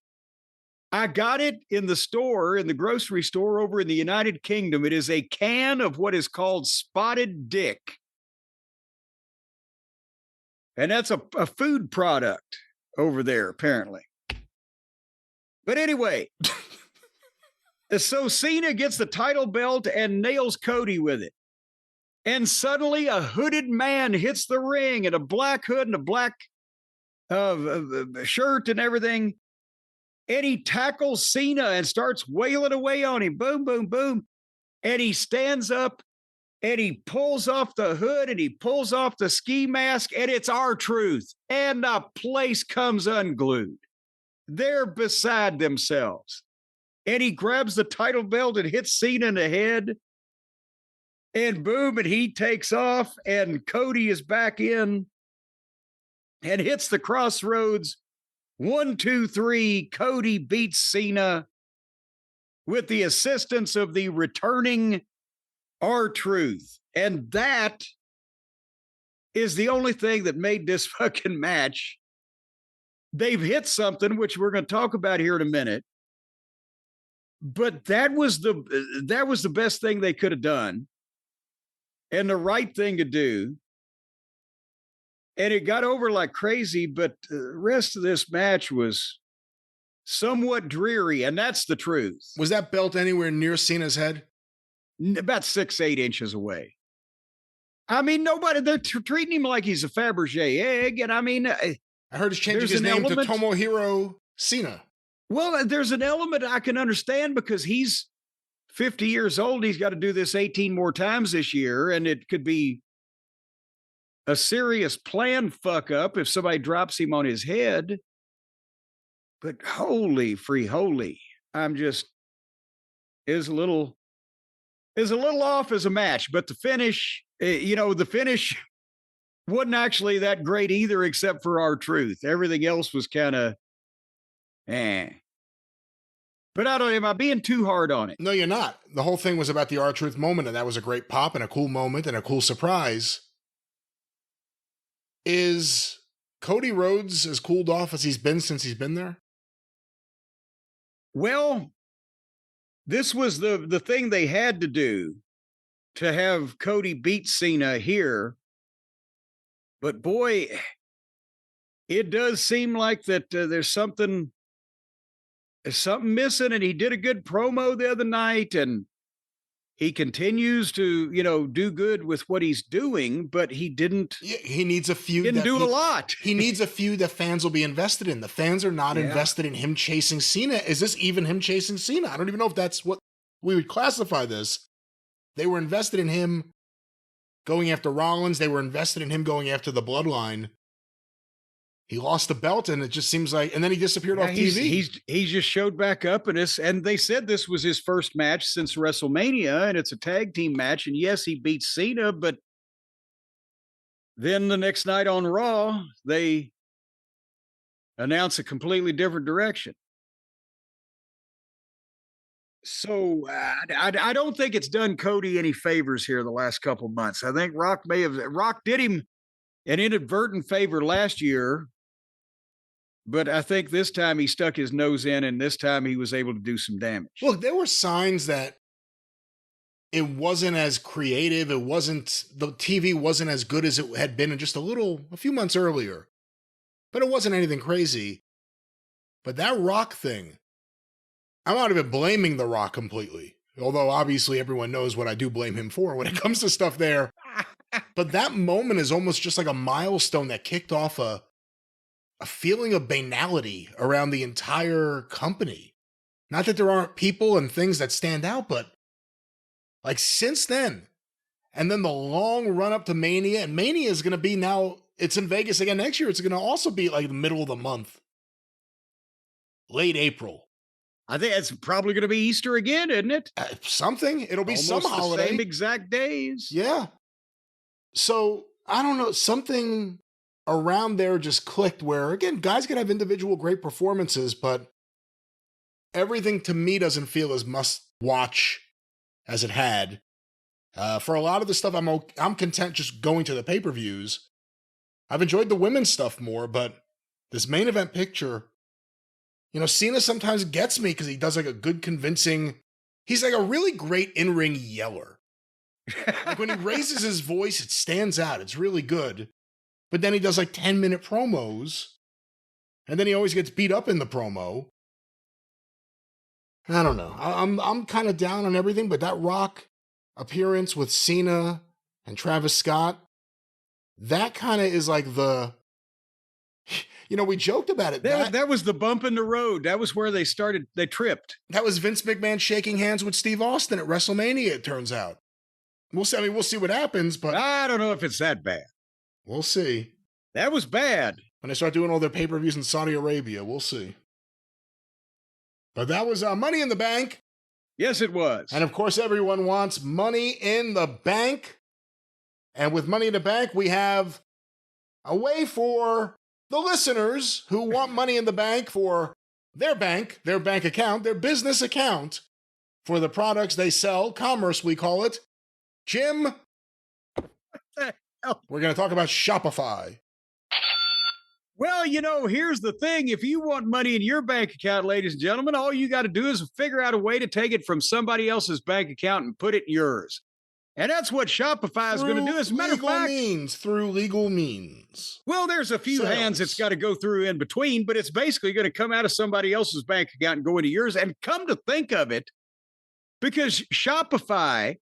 I got it in the store, in the grocery store over in the United Kingdom. It is a can of what is called spotted dick. And that's a food product over there, apparently. But anyway, so Cena gets the title belt and nails Cody with it. And suddenly a hooded man hits the ring in a black hood and a black shirt and everything. And he tackles Cena and starts wailing away on him. Boom, boom, boom. And he stands up and he pulls off the hood and he pulls off the ski mask, and it's R-Truth. And the place comes unglued. They're beside themselves. And he grabs the title belt and hits Cena in the head. And boom, and he takes off, and Cody is back in and hits the crossroads. 1, 2, 3, Cody beats Cena with the assistance of the returning R-Truth. And that is the only thing that made this fucking match. They've hit something, which we're going to talk about here in a minute. But that was the best thing they could have done. And the right thing to do. And it got over like crazy, but the rest of this match was somewhat dreary, and that's the truth. Was that belt anywhere near Cena's head? About 6-8 inches away. I mean, they're treating him like he's a Fabergé egg, and I mean... I heard he's changing his name to Tomohiro Cena. Well, there's an element I can understand because he's 50 years old. He's got to do this 18 more times this year, and it could be a serious plan fuck up if somebody drops him on his head. But holy free holy, I'm just is a little off as a match. But the finish, the finish wasn't actually that great either, except for R-Truth. Everything else was kind of But am I being too hard on it? No, you're not. The whole thing was about the R-Truth moment, and that was a great pop and a cool moment and a cool surprise. Is Cody Rhodes as cooled off as he's been since he's been there? Well, this was the thing they had to do to have Cody beat Cena here. But boy, it does seem like that there's something missing, and he did a good promo the other night, and he continues to, do good with what he's doing, but he didn't. Yeah, he needs a feud. Didn't do a lot. He needs a feud that fans will be invested in. The fans are not invested in him chasing Cena. Is this even him chasing Cena? I don't even know if that's what we would classify this. They were invested in him going after Rollins. They were invested in him going after the Bloodline. He lost the belt, and it just seems like, and then he disappeared off TV. He just showed back up, and they said this was his first match since WrestleMania, and it's a tag team match. And yes, he beat Cena, but then the next night on Raw, they announce a completely different direction. So I don't think it's done Cody any favors here the last couple months. I think Rock did him an inadvertent favor last year. But I think this time he stuck his nose in, and this time he was able to do some damage. Look, there were signs that it wasn't as creative. The TV wasn't as good as it had been in just a few months earlier. But it wasn't anything crazy. But that Rock thing, I'm not even blaming The Rock completely. Although obviously everyone knows what I do blame him for when it comes to stuff there. But that moment is almost just like a milestone that kicked off a feeling of banality around the entire company. Not that there aren't people and things that stand out, but like since then, and then the long run up to Mania, and Mania is going to be now, it's in Vegas again next year. It's going to also be like the middle of the month. late April. I think it's probably going to be Easter again, isn't it? Something. It'll be Almost some the holiday. same exact days. Yeah. So I don't know. Something around there just clicked where, again, guys can have individual great performances, but everything to me doesn't feel as must watch as it had. For a lot of the stuff, I'm content just going to the pay-per-views. I've enjoyed the women's stuff more, but this main event picture, Cena sometimes gets me because he does like a good convincing, he's like a really great in-ring yeller. Like when he raises his voice, it stands out. It's really good. But then he does like 10-minute promos, and then he always gets beat up in the promo. I don't know. I'm kind of down on everything, but that Rock appearance with Cena and Travis Scott, that kind of is like we joked about it. That was the bump in the road. That was where they tripped. That was Vince McMahon shaking hands with Steve Austin at WrestleMania, it turns out. We'll see. We'll see what happens, but I don't know if it's that bad. We'll see. That was bad. When they start doing all their pay-per-views in Saudi Arabia, we'll see. But that was Money in the Bank. Yes, it was. And of course, everyone wants Money in the Bank. And with Money in the Bank, we have a way for the listeners who want Money in the Bank for their bank account, their business account, for the products they sell, commerce we call it. Jim, what the hell? We're going to talk about Shopify. Well, here's the thing. If you want money in your bank account, ladies and gentlemen, all you got to do is figure out a way to take it from somebody else's bank account and put it in yours. And that's what Shopify is going to do. As a matter of fact, through legal means. Well, there's a few hands it's got to go through in between, but it's basically going to come out of somebody else's bank account and go into yours. And come to think of it, because Shopify,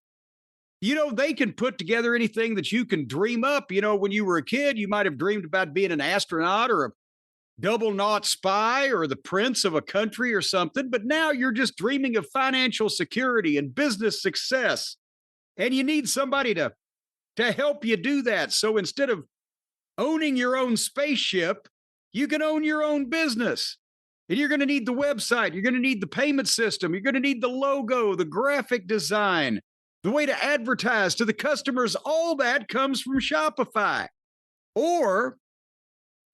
they can put together anything that you can dream up. When you were a kid, you might have dreamed about being an astronaut or a double naught spy or the prince of a country or something. But now you're just dreaming of financial security and business success. And you need somebody to help you do that. So instead of owning your own spaceship, you can own your own business. And you're going to need the website. You're going to need the payment system. You're going to need the logo, the graphic design, the way to advertise to the customers. All that comes from Shopify. Or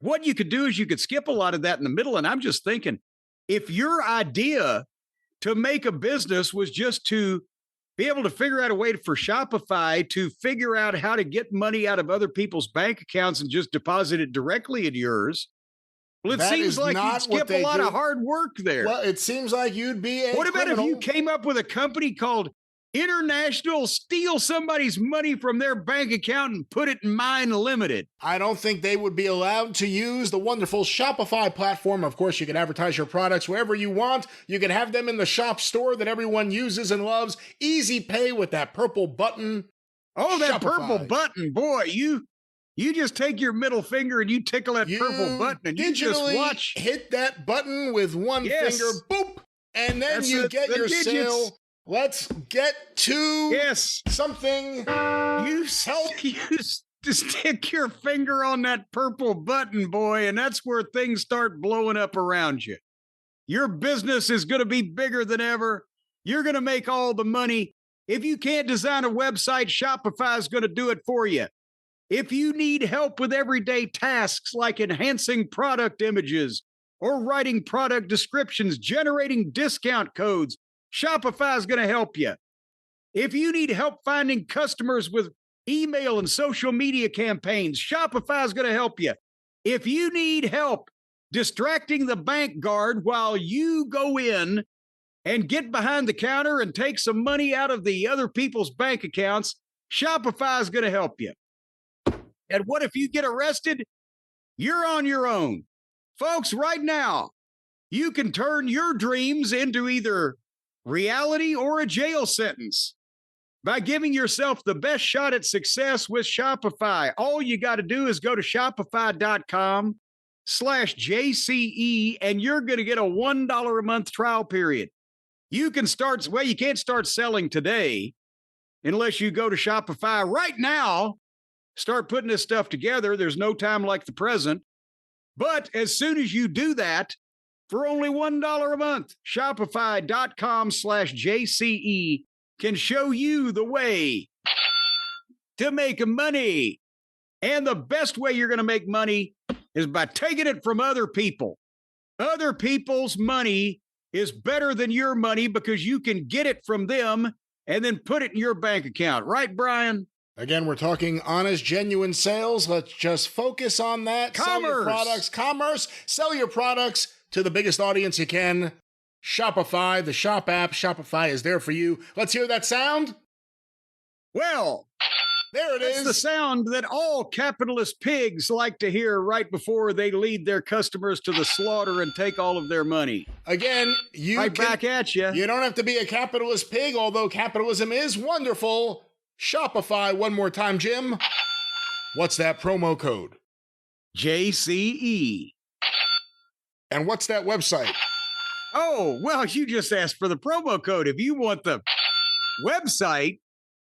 what you could do is you could skip a lot of that in the middle. And I'm just thinking, if your idea to make a business was just to be able to figure out a way for Shopify to figure out how to get money out of other people's bank accounts and just deposit it directly in yours, well, it seems like you'd skip a lot of hard work there. Well, it seems like you'd be a What about criminal. if you came up with a company called International, steal somebody's money from their bank account and put it in mine limited? I don't think they would be allowed to use the wonderful Shopify platform. Of course, you can advertise your products wherever you want. You can have them in the shop store that everyone uses and loves. Easy pay with that purple button. Oh, that Shopify. Purple button. Boy, you just take your middle finger and you tickle that purple button and you just watch. Hit that button with one finger, boop, and then you get your sale. Let's get to something. You just stick your finger on that purple button, boy, and that's where things start blowing up around you. Your business is going to be bigger than ever. You're going to make all the money. If you can't design a website, Shopify is going to do it for you. If you need help with everyday tasks like enhancing product images or writing product descriptions, generating discount codes, Shopify is going to help you. If you need help finding customers with email and social media campaigns, Shopify is going to help you. If you need help distracting the bank guard while you go in and get behind the counter and take some money out of the other people's bank accounts, Shopify is going to help you. And what if you get arrested? You're on your own. Folks, right now, you can turn your dreams into either reality or a jail sentence by giving yourself the best shot at success with Shopify. All you got to do is go to shopify.com/JCE and you're going to get a $1 a month trial period. You can start, well, you can't start selling today unless you go to Shopify right now, start putting this stuff together. There's no time like the present. But as soon as you do that, For only $1 a month, Shopify.com/JCE can show you the way to make money. And the best way you're going to make money is by taking it from other people. Other people's money is better than your money because you can get it from them and then put it in your bank account. Right, Brian? Again, we're talking honest, genuine sales. Let's just focus on that. Commerce. Sell your products. Commerce. Sell your products to the biggest audience you can. Shopify, the Shop app. Shopify is there for you. Let's hear that sound. Well, there it is. It's the sound that all capitalist pigs like to hear right before they lead their customers to the slaughter and take all of their money. Again, back at you. You don't have to be a capitalist pig, although capitalism is wonderful. Shopify, one more time, Jim. What's that promo code? JCE. And what's that website? Oh, well, you just asked for the promo code. If you want the website,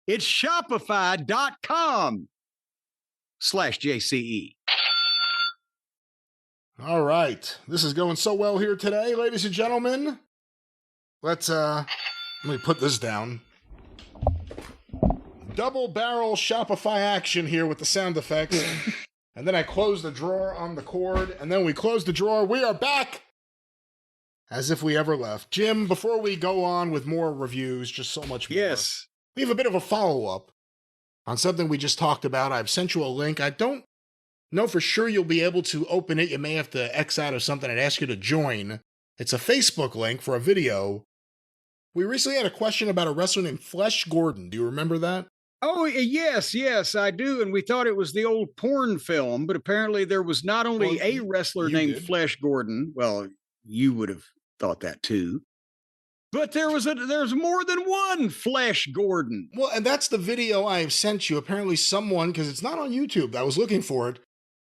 it's shopify.com/JCE. All right. This is going so well here today, ladies and gentlemen. Let me put this down. Double barrel Shopify action here with the sound effects. And then I close the drawer on the cord, and then we close the drawer. We are back as if we ever left. Jim, before we go on with more reviews, just so much more. Yes. We have a bit of a follow-up on something we just talked about. I've sent you a link. I don't know for sure you'll be able to open it. You may have to X out of something and ask you to join. It's a Facebook link for a video. We recently had a question about a wrestler named Flesh Gordon. Do you remember that? Oh, yes, I do. And we thought it was the old porn film, but apparently there was not only a wrestler named Flesh Gordon. Well, you would have thought that too. But there's more than one Flesh Gordon. Well, and that's the video I have sent you. Apparently someone, because it's not on YouTube, I was looking for it,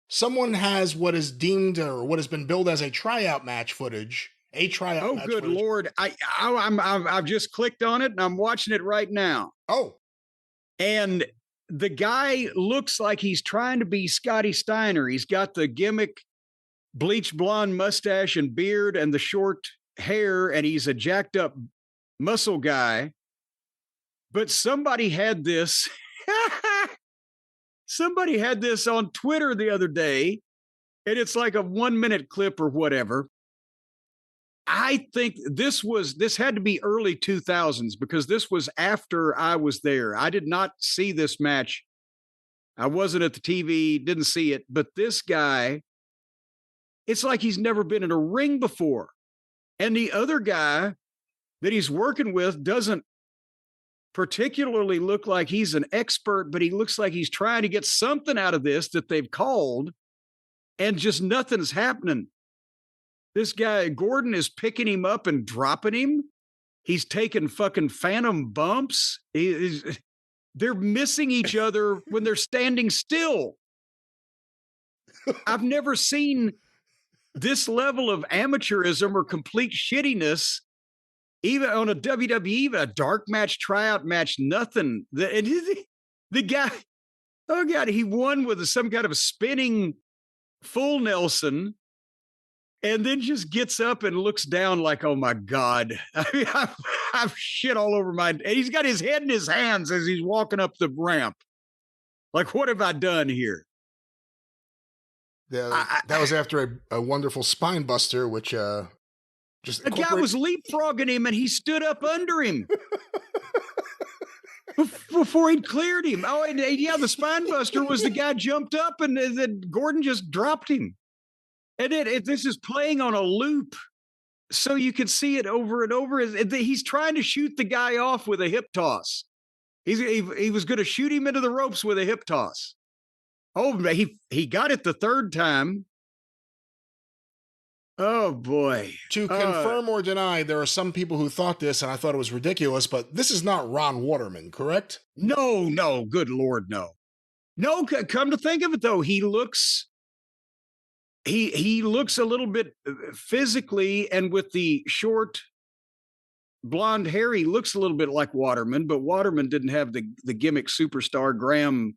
someone has what is deemed or what has been billed as a tryout match footage. Oh, good Lord. I've just clicked on it and I'm watching it right now. Oh. And the guy looks like he's trying to be Scotty Steiner. He's got the gimmick bleach blonde mustache and beard and the short hair, and he's a jacked up muscle guy. But somebody had this. Somebody had this on Twitter the other day, and it's like a 1-minute clip or whatever. I think this had to be early 2000s because this was after I was there. I did not see this match. I wasn't at the TV, didn't see it. But this guy, it's like he's never been in a ring before. And the other guy that he's working with doesn't particularly look like he's an expert, but he looks like he's trying to get something out of this that they've called, and just nothing's happening. This guy, Gordon, is picking him up and dropping him. He's taking fucking phantom bumps. They're missing each other when they're standing still. I've never seen this level of amateurism or complete shittiness, even on a WWE, a dark match, tryout match, nothing. The guy, oh God, he won with some kind of a spinning full Nelson. And then just gets up and looks down like, oh my God. I mean, I've shit all over and he's got his head in his hands as he's walking up the ramp. Like, what have I done here? Yeah, that was after a wonderful spine buster, which just the guy was leapfrogging him and he stood up under him before he'd cleared him. Oh, and yeah, the spine buster was the guy jumped up and then Gordon just dropped him. And this is playing on a loop, so you can see it over and over. He's trying to shoot the guy off with a hip toss. He was going to shoot him into the ropes with a hip toss. Oh, he got it the third time. Oh, boy. To confirm or deny, there are some people who thought this, and I thought it was ridiculous, but this is not Ron Waterman, correct? No. Good Lord, no. No, come to think of it, though, he looks a little bit physically, and with the short blonde hair, he looks a little bit like Waterman, but Waterman didn't have the gimmick superstar Graham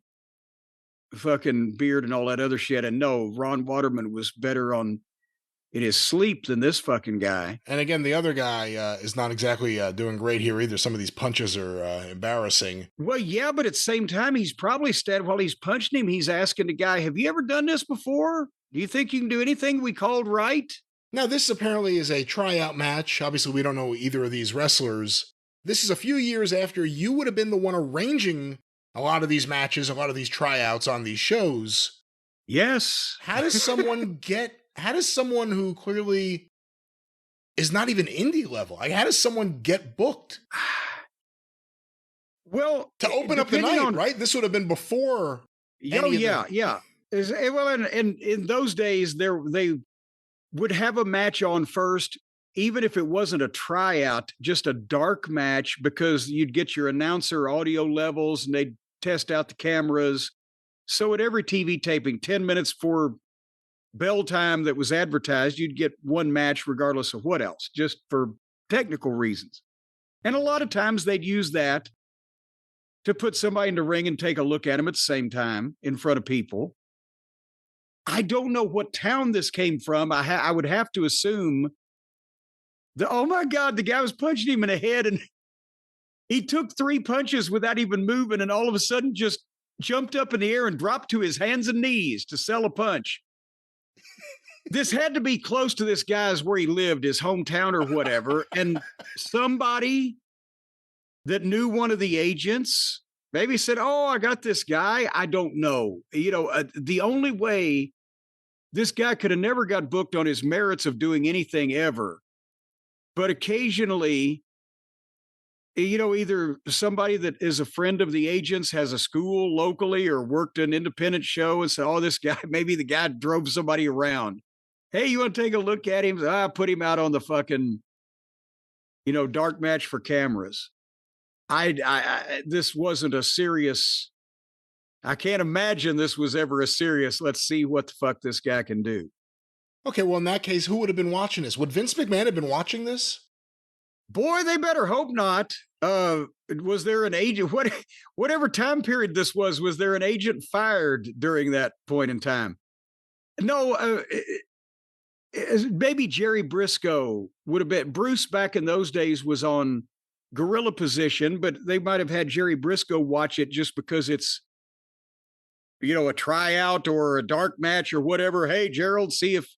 fucking beard and all that other shit. And no, Ron Waterman was better on in his sleep than this fucking guy. And again, the other guy is not exactly doing great here either. Some of these punches are embarrassing. Well, yeah, but at the same time, he's probably while he's punching him, he's asking the guy, have you ever done this before? Do you think you can do anything we called right? Now, this apparently is a tryout match. Obviously, we don't know either of these wrestlers. This is a few years after you would have been the one arranging a lot of these matches, a lot of these tryouts on these shows. Yes. How does someone who clearly is not even indie level, like how does someone get booked? Well, to open up the night, right? This would have been before. Oh, yeah. Well, and in those days, they would have a match on first, even if it wasn't a tryout, just a dark match, because you'd get your announcer audio levels and they'd test out the cameras. So at every TV taping, 10 minutes for bell time that was advertised, you'd get one match regardless of what else, just for technical reasons. And a lot of times they'd use that to put somebody in the ring and take a look at him at the same time in front of people. I don't know what town this came from. I would have to assume oh my God, the guy was punching him in the head and he took 3 punches without even moving and all of a sudden just jumped up in the air and dropped to his hands and knees to sell a punch. This had to be close to this guy's where he lived, his hometown or whatever. And somebody that knew one of the agents maybe said, oh, I got this guy. I don't know. The only way this guy could have never got booked on his merits of doing anything ever. But occasionally, either somebody that is a friend of the agents has a school locally or worked an independent show and said, oh, this guy, maybe the guy drove somebody around. Hey, you want to take a look at him? Put him out on the fucking, dark match for cameras. This wasn't a serious, I can't imagine this was ever a serious, let's see what the fuck this guy can do. Okay, well, in that case, who would have been watching this? Would Vince McMahon have been watching this? Boy, they better hope not. Was there an agent, whatever time period this was there an agent fired during that point in time? No, maybe Jerry Briscoe would have been. Bruce back in those days was on gorilla position, but they might have had Jerry Briscoe watch it just because it's, a tryout or a dark match or whatever. Hey, Gerald, see if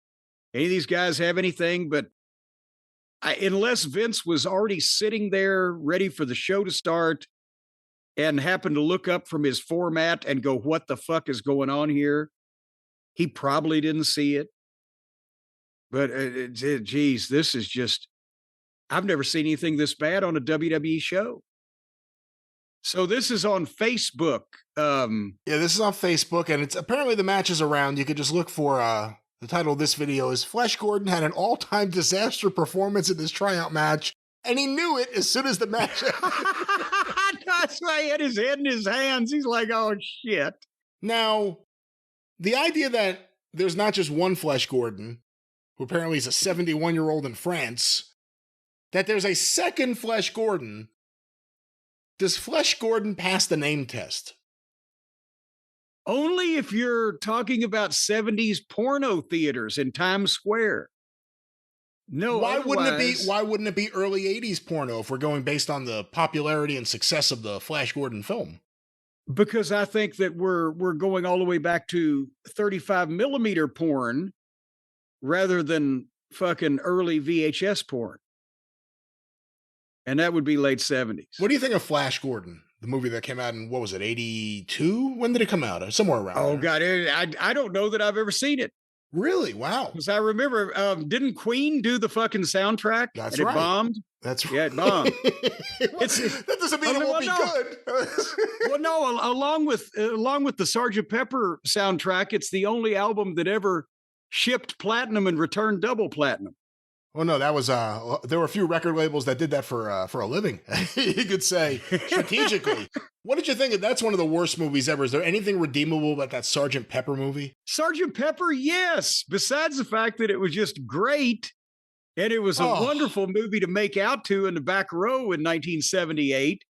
any of these guys have anything. But unless Vince was already sitting there ready for the show to start and happened to look up from his format and go, what the fuck is going on here? He probably didn't see it. But geez, this is just, I've never seen anything this bad on a WWE show. So this is on Facebook. Yeah, this is on Facebook, and it's apparently the match is around. You could just look for the title of this video is Flash Gordon had an all-time disaster performance in this tryout match, and he knew it as soon as the match. That's why he had his head in his hands. He's like, oh shit. Now, the idea that there's not just one Flash Gordon, who apparently is a 71-year-old in France, that there's a second Flash Gordon. Does Flash Gordon pass the name test? Only if you're talking about 70s porno theaters in Times Square. No, why wouldn't it be early 80s porno if we're going based on the popularity and success of the Flash Gordon film? Because I think that we're going all the way back to 35 millimeter porn rather than fucking early VHS porn. And that would be late 70s. What do you think of Flash Gordon? The movie that came out in, what was it, 82? When did it come out? Somewhere around there. Oh, God. I don't know that I've ever seen it. Really? Wow. Because I remember, didn't Queen do the fucking soundtrack? That's and right. It bombed? That's right. Yeah, it bombed. That doesn't mean it won't be good. Well, no, along with the Sgt. Pepper soundtrack, it's the only album that ever shipped platinum and returned double platinum. Well, no, that was there were a few record labels that did that for a living. You could say strategically. What did you think? That's one of the worst movies ever. Is there anything redeemable about that Sgt. Pepper movie? Sgt. Pepper, yes. Besides the fact that it was just great, and it was a wonderful movie to make out to in the back row in 1978.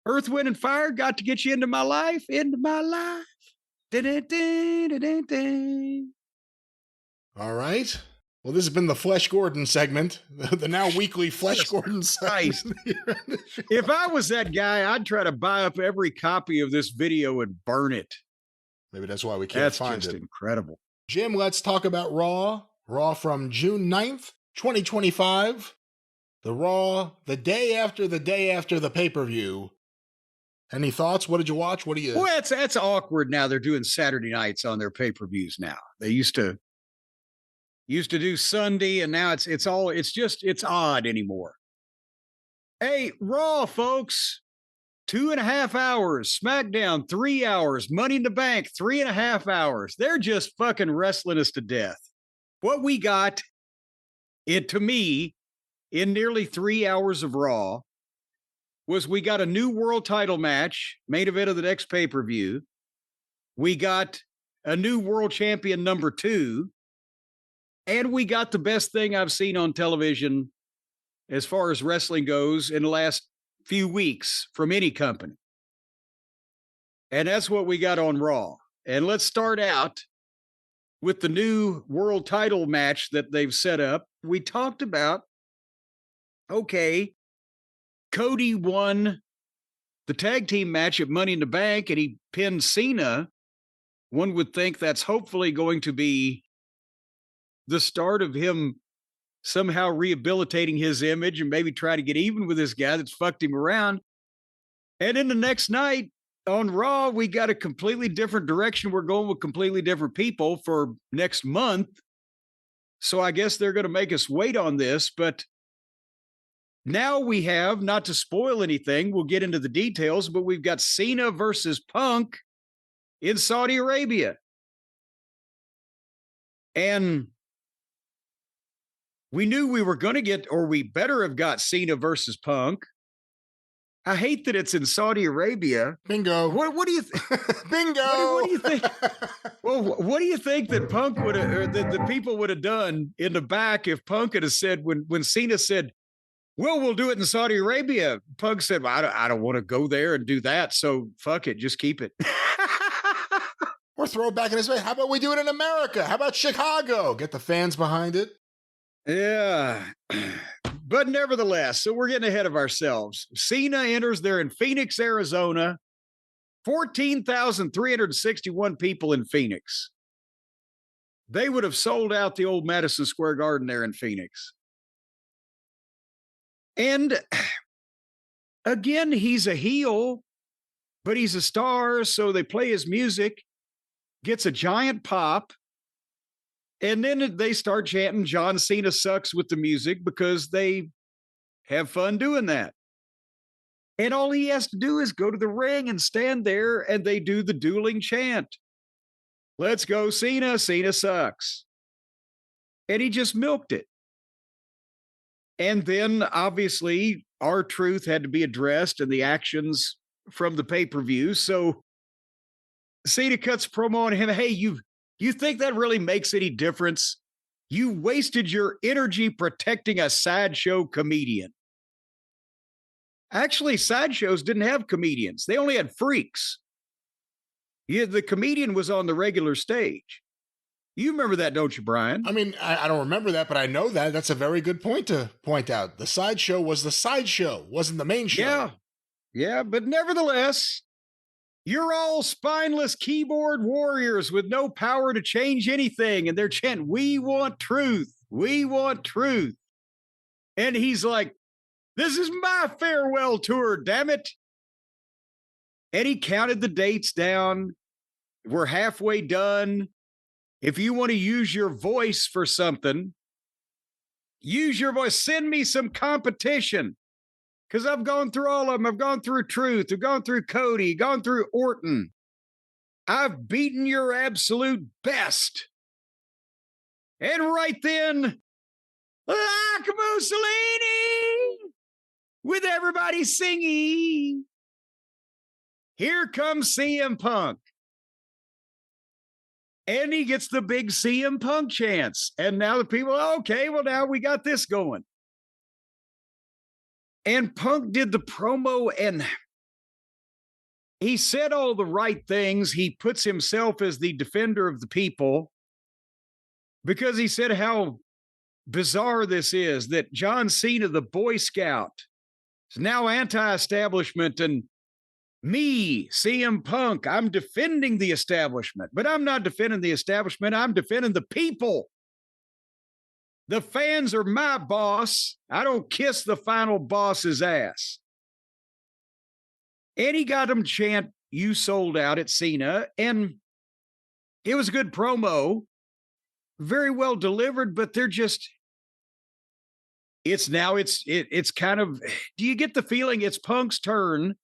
Earth, Wind, and Fire got to get you into my life, into my life. Da-da-da-da-da-da. All right. Well, this has been the Flesh Gordon segment, the now weekly Flesh Gordon segment. If I was that guy, I'd try to buy up every copy of this video and burn it. Maybe that's why we can't find it. That's just incredible. Jim, let's talk about Raw. Raw from June 9th, 2025. The Raw, the day after the pay-per-view. Any thoughts? What did you watch? What do you... Well, that's awkward now. They're doing Saturday nights on their pay-per-views now. They used to do Sunday, and now it's odd anymore. Hey, Raw, folks, 2.5 hours. SmackDown, 3 hours. Money in the Bank, 3.5 hours. They're just fucking wrestling us to death. What we got, to me, in nearly 3 hours of Raw, was we got a new world title match, main event of the next pay-per-view. We got a new world champion number 2. And we got the best thing I've seen on television as far as wrestling goes in the last few weeks from any company. And that's what we got on Raw. And let's start out with the new world title match that they've set up. We talked about, okay, Cody won the tag team match at Money in the Bank and he pinned Cena. One would think that's hopefully going to be the start of him somehow rehabilitating his image and maybe try to get even with this guy that's fucked him around. And then the next night on Raw, we got a completely different direction. We're going with completely different people for next month. So I guess they're going to make us wait on this. But now we have, not to spoil anything, we'll get into the details, but we've got Cena versus Punk in Saudi Arabia. And we knew we were going to get, or we better have got Cena versus Punk. I hate that it's in Saudi Arabia. Bingo. What do you think? Bingo. What do you think? Well, what do you think that Punk would have, or that the people would have done in the back if Punk had said, when Cena said, well, we'll do it in Saudi Arabia. Punk said, well, I don't want to go there and do that. So fuck it. Just keep it. Or throw it back in his face. How about we do it in America? How about Chicago? Get the fans behind it. Yeah. But nevertheless, so we're getting ahead of ourselves. Cena enters there in Phoenix, Arizona. 14,361 people in Phoenix. They would have sold out the old Madison Square Garden there in Phoenix. And again, he's a heel, but he's a star, so they play his music, gets a giant pop, and then they start chanting John Cena sucks with the music because they have fun doing that. And all he has to do is go to the ring and stand there, and they do the dueling chant. Let's go, Cena. Cena sucks. And he just milked it. And then, obviously, R-Truth had to be addressed and the actions from the pay-per-view. So Cena cuts promo on him. Hey, you think that really makes any difference? You wasted your energy protecting a sideshow comedian. Actually, sideshows didn't have comedians. They only had freaks. Yeah, the comedian was on the regular stage. You remember that, don't you, Brian? I mean, I don't remember that, but I know that. That's a very good point to point out. The sideshow was the sideshow, wasn't the main show. Yeah, but nevertheless, you're all spineless keyboard warriors with no power to change anything. And they're chanting, we want truth. We want truth. And he's like, this is my farewell tour, damn it. And he counted the dates down. We're halfway done. If you want to use your voice for something, use your voice. Send me some competition. Because I've gone through all of them. I've gone through Truth. I've gone through Cody. Gone through Orton. I've beaten your absolute best. And right then, like Mussolini, with everybody singing, here comes CM Punk. And he gets the big CM Punk chants. And now the people, okay, well, now we got this going. And Punk did the promo and he said all the right things. He puts himself as the defender of the people because he said how bizarre this is that John Cena, the Boy Scout, is now anti-establishment, and me, CM Punk, I'm defending the establishment, but I'm not defending the establishment. I'm defending the people. The fans are my boss. I don't kiss the final boss's ass. And he got them to chant, "You sold out" at Cena. And it was a good promo, very well delivered, but they're just, it's kind of, do you get the feeling it's Punk's turn?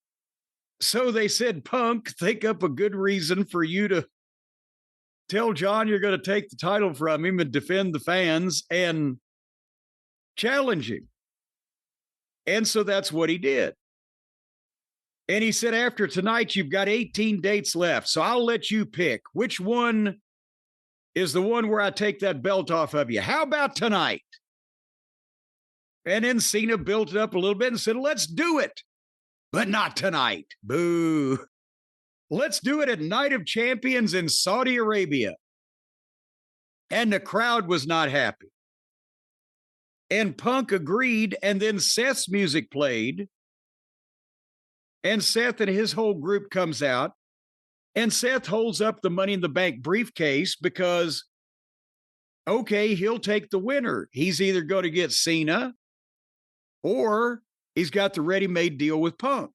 So they said, Punk, think up a good reason for you to tell John you're going to take the title from him and defend the fans and challenge him. And so that's what he did. And he said, after tonight, you've got 18 dates left. So I'll let you pick which one is the one where I take that belt off of you. How about tonight? And then Cena built it up a little bit and said, let's do it. But not tonight. Boo. Let's do it at Night of Champions in Saudi Arabia. And the crowd was not happy. And Punk agreed, and then Seth's music played. And Seth and his whole group comes out. And Seth holds up the Money in the Bank briefcase because, okay, he'll take the winner. He's either going to get Cena or he's got the ready-made deal with Punk.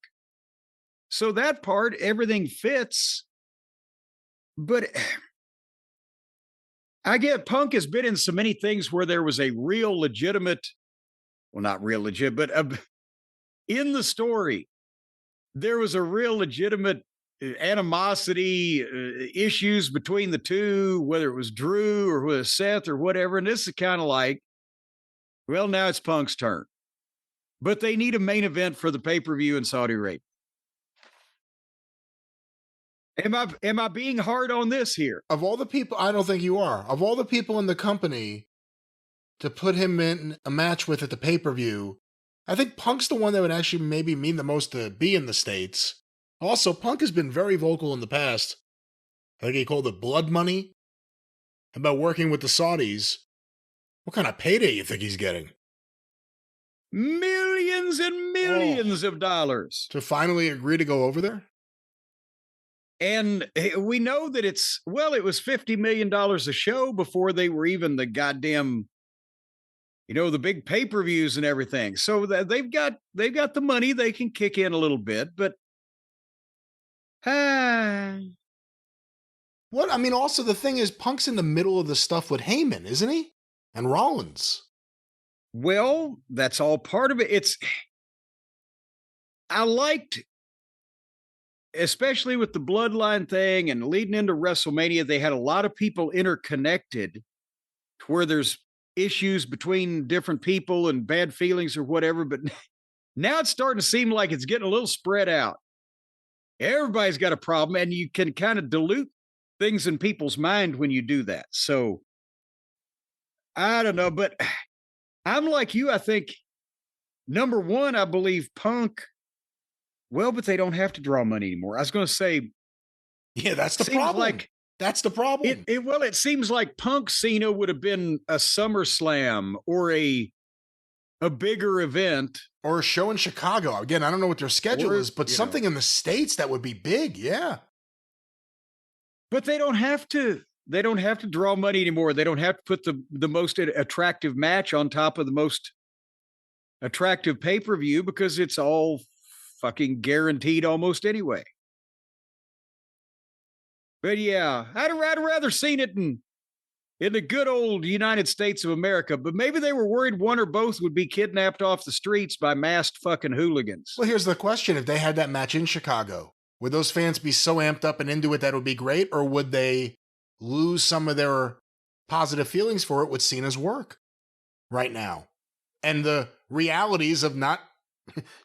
So that part, everything fits. But I get Punk has been in so many things where there was a real legitimate, well, not real legit, but in the story, there was a real legitimate animosity, issues between the two, whether it was Drew or with Seth or whatever. And this is kind of like, well, now it's Punk's turn. But they need a main event for the pay-per-view in Saudi Arabia. Am I being hard on this here? Of all the people, I don't think you are. Of all the people in the company to put him in a match with at the pay-per-view, I think Punk's the one that would actually maybe mean the most to be in the States. Also, Punk has been very vocal in the past. I think he called it blood money about working with the Saudis. What kind of payday you think he's getting? Millions and millions of dollars. To finally agree to go over there? And we know that it was $50 million a show before they were even the goddamn, the big pay-per-views and everything. So they've got the money, they can kick in a little bit, but also the thing is, Punk's in the middle of the stuff with Heyman, isn't he? And Rollins. Well, that's all part of it. I liked, especially with the bloodline thing and leading into WrestleMania, they had a lot of people interconnected to where there's issues between different people and bad feelings or whatever. But now it's starting to seem like it's getting a little spread out. Everybody's got a problem, and you can kind of dilute things in people's mind when you do that. So I don't know, but I'm like you. I think, number one, I believe Punk, but they don't have to draw money anymore. I was going to say, yeah, that's the problem. That's the problem. It seems like Punk Cena would have been a SummerSlam or a bigger event. Or a show in Chicago. Again, I don't know what their schedule is, but something in the States that would be big, yeah. But they don't have to. They don't have to draw money anymore. They don't have to put the most attractive match on top of the most attractive pay-per-view because it's all fucking guaranteed almost anyway. But yeah, I'd rather seen it in the good old United States of America, but maybe they were worried one or both would be kidnapped off the streets by masked fucking hooligans. Well, here's the question. If they had that match in Chicago, would those fans be so amped up and into it that it would be great, or would they lose some of their positive feelings for it with Cena's work right now? And the realities of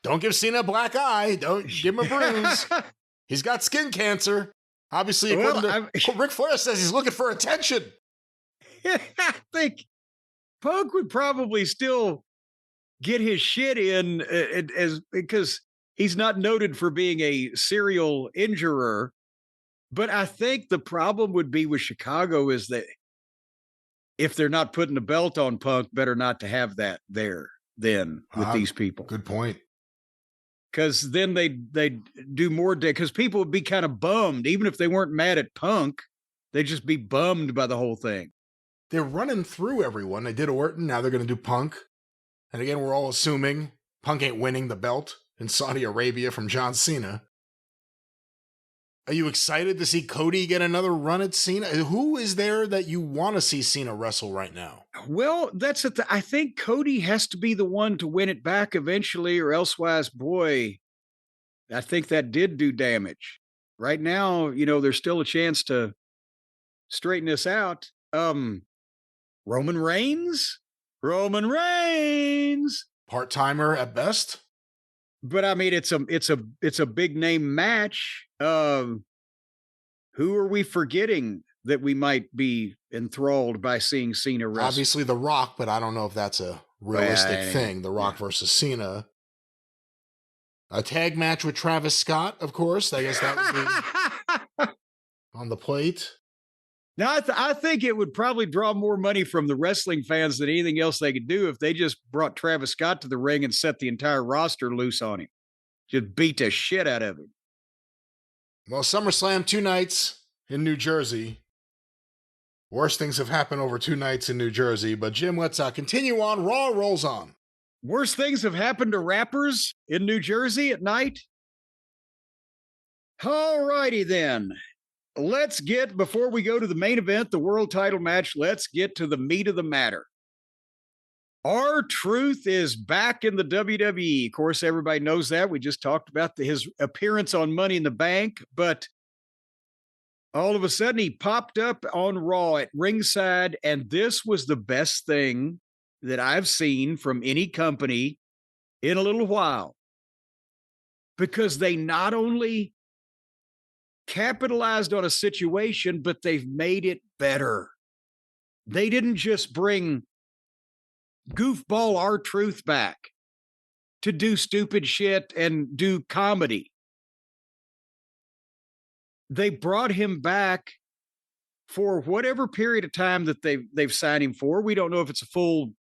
don't give Cena a black eye, don't give him a bruise. He's got skin cancer. Obviously, Ric Flair says he's looking for attention. I think Punk would probably still get his shit in because he's not noted for being a serial injurer. But I think the problem would be with Chicago is that if they're not putting the belt on Punk, better not to have that there then with these people. Good point. Because then they do more, because people would be kind of bummed. Even if they weren't mad at Punk, they'd just be bummed by the whole thing. They're running through everyone. They did Orton, now they're going to do Punk. And again, we're all assuming Punk ain't winning the belt in Saudi Arabia from John Cena. Are you excited to see Cody get another run at Cena? Who is there that you want to see Cena wrestle right now? Well, I think Cody has to be the one to win it back eventually, or elsewise, boy, I think that did do damage. Right now, there's still a chance to straighten this out. Roman Reigns? Part-timer at best? But I mean, it's a big name match. Who are we forgetting that we might be enthralled by seeing Cena wrestle? Obviously The Rock, but I don't know if that's a realistic thing. The Rock versus Cena. A tag match with Travis Scott, of course. I guess that would be on the plate. Now, I think it would probably draw more money from the wrestling fans than anything else they could do if they just brought Travis Scott to the ring and set the entire roster loose on him. Just beat the shit out of him. Well, SummerSlam 2 nights in New Jersey. Worst things have happened over 2 nights in New Jersey. But Jim, let's continue on. Raw rolls on. Worst things have happened to rappers in New Jersey at night? All righty then. Let's get, before we go to the main event, the world title match, let's get to the meat of the matter. R-Truth is back in the WWE. Of course, everybody knows that. We just talked about his appearance on Money in the Bank, but all of a sudden he popped up on Raw at ringside, and this was the best thing that I've seen from any company in a little while. Because they not only capitalized on a situation, but they've made it better. They didn't just bring goofball R-Truth back to do stupid shit and do comedy. They brought him back for whatever period of time that they've signed him for. We don't know if it's a full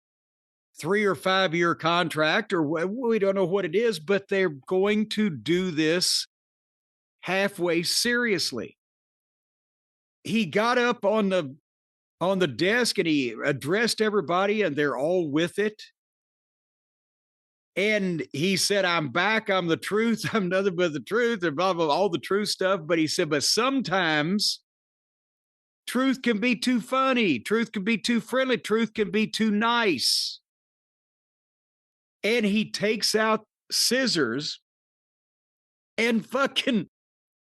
3 or 5 year contract, or we don't know what it is, but they're going to do this halfway seriously. He got up on the desk and he addressed everybody, and they're all with it. And he said, "I'm back. I'm the truth. I'm nothing but the truth," and blah, blah, all the truth stuff. But he said, but sometimes truth can be too funny. Truth can be too friendly. Truth can be too nice. And he takes out scissors and fucking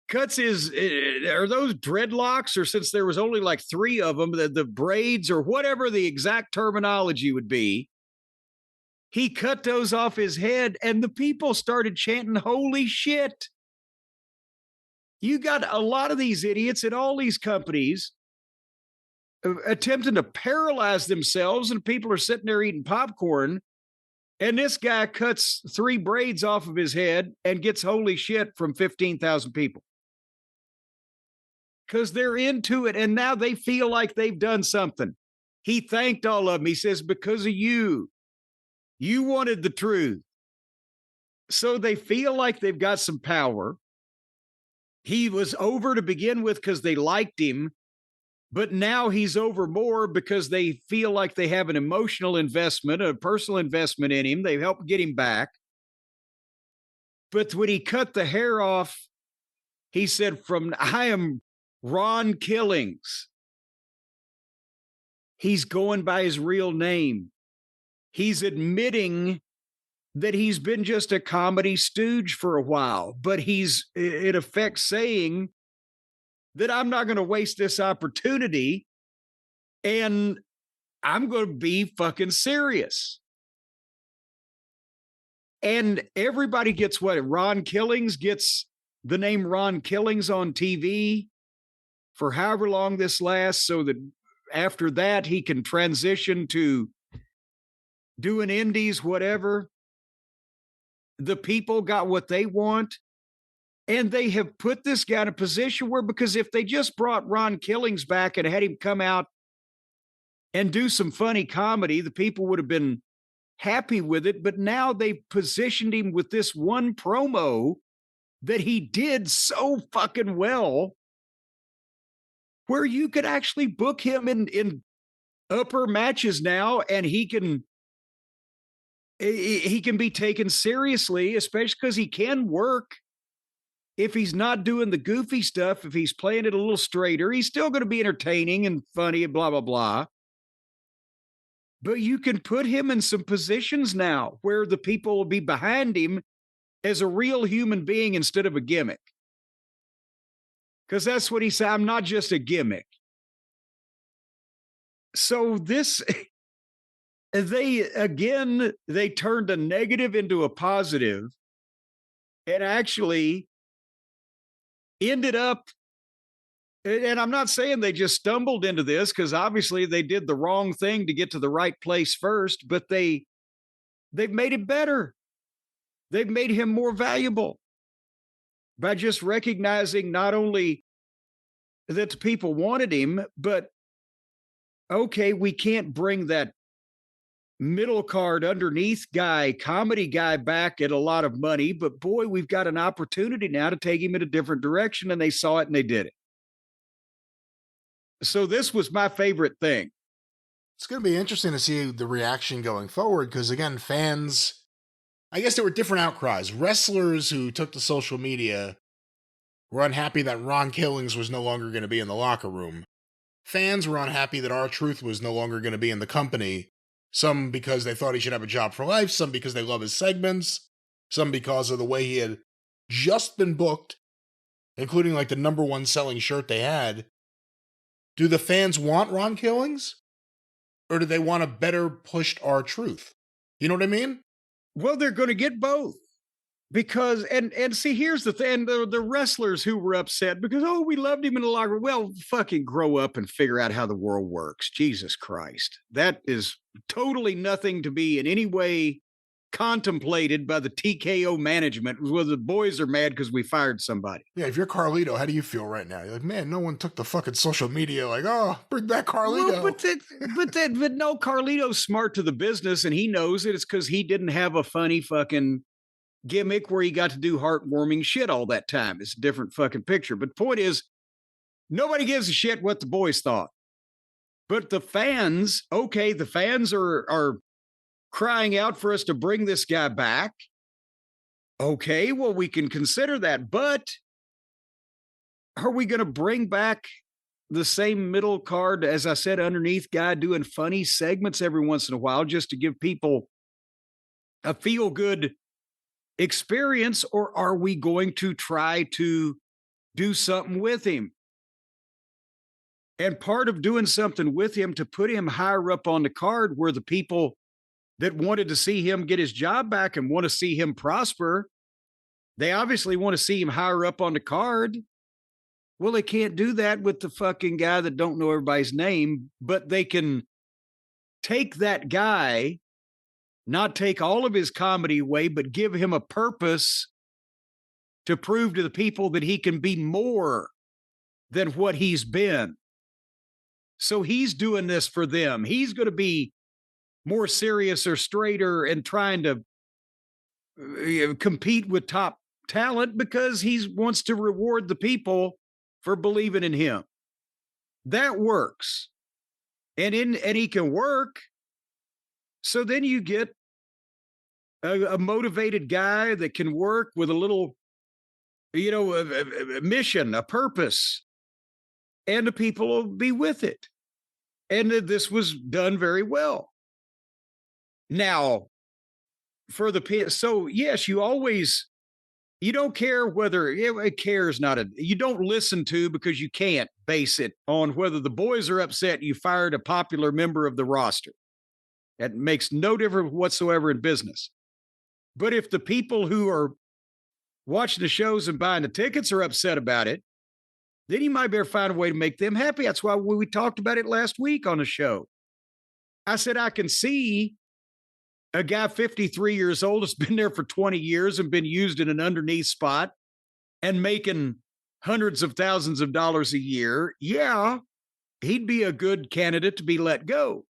cuts his, are those dreadlocks, or since there was only like 3 of them, the braids or whatever the exact terminology would be, he cut those off his head, and the people started chanting, "Holy shit." You got a lot of these idiots at all these companies attempting to paralyze themselves, and people are sitting there eating popcorn, and this guy cuts 3 braids off of his head and gets "holy shit" from 15,000 people. Because they're into it, and now they feel like they've done something. He thanked all of them. He says, "Because of you. You wanted the truth." So they feel like they've got some power. He was over to begin with because they liked him, but now he's over more because they feel like they have an emotional investment, a personal investment in him. They helped get him back. But when he cut the hair off, he said, "I am Ron Killings." He's going by his real name. He's admitting that he's been just a comedy stooge for a while, but he's in effect saying that I'm not going to waste this opportunity and I'm going to be fucking serious. And everybody gets what? Ron Killings gets the name Ron Killings on TV for however long this lasts, so that after that he can transition to doing indies, whatever. The people got what they want, and they have put this guy in a position where, because if they just brought Ron Killings back and had him come out and do some funny comedy, the people would have been happy with it. But now they positioned him with this one promo that he did so fucking well, where you could actually book him in upper matches now, and he can be taken seriously, especially because he can work. If he's not doing the goofy stuff, if he's playing it a little straighter, he's still going to be entertaining and funny and blah, blah, blah. But you can put him in some positions now where the people will be behind him as a real human being instead of a gimmick. Because that's what he said. I'm not just a gimmick. So this, they turned a negative into a positive and actually ended up, and I'm not saying they just stumbled into this, because obviously they did the wrong thing to get to the right place first, but they've made it better. They've made him more valuable by just recognizing not only that the people wanted him, but okay, we can't bring that middle card underneath guy, comedy guy back at a lot of money, but boy, we've got an opportunity now to take him in a different direction, and they saw it and they did it. So this was my favorite thing. It's going to be interesting to see the reaction going forward, because again, fans, I guess there were different outcries. Wrestlers who took to social media were unhappy that Ron Killings was no longer going to be in the locker room. Fans were unhappy that R-Truth was no longer going to be in the company. Some because they thought he should have a job for life, some because they love his segments, some because of the way he had just been booked, including like the number one selling shirt they had. Do the fans want Ron Killings? Or do they want a better pushed R-Truth? You know what I mean? Well, they're going to get both. Because, and see, here's the thing, the wrestlers who were upset because, oh, we loved him in the locker room. Well, fucking grow up and figure out how the world works. Jesus Christ. That is totally nothing to be in any way contemplated by the TKO management. Well, the boys are mad because we fired somebody. Yeah, if you're Carlito, how do you feel right now? You're like, man, no one took the fucking social media, like, oh, bring back Carlito. Well, but no, Carlito's smart to the business, and he knows it. It's because he didn't have a funny fucking gimmick where he got to do heartwarming shit all that time. It's a different fucking picture. But the point is, nobody gives a shit what the boys thought. But the fans, okay, the fans are crying out for us to bring this guy back. Okay, well, we can consider that. But are we going to bring back the same middle card, as I said, underneath guy doing funny segments every once in a while just to give people a feel-good experience, or are we going to try to do something with him? And part of doing something with him to put him higher up on the card where the people that wanted to see him get his job back and want to see him prosper, they obviously want to see him higher up on the card. Well, they can't do that with the fucking guy that don't know everybody's name, but they can take that guy, not take all of his comedy away, but give him a purpose to prove to the people that he can be more than what he's been. So he's doing this for them. He's going to be more serious or straighter and trying to compete with top talent because he wants to reward the people for believing in him. That works. And he can work. So then you get a motivated guy that can work with a little, a mission, a purpose, and the people will be with it. And this was done very well. Now, so yes, you don't care whether, you don't listen to, because you can't base it on whether the boys are upset you fired a popular member of the roster. That makes no difference whatsoever in business. But if the people who are watching the shows and buying the tickets are upset about it, then you might better find a way to make them happy. That's why we talked about it last week on the show. I said, I can see a guy 53 years old has been there for 20 years and been used in an underneath spot and making hundreds of thousands of dollars a year. Yeah, he'd be a good candidate to be let go.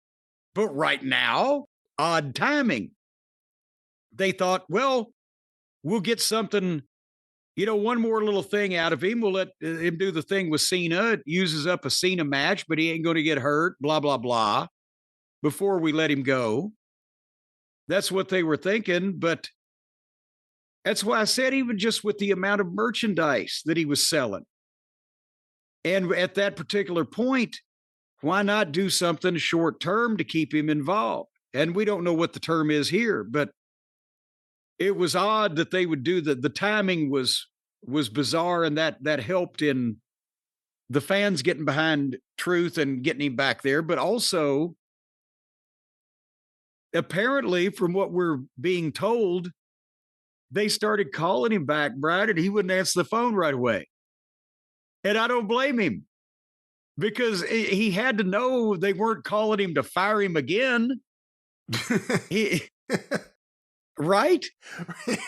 But right now, odd timing. They thought, well, we'll get something, one more little thing out of him. We'll let him do the thing with Cena. It uses up a Cena match, but he ain't going to get hurt, blah, blah, blah, before we let him go. That's what they were thinking. But that's why I said, even just with the amount of merchandise that he was selling. And at that particular point, why not do something short term to keep him involved? And we don't know what the term is here, but it was odd that they would do that. The timing was bizarre, and that helped in the fans getting behind Truth and getting him back there. But also, apparently, from what we're being told, they started calling him back, Brad, and he wouldn't answer the phone right away. And I don't blame him, because he had to know they weren't calling him to fire him again. Right?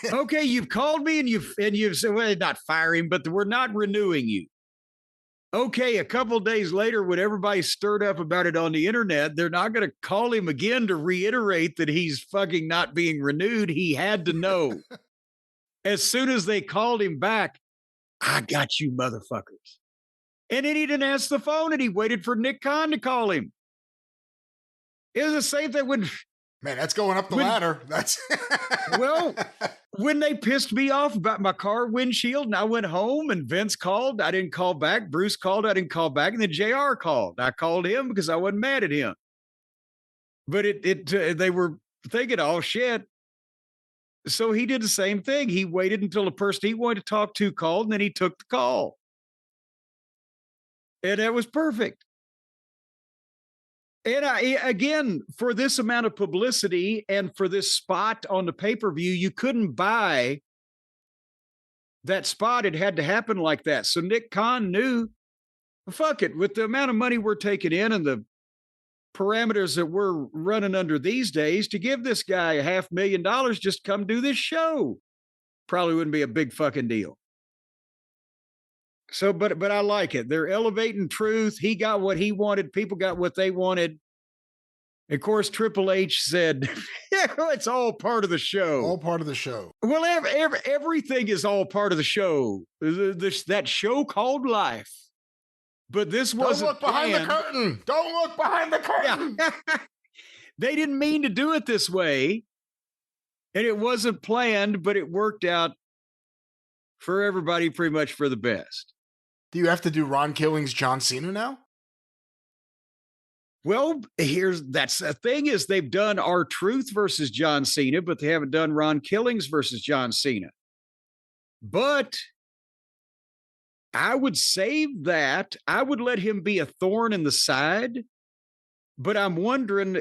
Okay, you've called me and you've said, well, not fire him, but we're not renewing you. Okay, a couple of days later, when everybody's stirred up about it on the internet, they're not going to call him again to reiterate that he's fucking not being renewed. He had to know. As soon as they called him back, I got you motherfuckers. And then he didn't answer the phone, and he waited for Nick Khan to call him. It was the same thing when... Man, that's going up the ladder. That's well, when they pissed me off about my car windshield and I went home and Vince called, I didn't call back. Bruce called, I didn't call back. And then JR called. I called him because I wasn't mad at him. But they were thinking, oh, shit. So he did the same thing. He waited until the person he wanted to talk to called, and then he took the call. And that was perfect. And again, for this amount of publicity and for this spot on the pay-per-view, you couldn't buy that spot. It had to happen like that. So Nick Khan knew, fuck it, with the amount of money we're taking in and the parameters that we're running under these days, to give this guy $500,000 just come do this show probably wouldn't be a big fucking deal. So, but I like it. They're elevating Truth. He got what he wanted. People got what they wanted. Of course, Triple H said, it's all part of the show. All part of the show. Well, everything is all part of the show. That show called life. But this wasn't Don't look behind the curtain. Don't look behind the curtain. Yeah. They didn't mean to do it this way. And it wasn't planned, but it worked out for everybody pretty much for the best. Do you have to do Ron Killing's John Cena now? Well, that's the thing is they've done R-Truth versus John Cena, but they haven't done Ron Killings versus John Cena. But I would save that. I would let him be a thorn in the side. But I'm wondering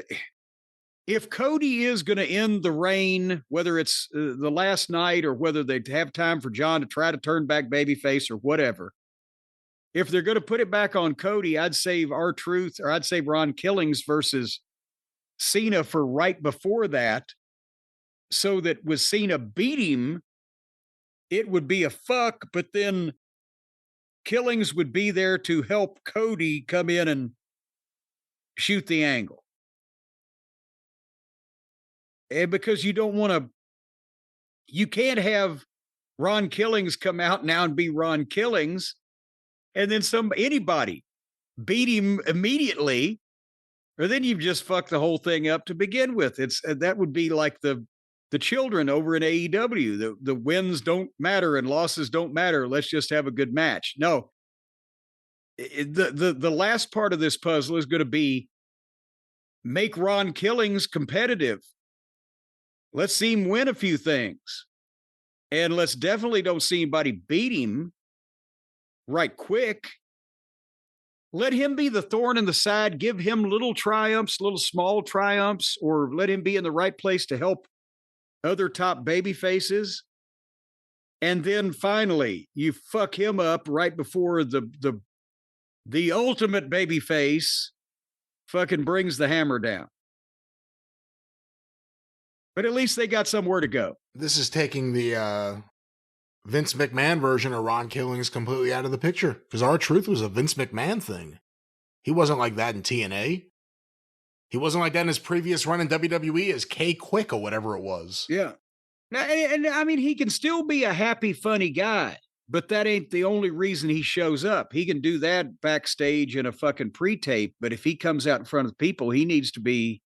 if Cody is going to end the reign, whether it's the last night or whether they have time for John to try to turn back babyface or whatever. If they're going to put it back on Cody, I'd save R-Truth, or I'd save Ron Killings versus Cena for right before that, so that with Cena beat him, it would be a fuck, but then Killings would be there to help Cody come in and shoot the angle. And because you don't want to, you can't have Ron Killings come out now and be Ron Killings, and then anybody beat him immediately, or then you've just fucked the whole thing up to begin with. That would be like the children over in AEW. The wins don't matter and losses don't matter. Let's just have a good match. No, the last part of this puzzle is going to be make Ron Killings competitive. Let's see him win a few things, and let's definitely don't see anybody beat him right quick. Let him be the thorn in the side. Give him little triumphs, little small triumphs, or let him be in the right place to help other top baby faces. And then finally, you fuck him up right before the ultimate baby face fucking brings the hammer down. But at least they got somewhere to go. This is taking the Vince McMahon version of Ron Killings completely out of the picture, because R-Truth was a Vince McMahon thing. He wasn't like that in TNA. He wasn't like that in his previous run in WWE as K-Quick or whatever it was. Yeah. And I mean, he can still be a happy, funny guy, but that ain't the only reason he shows up. He can do that backstage in a fucking pre-tape, but if he comes out in front of people, he needs to be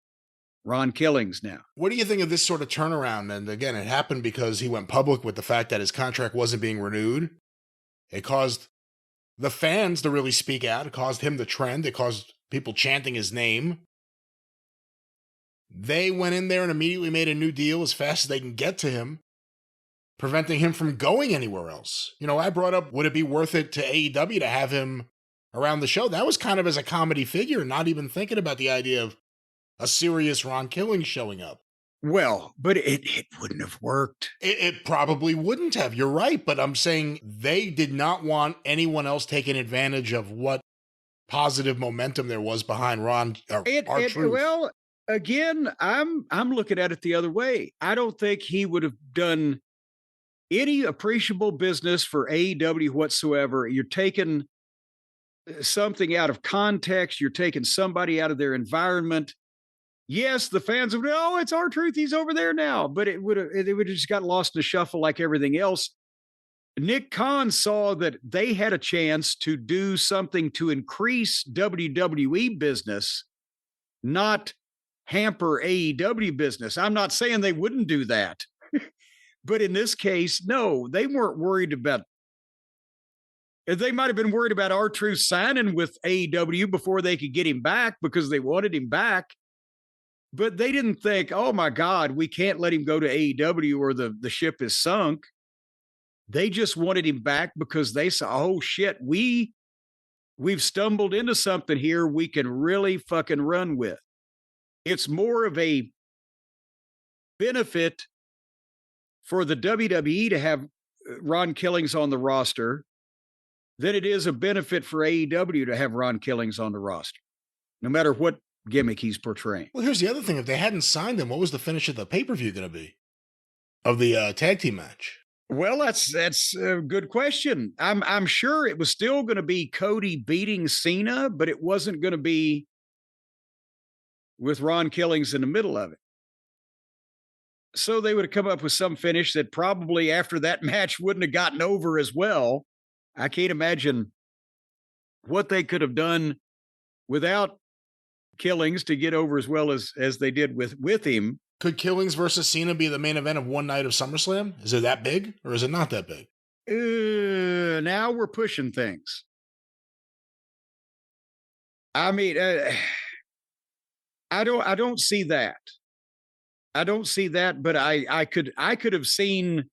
Ron Killings now. What do you think of this sort of turnaround? And again, it happened because he went public with the fact that his contract wasn't being renewed. It caused the fans to really speak out. It caused him to trend. It caused people chanting his name. They went in there and immediately made a new deal as fast as they can get to him, preventing him from going anywhere else. You know, I brought up, would it be worth it to AEW to have him around the show? That was kind of as a comedy figure, not even thinking about the idea of a serious Ron Killings showing up. Well, but it wouldn't have worked. It probably wouldn't have. You're right. But I'm saying they did not want anyone else taking advantage of what positive momentum there was behind Ron. R-Truth. Well, again, I'm looking at it the other way. I don't think he would have done any appreciable business for AEW whatsoever. You're taking something out of context. You're taking somebody out of their environment. Yes, the fans would, oh, it's R-Truth, he's over there now. But it would have just got lost in the shuffle like everything else. Nick Khan saw that they had a chance to do something to increase WWE business, not hamper AEW business. I'm not saying they wouldn't do that. But in this case, no, they weren't worried about. They might have been worried about R-Truth signing with AEW before they could get him back because they wanted him back. But they didn't think, oh my God, we can't let him go to AEW or the ship is sunk. They just wanted him back because they saw, oh shit, we've stumbled into something here we can really fucking run with. It's more of a benefit for the WWE to have Ron Killings on the roster than it is a benefit for AEW to have Ron Killings on the roster, no matter what gimmick he's portraying. Well, here's the other thing. If they hadn't signed him, what was the finish of the pay-per-view going to be? Of the tag team match? Well, that's a good question. I'm sure it was still going to be Cody beating Cena, but it wasn't going to be with Ron Killings in the middle of it. So they would have come up with some finish that probably after that match wouldn't have gotten over as well. I can't imagine what they could have done without Killings to get over as well as they did with him. Could Killings versus Cena be the main event of one night of SummerSlam? Is it that big or is it not that big? Now we're pushing things. I mean, I don't see that. I don't see that, but I could have seen,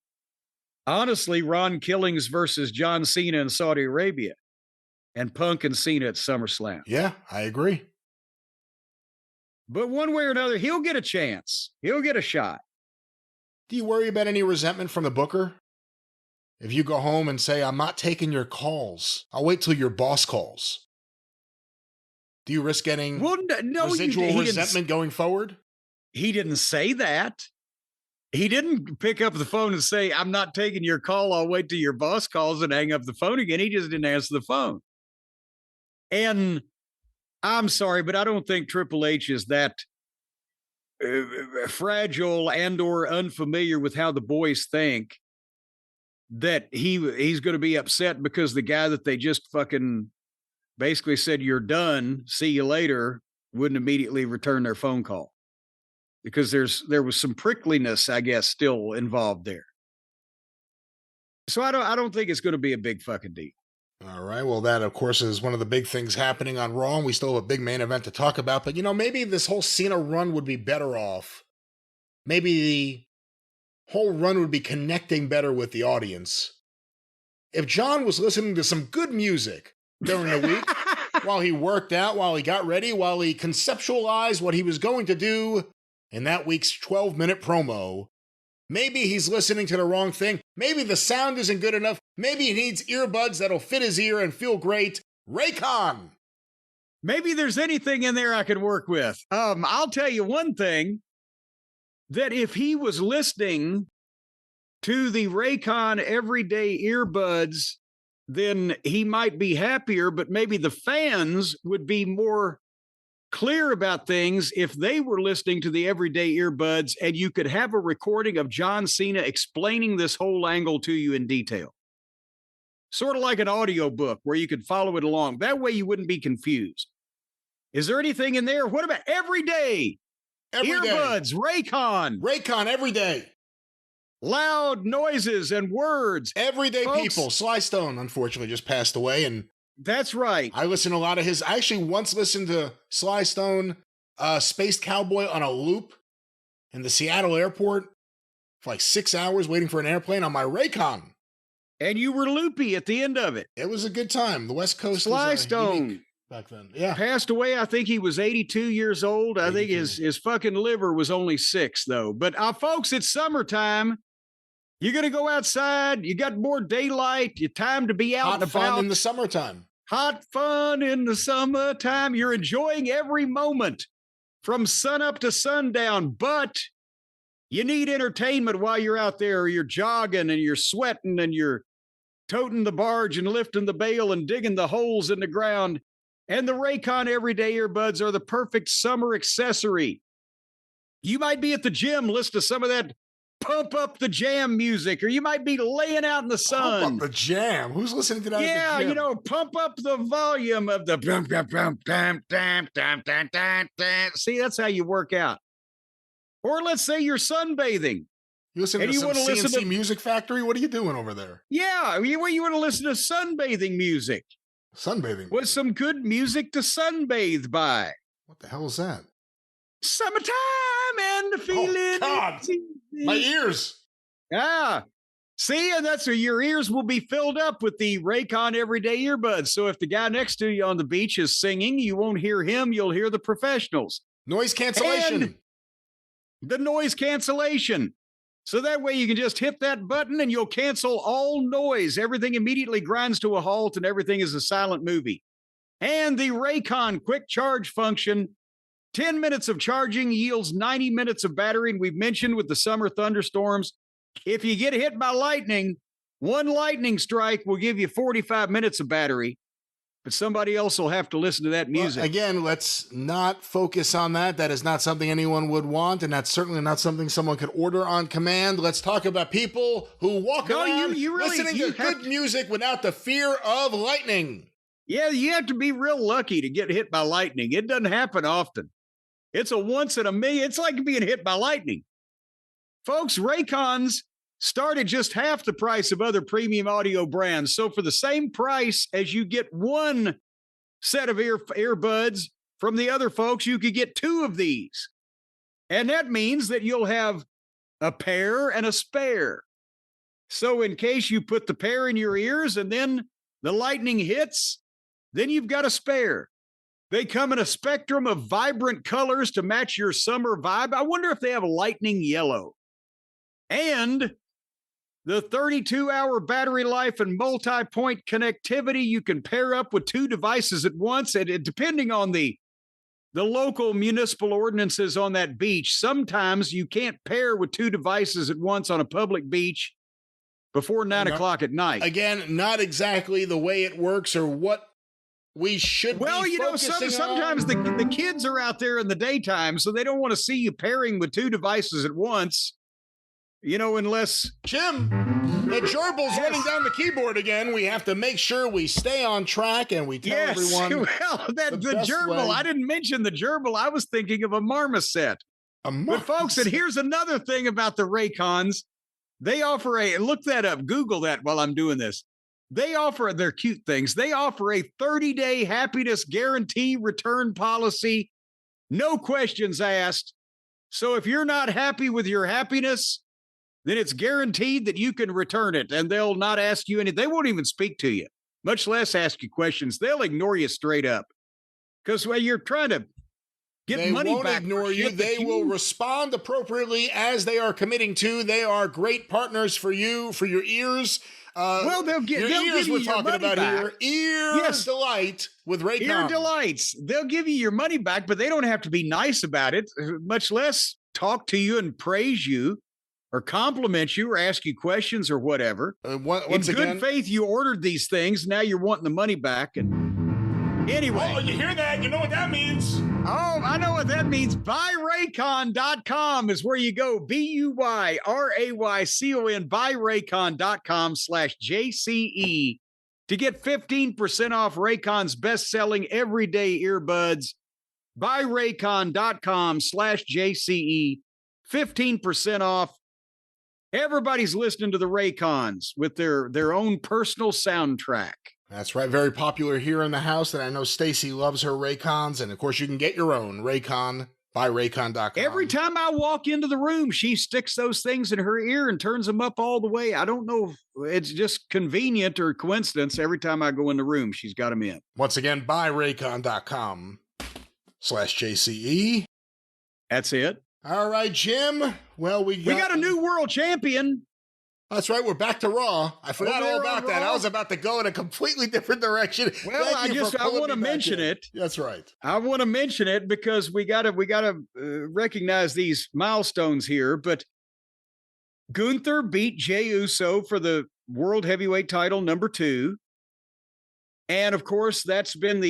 honestly, Ron Killings versus John Cena in Saudi Arabia and Punk and Cena at SummerSlam. Yeah, I agree. But one way or another, he'll get a chance. He'll get a shot. Do you worry about any resentment from the booker? If you go home and say, I'm not taking your calls, I'll wait till your boss calls. Do you risk getting residual resentment going forward? He didn't say that. He didn't pick up the phone and say, I'm not taking your call. I'll wait till your boss calls and hang up the phone again. He just didn't answer the phone. And I'm sorry, but I don't think Triple H is that fragile and or unfamiliar with how the boys think that he's going to be upset because the guy that they just fucking basically said, you're done, see you later, wouldn't immediately return their phone call. Because there was some prickliness, I guess, still involved there. So I don't think it's going to be a big fucking deal. All right. Well, that, of course, is one of the big things happening on Raw. And we still have a big main event to talk about. But, maybe this whole Cena run would be better off. Maybe the whole run would be connecting better with the audience if John was listening to some good music during the week while he worked out, while he got ready, while he conceptualized what he was going to do in that week's 12-minute promo. Maybe he's listening to the wrong thing. Maybe the sound isn't good enough. Maybe he needs earbuds that'll fit his ear and feel great. Raycon! Maybe there's anything in there I could work with. I'll tell you one thing, that if he was listening to the Raycon everyday earbuds then he might be happier, but maybe the fans would be more clear about things if they were listening to the everyday earbuds and you could have a recording of John Cena explaining this whole angle to you in detail. Sort of like an audio book where you could follow it along. That way you wouldn't be confused. Is there anything in there? What about everyday earbuds, Raycon? Raycon every day. Loud noises and words. Everyday people. Sly Stone, unfortunately, just passed away. And that's right. I listened to a lot of his. I actually once listened to Sly Stone, Spaced Cowboy on a loop in the Seattle airport for like 6 hours waiting for an airplane on my Raycon. And you were loopy at the end of it. It was a good time. The West Coast Sly Stone back then. Yeah. Passed away. I think he was 82 years old. I think his fucking liver was only 6, though. But folks, it's summertime. You're going to go outside. You got more daylight. Your time to be out and about. Hot fun in the summertime. Hot fun in the summertime. You're enjoying every moment from sunup to sundown. But you need entertainment while you're out there. You're jogging and you're sweating and you're toting the barge and lifting the bale and digging the holes in the ground. And the Raycon Everyday Earbuds are the perfect summer accessory. You might be at the gym, listen to some of that Pump Up the Jam music, or you might be laying out in the sun. Pump Up the Jam? Who's listening to that? Yeah, you know, pump up the volume of the See, that's how you work out. Or let's say you're sunbathing. You listen to some CNC Music Factory? What are you doing over there? Yeah, you want to listen to sunbathing music. Sunbathing. With some good music to sunbathe by. What the hell is that? Summertime and the feeling. Oh, God. My ears. Yeah. See, and that's where your ears will be filled up with the Raycon Everyday Earbuds. So if the guy next to you on the beach is singing, you won't hear him. You'll hear the professionals. Noise cancellation. And the noise cancellation. So that way you can just hit that button and you'll cancel all noise. Everything immediately grinds to a halt and everything is a silent movie. And the Raycon quick charge function, 10 minutes of charging yields 90 minutes of battery. And we've mentioned with the summer thunderstorms, if you get hit by lightning, one lightning strike will give you 45 minutes of battery. But somebody else will have to listen to that music. Well, again, let's not focus on that. That is not something anyone would want, and that's certainly not something someone could order on command. Let's talk about people who walk around listening to good music without the fear of lightning. Yeah, you have to be real lucky to get hit by lightning. It doesn't happen often. It's a once in a million. It's like being hit by lightning. Folks, Raycons start at just half the price of other premium audio brands. So for the same price as you get one set of earbuds from the other folks, you could get 2 of these. And that means that you'll have a pair and a spare. So in case you put the pair in your ears and then the lightning hits, then you've got a spare. They come in a spectrum of vibrant colors to match your summer vibe. I wonder if they have a lightning yellow. And the 32-hour battery life and multi-point connectivity, you can pair up with 2 devices at once. And depending on the local municipal ordinances on that beach, sometimes you can't pair with 2 devices at once on a public beach before 9 o'clock at night. Again, not exactly the way it works or what we should be focusing sometimes on. the kids are out there in the daytime, so they don't want to see you pairing with 2 devices at once. You know, unless... Jim, the gerbil's running down the keyboard again. We have to make sure we stay on track and we tell everyone. Well, the gerbil, I didn't mention the gerbil. I was thinking of a marmoset. But folks, and here's another thing about the Raycons. They offer look that up, Google that while I'm doing this. They're cute things. They offer a 30-day happiness guarantee return policy. No questions asked. So if you're not happy with your happiness, then it's guaranteed that you can return it and they'll not ask you anything. They won't even speak to you, much less ask you questions. They'll ignore you straight up because when you're trying to get money back. They won't ignore you. They will respond appropriately as they are committing to. They are great partners for you, for your ears. They'll give you your money back. Ear delight with Raycon. Ear delights. They'll give you your money back, but they don't have to be nice about it, much less talk to you and praise you. or compliment you or ask you questions or whatever. Once In again, good faith, you ordered these things. Now you're wanting the money back. And anyway. Oh, you hear that? You know what that means? Oh, I know what that means. BuyRaycon.com is where you go. BuyRaycon, BuyRaycon.com/JCE to get 15% off Raycon's best-selling everyday earbuds. BuyRaycon.com/JCE, 15% off. Everybody's listening to the Raycons with their own personal soundtrack. That's right. Very popular here in the house, and I know Stacy loves her Raycons, and of course you can get your own Raycon by Raycon.com. Every time I walk into the room, she sticks those things in her ear and turns them up all the way. I don't know if it's just convenient or coincidence. Every time I go in the room, she's got them in. Once again, by Raycon.com/JCE. That's it. All right, Jim. Well, we got a new world champion. That's right. We're back to Raw. I forgot all about that. I was about to go in a completely different direction. Well, I want to mention it. That's right. I want to mention it because we gotta recognize these milestones here. But Gunther beat Jey Uso for the World Heavyweight title #2. And of course, that's been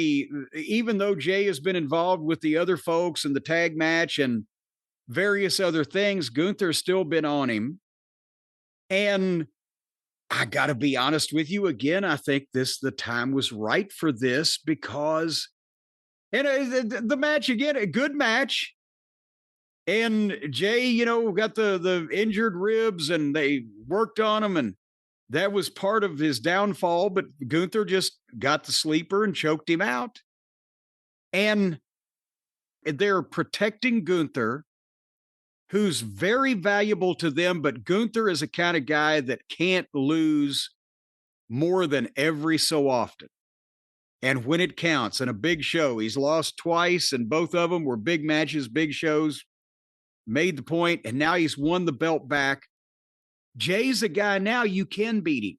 even though Jey has been involved with the other folks and the tag match and various other things, Gunther's still been on him. And I got to be honest with you again. I think the time was right for this because, and the match again, a good match. And Jey, got the injured ribs and they worked on him. And that was part of his downfall. But Gunther just got the sleeper and choked him out. And they're protecting Gunther, who's very valuable to them, but Gunther is a kind of guy that can't lose more than every so often. And when it counts in a big show, he's lost twice, and both of them were big matches, big shows, made the point, and now he's won the belt back. Jay's a guy now you can beat him.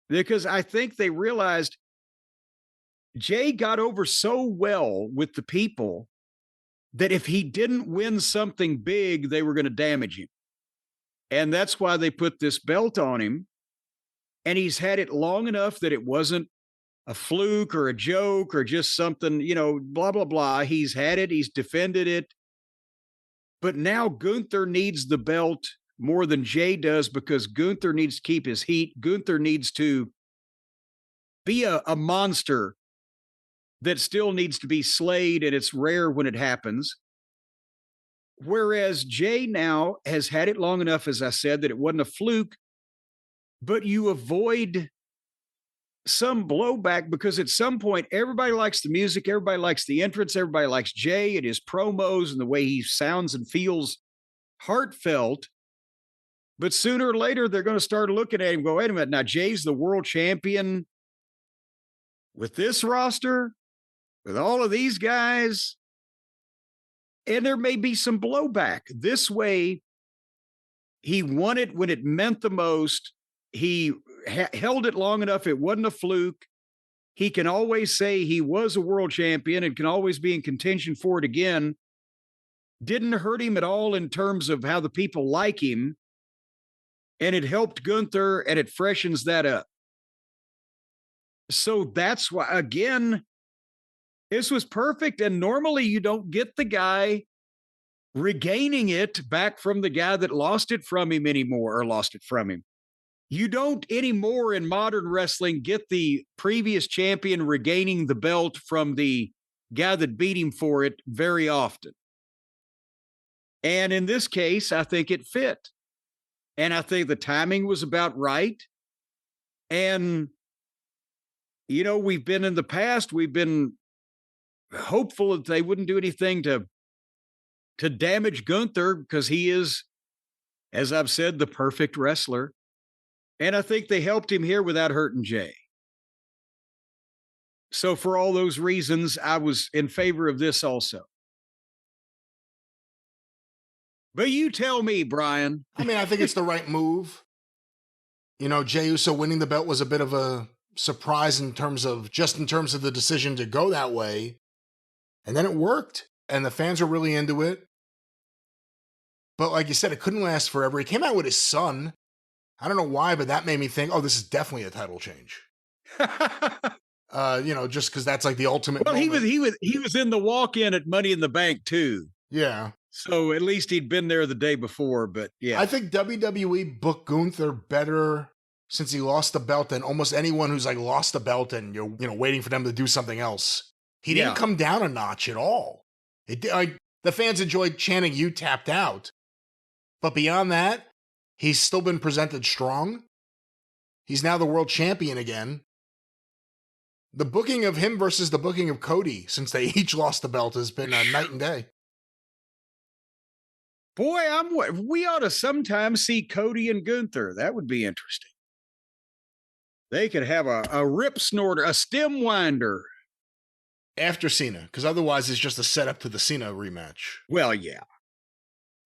Because I think they realized Jey got over so well with the people that if he didn't win something big, they were going to damage him. And that's why they put this belt on him. And he's had it long enough that it wasn't a fluke or a joke or just something, blah, blah, blah. He's had it. He's defended it. But now Gunther needs the belt more than Jey does because Gunther needs to keep his heat. Gunther needs to be a monster that still needs to be slayed, and it's rare when it happens. Whereas Jey now has had it long enough, as I said, that it wasn't a fluke, but you avoid some blowback because at some point, everybody likes the music, everybody likes the entrance, everybody likes Jey and his promos and the way he sounds and feels heartfelt. But sooner or later, they're going to start looking at him and go, wait a minute, now Jey's the world champion with this roster, with all of these guys, and there may be some blowback. This way, he won it when it meant the most. He held it long enough. It wasn't a fluke. He can always say he was a world champion and can always be in contention for it again. Didn't hurt him at all in terms of how the people like him. And it helped Gunther and it freshens that up. So that's why, again, this was perfect. And normally you don't get the guy regaining it back from the guy that lost it from him anymore or lost it from him. You don't anymore in modern wrestling get the previous champion regaining the belt from the guy that beat him for it very often. And in this case, I think it fit. And I think the timing was about right. And, we've been in the past, we've been hopeful that they wouldn't do anything to damage Gunther because he is, as I've said, the perfect wrestler. And I think they helped him here without hurting Jey. So for all those reasons, I was in favor of this also. But you tell me, Brian. I mean, I think it's the right move. Jey Uso winning the belt was a bit of a surprise in terms of the decision to go that way. And then it worked. And the fans are really into it. But like you said, it couldn't last forever. He came out with his son. I don't know why, but that made me think, oh, this is definitely a title change. Just because that's like the ultimate. Well, moment. he was in the walk-in at Money in the Bank too. Yeah. So at least he'd been there the day before, but yeah. I think WWE booked Gunther better since he lost the belt than almost anyone who's like lost the belt and you're waiting for them to do something else. He didn't come down a notch at all. The fans enjoyed chanting "You tapped out," but beyond that, he's still been presented strong. He's now the world champion again. The booking of him versus the booking of Cody, since they each lost the belt, has been night and day. Boy, we ought to sometimes see Cody and Gunther. That would be interesting. They could have a rip snorter, a stem winder. After Cena, because otherwise it's just a setup to the Cena rematch. Well, yeah.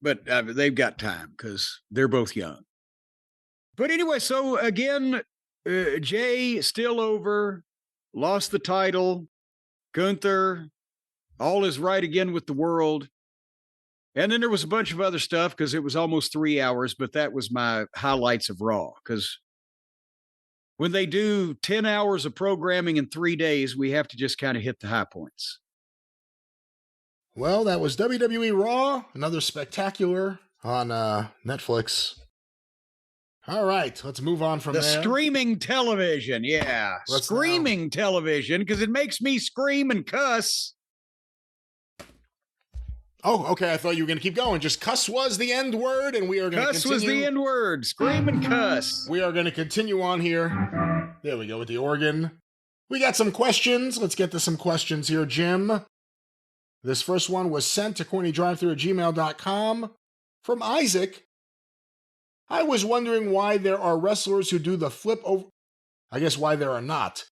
But they've got time because they're both young. But anyway, so again, Jay still over, lost the title. Gunther, all is right again with the world. And then there was a bunch of other stuff because it was almost 3 hours, but that was my highlights of Raw. Because when they do 10 hours of programming in 3 days, we have to just kind of hit the high points. Well, that was WWE Raw, another spectacular on Netflix. All right, let's move on from there. The streaming television, yeah. Streaming television, because it makes me scream and cuss. Oh, okay, I thought you were going to keep going. Just cuss was the end word, and we are going to continue. Cuss was the end word. Scream and cuss. We are going to continue on here. There we go with the organ. We got some questions. Let's get to some questions here, Jim. This first one was sent to CornyDriveThru@gmail.com from Isaac. I was wondering why there are wrestlers who do the flip over... I guess why there are not.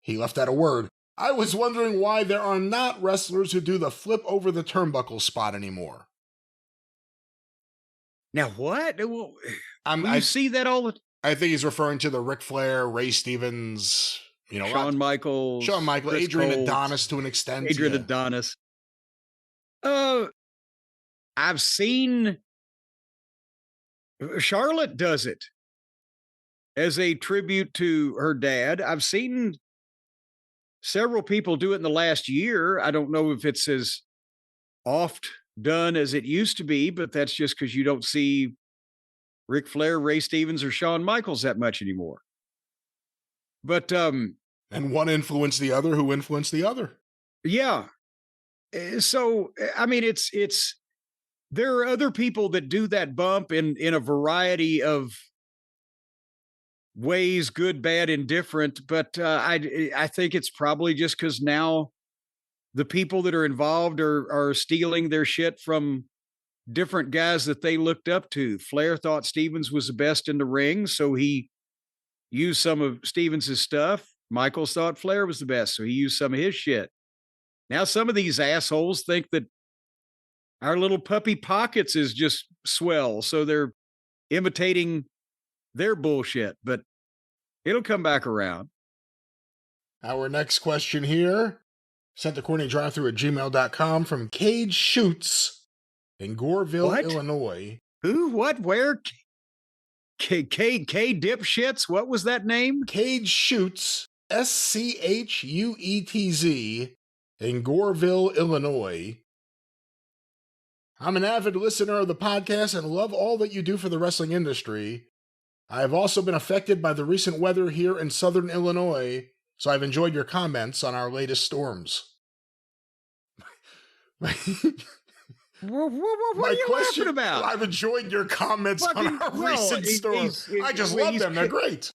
He left out a word. I was wondering why there are not wrestlers who do the flip over the turnbuckle spot anymore. Now what? You see that all the time? I think he's referring to the Ric Flair, Ray Stevens, Shawn Michaels, Adrian Adonis to an extent. Adrian Adonis. I've seen Charlotte does it as a tribute to her dad. I've seen several people do it in the last year. I don't know if it's as oft done as it used to be, but that's just because you don't see Ric Flair, Ray Stevens, or Shawn Michaels that much anymore. But and one influenced the other who influenced the other. Yeah. So I mean, it's there are other people that do that bump in a variety of ways, good, bad, indifferent. But I think it's probably just because now the people that are involved are stealing their shit from different guys that they looked up to. Flair thought Stevens was the best in the ring, so he used some of Stevens' stuff. Michaels thought Flair was the best, so he used some of his shit. Now some of these assholes think that our little puppy pockets is just swell, so they're imitating their bullshit, but it'll come back around. Our next question here, sent to CornyDriveThru@gmail.com from Cage Shoots in Goreville, Illinois. Who? What? Where? K dipshits? What was that name? Cage Shoots, SCHUETZ, in Goreville, Illinois. I'm an avid listener of the podcast and love all that you do for the wrestling industry. I have also been affected by the recent weather here in southern Illinois, so I've enjoyed your comments on our latest storms. What are you laughing about? I've enjoyed your comments on our recent storms. I just love them. They're great.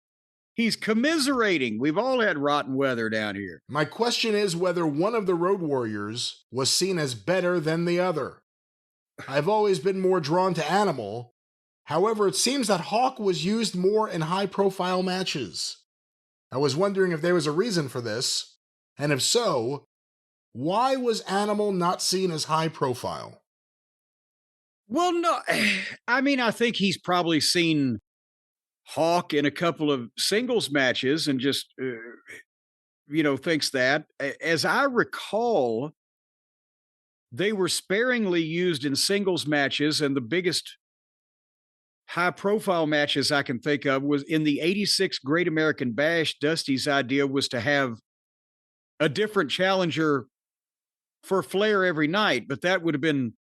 He's commiserating. We've all had rotten weather down here. My question is whether one of the Road Warriors was seen as better than the other. I've always been more drawn to Animal. However, it seems that Hawk was used more in high-profile matches. I was wondering if there was a reason for this, and if so, why was Animal not seen as high-profile? Well, no, I mean, I think he's probably seen Hawk in a couple of singles matches and just, thinks that. As I recall, they were sparingly used in singles matches, and the biggest high-profile matches I can think of was in the '86 Great American Bash. Dusty's idea was to have a different challenger for Flair every night, but that would have been,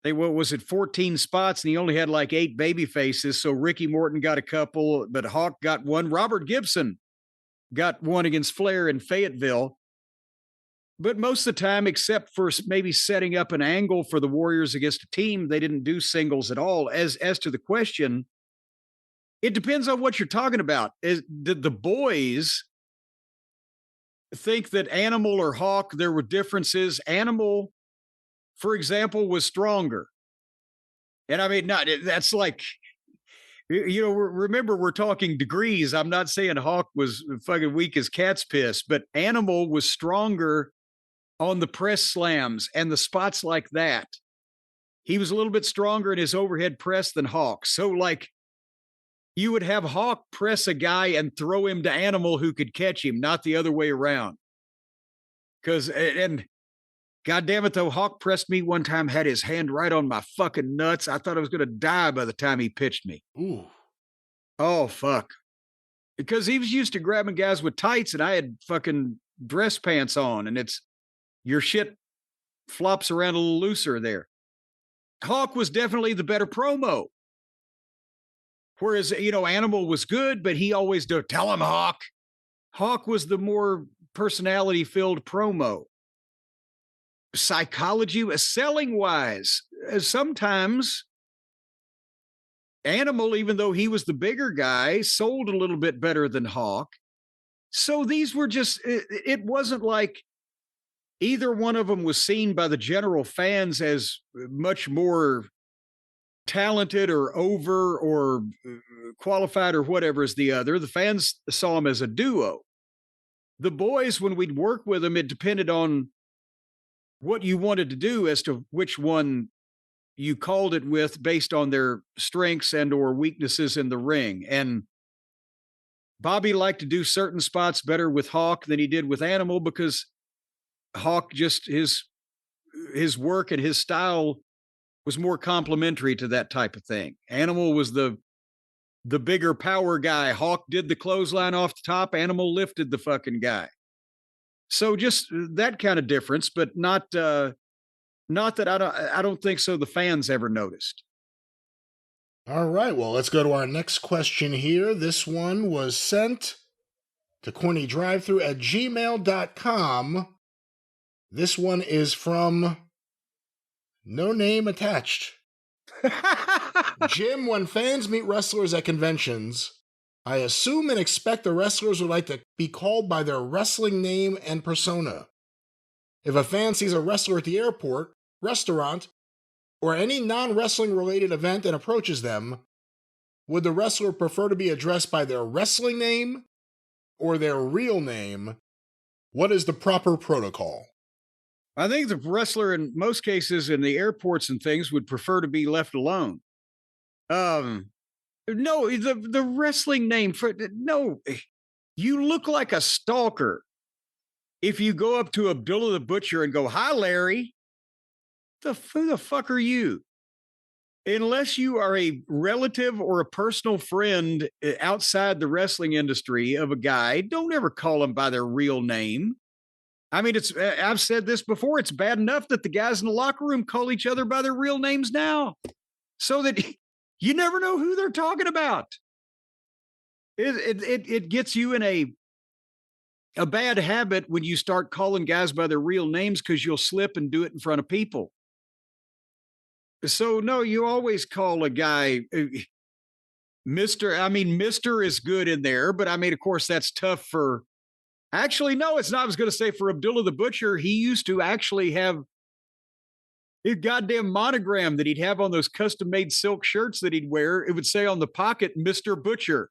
what was it, 14 spots, and he only had like 8 baby faces. So Ricky Morton got a couple, but Hawk got one. Robert Gibson got one against Flair in Fayetteville. But most of the time, except for maybe setting up an angle for the Warriors against a team, they didn't do singles at all. As to the question, it depends on what you're talking about. Did the boys think that Animal or Hawk, there were differences? Animal, for example, was stronger. And I mean, that's like, remember, we're talking degrees. I'm not saying Hawk was fucking weak as cat's piss, but Animal was stronger on the press slams and the spots like that. He was a little bit stronger in his overhead press than Hawk. So like, you would have Hawk press a guy and throw him to Animal who could catch him, not the other way around. And God damn it, though, Hawk pressed me one time, had his hand right on my fucking nuts. I thought I was going to die by the time he pitched me. Ooh. Oh, fuck. Because he was used to grabbing guys with tights, and I had fucking dress pants on, and your shit flops around a little looser there. Hawk was definitely the better promo. Whereas, Animal was good, but he always tell him, Hawk. Hawk was the more personality-filled promo. Psychology, selling-wise, sometimes Animal, even though he was the bigger guy, sold a little bit better than Hawk. So these were just, it wasn't like either one of them was seen by the general fans as much more talented or over or qualified or whatever as the other. The fans saw him as a duo. The boys, when we'd work with them, it depended on what you wanted to do as to which one you called it with, based on their strengths and or weaknesses in the ring. And Bobby liked to do certain spots better with Hawk than he did with Animal, because Hawk, just his work and his style was more complementary to that type of thing. Animal was the bigger power guy. Hawk did the clothesline off the top. Animal lifted the fucking guy. So just that kind of difference, but not that I don't think so the fans ever noticed. All right, well, let's go to our next question here. This one was sent to CornyDriveThru@gmail.com. This one is from No Name Attached. Jim, when fans meet wrestlers at conventions, I assume and expect the wrestlers would like to be called by their wrestling name and persona. If a fan sees a wrestler at the airport, restaurant, or any non-wrestling related event and approaches them, would the wrestler prefer to be addressed by their wrestling name or their real name? What is the proper protocol? I think the wrestler, in most cases in the airports and things, would prefer to be left alone. No, the wrestling name no, you look like a stalker if you go up to Abdullah the Butcher and go, "Hi, Larry." Who the fuck are you? Unless you are a relative or a personal friend outside the wrestling industry of a guy, don't ever call him by their real name. I mean, I've said this before. It's bad enough that the guys in the locker room call each other by their real names now, so that you never know who they're talking about. It gets you in a bad habit when you start calling guys by their real names, because you'll slip and do it in front of people. So no, you always call a guy Mr. I mean, Mr. is good in there, but I mean, of course, that's tough for. Actually, no, it's not. I was going to say for Abdullah the Butcher, he used to actually have a goddamn monogram that he'd have on those custom-made silk shirts that he'd wear. It would say on the pocket, Mr. Butcher.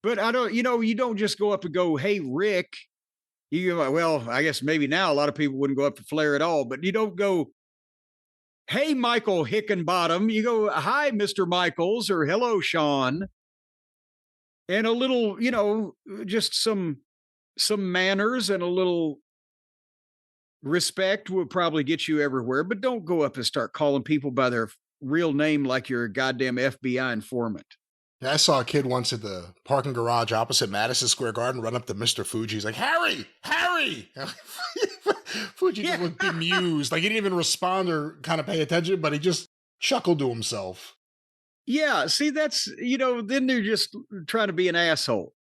But I don't, you don't just go up and go, "Hey, Rick." Well, I guess maybe now a lot of people wouldn't go up to Flair at all, but you don't go, "Hey, Michael Hickenbottom." You go, "Hi, Mr. Michaels," or "Hello, Sean." And a little, just some manners and a little Respect will probably get you everywhere, but don't go up and start calling people by their real name like you're a goddamn FBI informant. Yeah, I saw a kid once at the parking garage opposite Madison Square Garden run up to Mr. Fuji. He's like, Harry! Harry! Fuji just looked bemused. Like, he didn't even respond or kind of pay attention, but he just chuckled to himself. Yeah, see, that's, then they're just trying to be an asshole.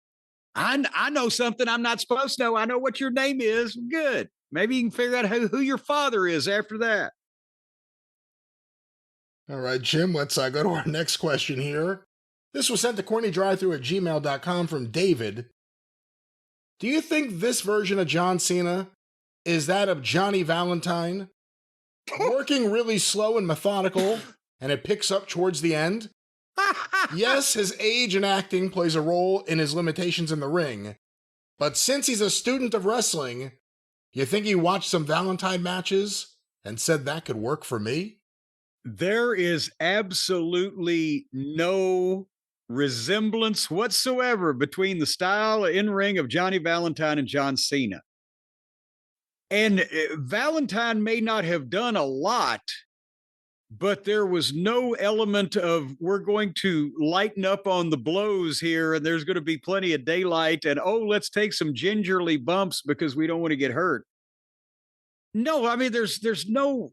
I know something I'm not supposed to know. I know what your name is. Good. Maybe you can figure out who your father is after that. All right, Jim, let's go to our next question here. This was sent to CornyDriveThru@gmail.com from David. Do you think this version of John Cena is that of Johnny Valentine? Working really slow and methodical, and it picks up towards the end? Yes, his age and acting plays a role in his limitations in the ring, but since he's a student of wrestling, you think he watched some Valentine matches and said that could work for me? There is absolutely no resemblance whatsoever between the style in ring of Johnny Valentine and John Cena. And Valentine may not have done a lot, but there was no element of we're going to lighten up on the blows here and there's going to be plenty of daylight and, let's take some gingerly bumps because we don't want to get hurt. No, I mean, there's no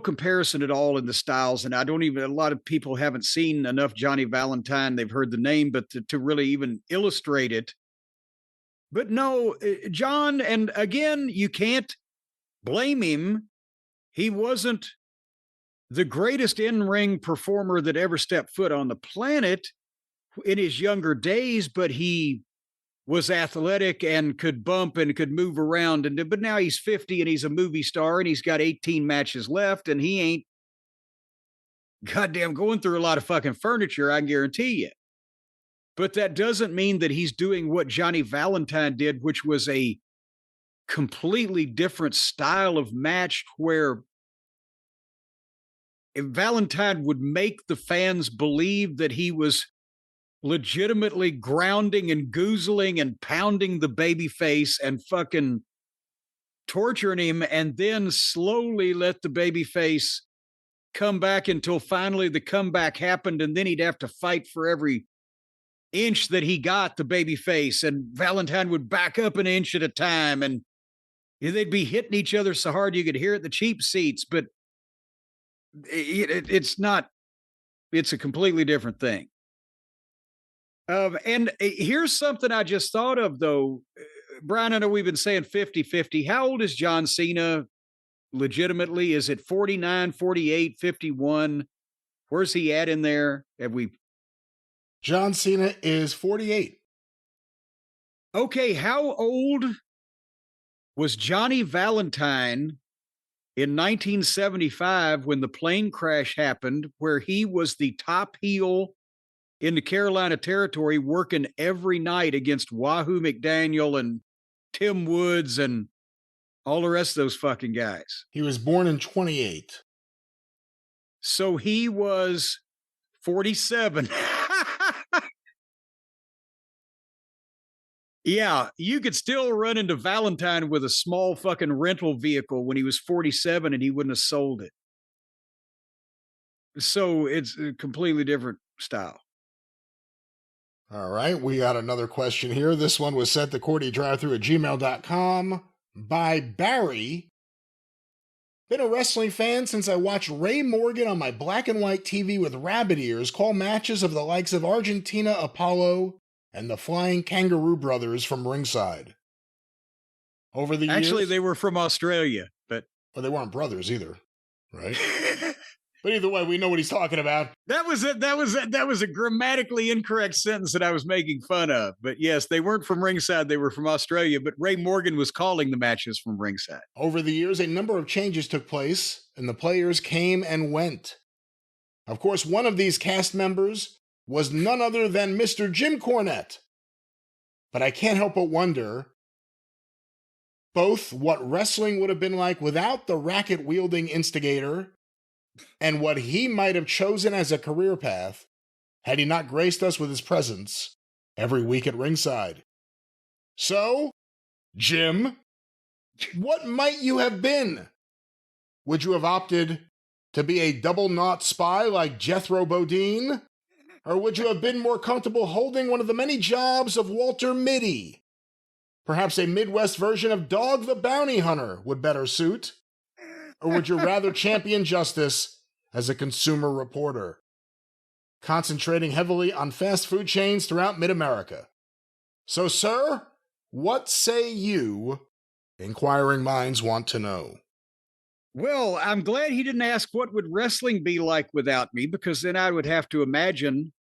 comparison at all in the styles. And a lot of people haven't seen enough Johnny Valentine. They've heard the name, but to really even illustrate it. But no, John, and again, you can't blame him. He wasn't the greatest in-ring performer that ever stepped foot on the planet in his younger days, but he was athletic and could bump and could move around. But now he's 50 and he's a movie star and he's got 18 matches left and he ain't goddamn going through a lot of fucking furniture, I guarantee you. But that doesn't mean that he's doing what Johnny Valentine did, which was a completely different style of match where Valentine would make the fans believe that he was legitimately grounding and goozling and pounding the baby face and fucking torturing him, and then slowly let the baby face come back until finally the comeback happened, and then he'd have to fight for every inch that he got, the baby face, and Valentine would back up an inch at a time, and they'd be hitting each other so hard you could hear it in the cheap seats, but it's a completely different thing. And here's something I just thought of, though. Brian, I know we've been saying 50-50. How old is John Cena legitimately? Is it 49, 48, 51? Where's he at in there? John Cena is 48. Okay, how old was Johnny Valentine in 1975 when the plane crash happened, where he was the top heel in the Carolina territory, working every night against Wahoo McDaniel and Tim Woods and all the rest of those fucking guys? He was born in 28. So he was 47. Yeah, you could still run into Valentine with a small fucking rental vehicle when he was 47 and he wouldn't have sold it. So it's a completely different style. All right, we got another question here. This one was sent to CornyDriveThru@gmail.com by Barry. Been a wrestling fan since I watched Ray Morgan on my black and white TV with rabbit ears call matches of the likes of Argentina Apollo and the Flying Kangaroo Brothers from ringside. Over the years... Actually, they were from Australia, but... Well, they weren't brothers either, right? But either way, we know what he's talking about. That was a grammatically incorrect sentence that I was making fun of. But yes, they weren't from ringside. They were from Australia. But Ray Morgan was calling the matches from ringside. Over the years, a number of changes took place, and the players came and went. Of course, one of these cast members was none other than Mr. Jim Cornette. But I can't help but wonder both what wrestling would have been like without the racket-wielding instigator and what he might have chosen as a career path had he not graced us with his presence every week at ringside. So, Jim, what might you have been? Would you have opted to be a double knot spy like Jethro Bodine? Or would you have been more comfortable holding one of the many jobs of Walter Mitty? Perhaps a Midwest version of Dog the Bounty Hunter would better suit? Or would you rather champion justice as a consumer reporter, concentrating heavily on fast food chains throughout mid-America? So, sir, what say you? Inquiring minds want to know. Well, I'm glad he didn't ask what would wrestling be like without me, because then I would have to imagine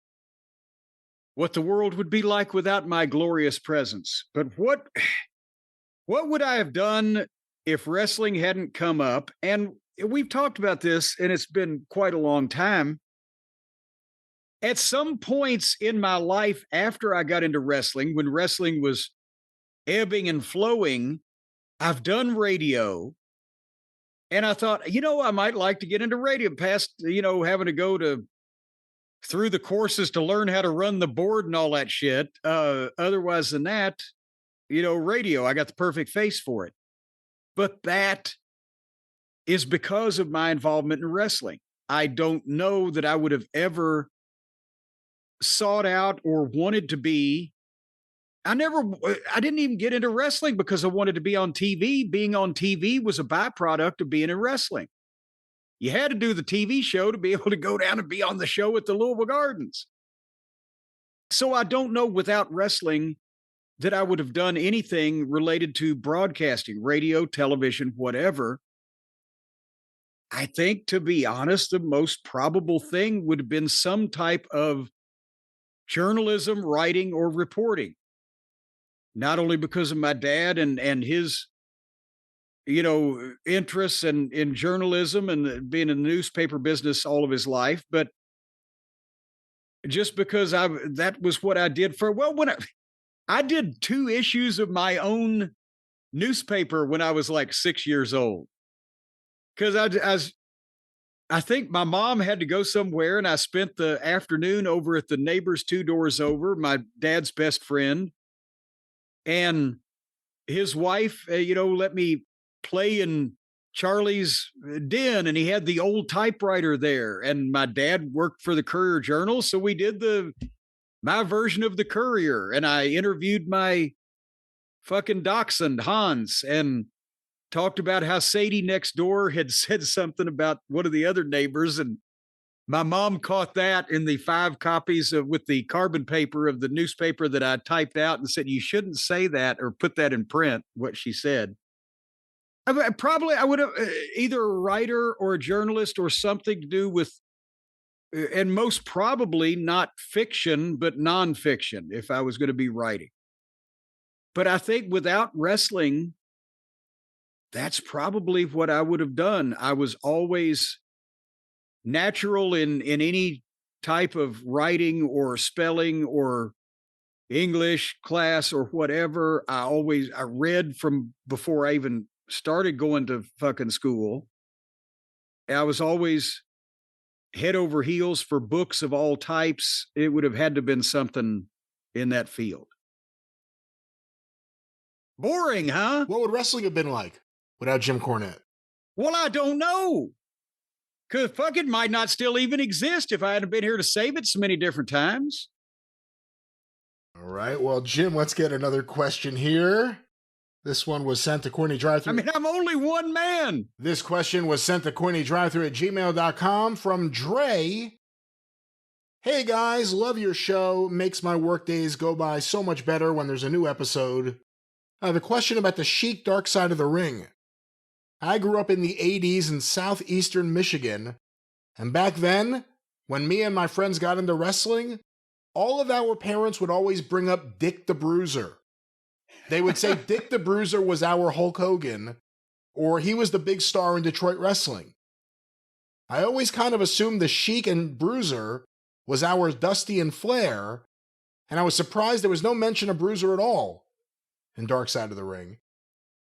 what the world would be like without my glorious presence. But what would I have done if wrestling hadn't come up? And we've talked about this, and it's been quite a long time. At some points in my life after I got into wrestling, when wrestling was ebbing and flowing, I've done radio. And I thought, I might like to get into radio past, having to go through the courses to learn how to run the board and all that shit. Otherwise than that, radio, I got the perfect face for it. But that is because of my involvement in wrestling. I don't know that I would have ever sought out or wanted to be. I didn't even get into wrestling because I wanted to be on TV. Being on TV was a byproduct of being in wrestling. You had to do the TV show to be able to go down and be on the show at the Louisville Gardens. So I don't know without wrestling that I would have done anything related to broadcasting, radio, television, whatever. I think, to be honest, the most probable thing would have been some type of journalism, writing, or reporting. Not only because of my dad and his, interests in journalism and being in the newspaper business all of his life, but just because that was what I did when I did 2 issues of my own newspaper when I was like 6 years old. Because I think my mom had to go somewhere, and I spent the afternoon over at the neighbors 2 doors over, my dad's best friend. And his wife, let me play in Charlie's den, and he had the old typewriter there. And my dad worked for the Courier Journal, so we did my version of the Courier, and I interviewed my fucking dachshund Hans and talked about how Sadie next door had said something about one of the other neighbors, and my mom caught that in the 5 copies with the carbon paper of the newspaper that I typed out and said, you shouldn't say that or put that in print, what she said. I would have either a writer or a journalist or something to do with, and most probably not fiction, but nonfiction if I was going to be writing. But I think without wrestling, that's probably what I would have done. I was always natural in any type of writing or spelling or English class or whatever. I read from before I even started going to fucking school. I was always head over heels for books of all types. It would have had to have been something in that field. Boring, huh? What would wrestling have been like without Jim Cornette? Well, I don't know. Because fuck, it might not still even exist if I hadn't been here to save it so many different times. All right. Well, Jim, let's get another question here. This one was sent to CornyDriveThru. I mean, I'm only one man. This question was sent to CornyDriveThru@gmail.com from Dre. Hey guys, love your show. Makes my work days go by so much better when there's a new episode. I have a question about the Chic Dark Side of the Ring. I grew up in the 80s in southeastern Michigan, and back then, when me and my friends got into wrestling, all of our parents would always bring up Dick the Bruiser. They would say Dick the Bruiser was our Hulk Hogan, or he was the big star in Detroit wrestling. I always kind of assumed the Sheik and Bruiser was our Dusty and Flair, and I was surprised there was no mention of Bruiser at all in Dark Side of the Ring.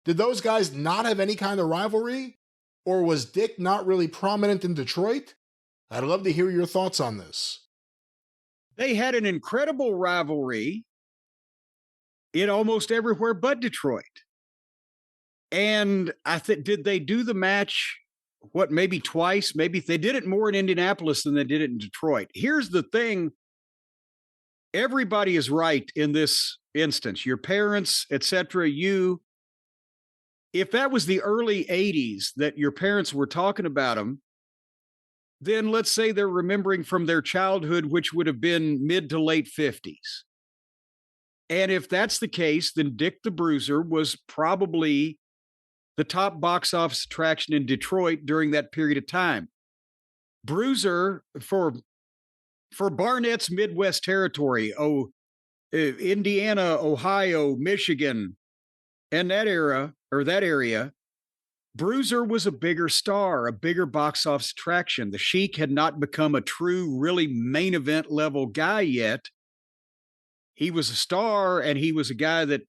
Did those guys not have any kind of rivalry? Or was Dick not really prominent in Detroit? I'd love to hear your thoughts on this. They had an incredible rivalry in almost everywhere but Detroit. And I think, did they do the match, maybe twice? Maybe they did it more in Indianapolis than they did it in Detroit. Here's the thing. Everybody is right in this instance. Your parents, etc. If that was the early 80s that your parents were talking about them, then let's say they're remembering from their childhood, which would have been mid to late 50s. And if that's the case, then Dick the Bruiser was probably the top box office attraction in Detroit during that period of time. Bruiser, for Barnett's Midwest territory, Indiana, Ohio, Michigan, and that area, Bruiser was a bigger star, a bigger box office attraction. The Sheik had not become a true, really main event level guy yet. He was a star, and he was a guy that,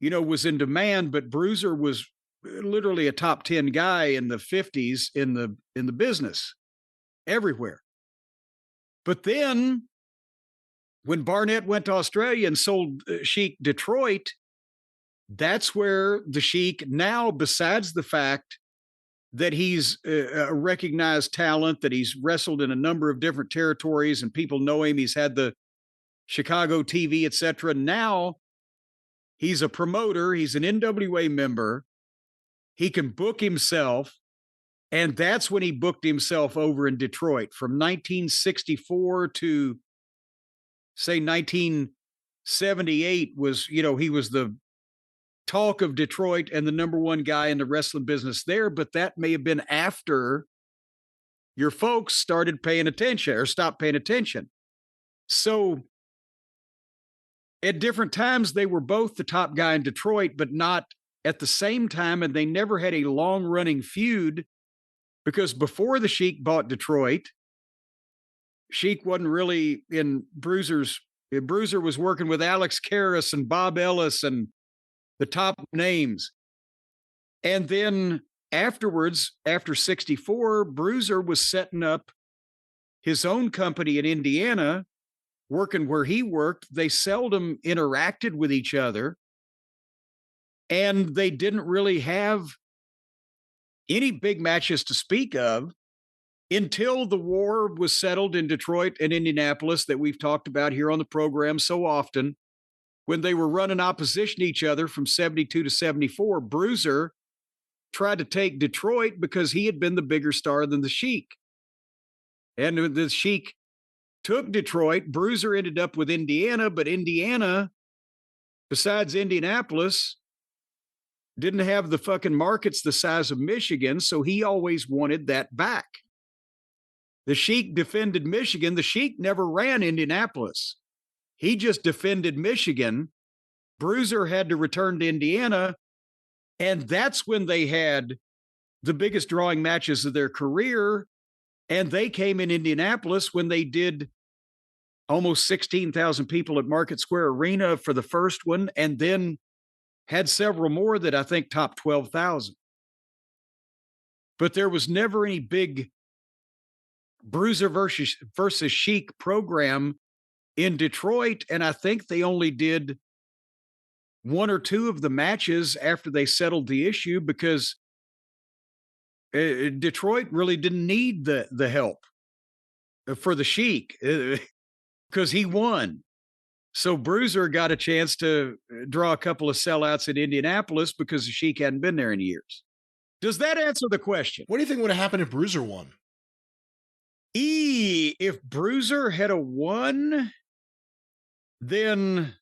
was in demand, but Bruiser was literally a top 10 guy in the 50s in the business everywhere. But then when Barnett went to Australia and sold Sheik Detroit, that's where the Sheik now, besides the fact that he's a recognized talent, that he's wrestled in a number of different territories and people know him, he's had the Chicago TV, etc. Now he's a promoter, he's an NWA member, he can book himself, and that's when he booked himself over in Detroit from 1964 to say 1978 was, he was the talk of Detroit and the number one guy in the wrestling business there, but that may have been after your folks started paying attention or stopped paying attention. So at different times, they were both the top guy in Detroit, but not at the same time, and they never had a long-running feud because before the Sheik bought Detroit, Sheik wasn't really in Bruiser's. Bruiser was working with Alex Karras and Bob Ellis and the top names. And then afterwards, after 64, Bruiser was setting up his own company in Indiana, working where he worked. They seldom interacted with each other. And they didn't really have any big matches to speak of until the war was settled in Detroit and Indianapolis that we've talked about here on the program so often. When they were running opposition to each other from 72 to 74, Bruiser tried to take Detroit because he had been the bigger star than the Sheik. And the Sheik took Detroit. Bruiser ended up with Indiana, but Indiana, besides Indianapolis, didn't have the fucking markets the size of Michigan, so he always wanted that back. The Sheik defended Michigan. The Sheik never ran Indianapolis. He just defended Michigan. Bruiser had to return to Indiana, and that's when they had the biggest drawing matches of their career, and they came in Indianapolis when they did almost 16,000 people at Market Square Arena for the first one, and then had several more that I think topped 12,000. But there was never any big Bruiser versus Sheik program in Detroit, and I think they only did one or two of the matches after they settled the issue because Detroit really didn't need the help for the Sheik because he won. So Bruiser got a chance to draw a couple of sellouts in Indianapolis because the Sheik hadn't been there in years. Does that answer the question? What do you think would have happened if Bruiser won? If Bruiser had won, then,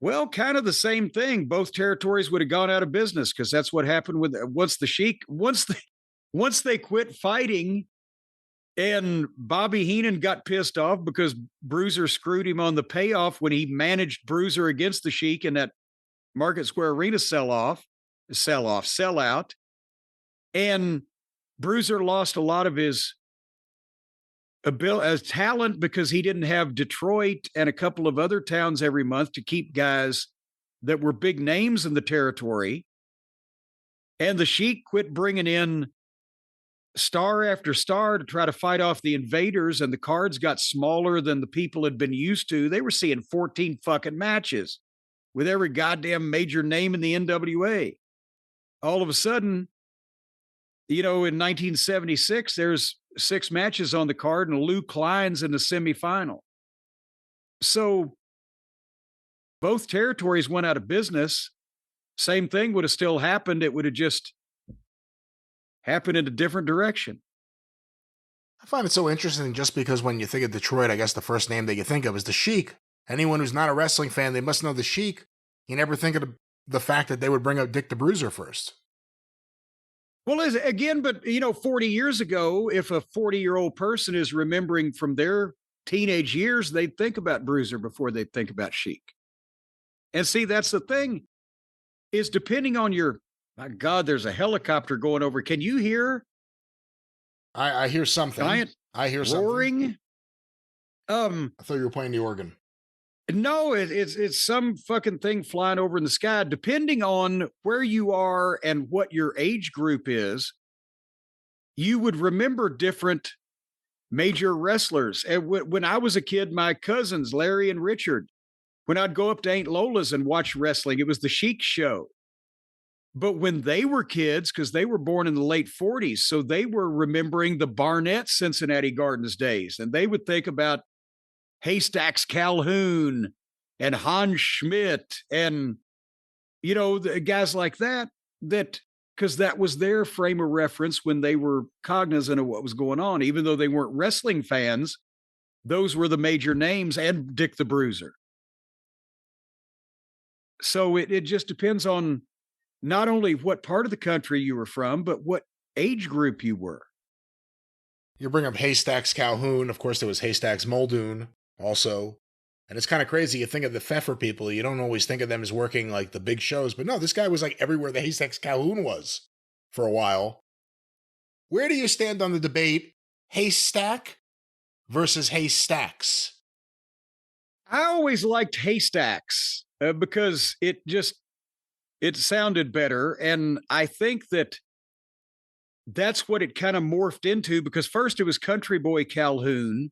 well, kind of the same thing. Both territories would have gone out of business because that's what happened with once the Sheik, once they quit fighting. And Bobby Heenan got pissed off because Bruiser screwed him on the payoff when he managed Bruiser against the Sheik in that Market Square Arena sellout. And Bruiser lost a lot of his ability as talent because he didn't have Detroit and a couple of other towns every month to keep guys that were big names in the territory. And the Sheik quit bringing in star after star to try to fight off the invaders, and the cards got smaller than the people had been used to. They were seeing 14 fucking matches with every goddamn major name in the NWA. all of a sudden, in 1976, there's 6 matches on the card and Lou Klein's in the semifinal. So both territories went out of business. Same thing would have still happened. It would have just happened in a different direction. I find it so interesting just because when you think of Detroit, I guess the first name that you think of is the Sheik. Anyone who's not a wrestling fan, they must know the Sheik. You never think of the fact that they would bring up Dick the Bruiser first. Well, again, but 40 years ago, if a 40-year-old person is remembering from their teenage years, they'd think about Bruiser before they'd think about Sheik. And see, that's the thing, is depending on my God, there's a helicopter going over. Can you hear? I hear something. I hear something. Roaring. I thought you were playing the organ. No, it's some fucking thing flying over in the sky. Depending on where you are and what your age group is, you would remember different major wrestlers. And when I was a kid, my cousins, Larry and Richard, when I'd go up to Aunt Lola's and watch wrestling, it was the Sheik show. But when they were kids, because they were born in the late 40s, so they were remembering the Barnett Cincinnati Gardens days. And they would think about Haystacks Calhoun and Hans Schmidt and, the guys like that, because that was their frame of reference when they were cognizant of what was going on. Even though they weren't wrestling fans, those were the major names, and Dick the Bruiser. So it just depends on not only what part of the country you were from, but what age group you were. You bring up Haystacks Calhoun. Of course, there was Haystacks Muldoon also. And it's kind of crazy. You think of the Pfeffer people. You don't always think of them as working like the big shows. But no, this guy was like everywhere the Haystacks Calhoun was for a while. Where do you stand on the debate, Haystack versus Haystacks? I always liked Haystacks because it sounded better. And I think that's what it kind of morphed into, because first it was Country Boy Calhoun,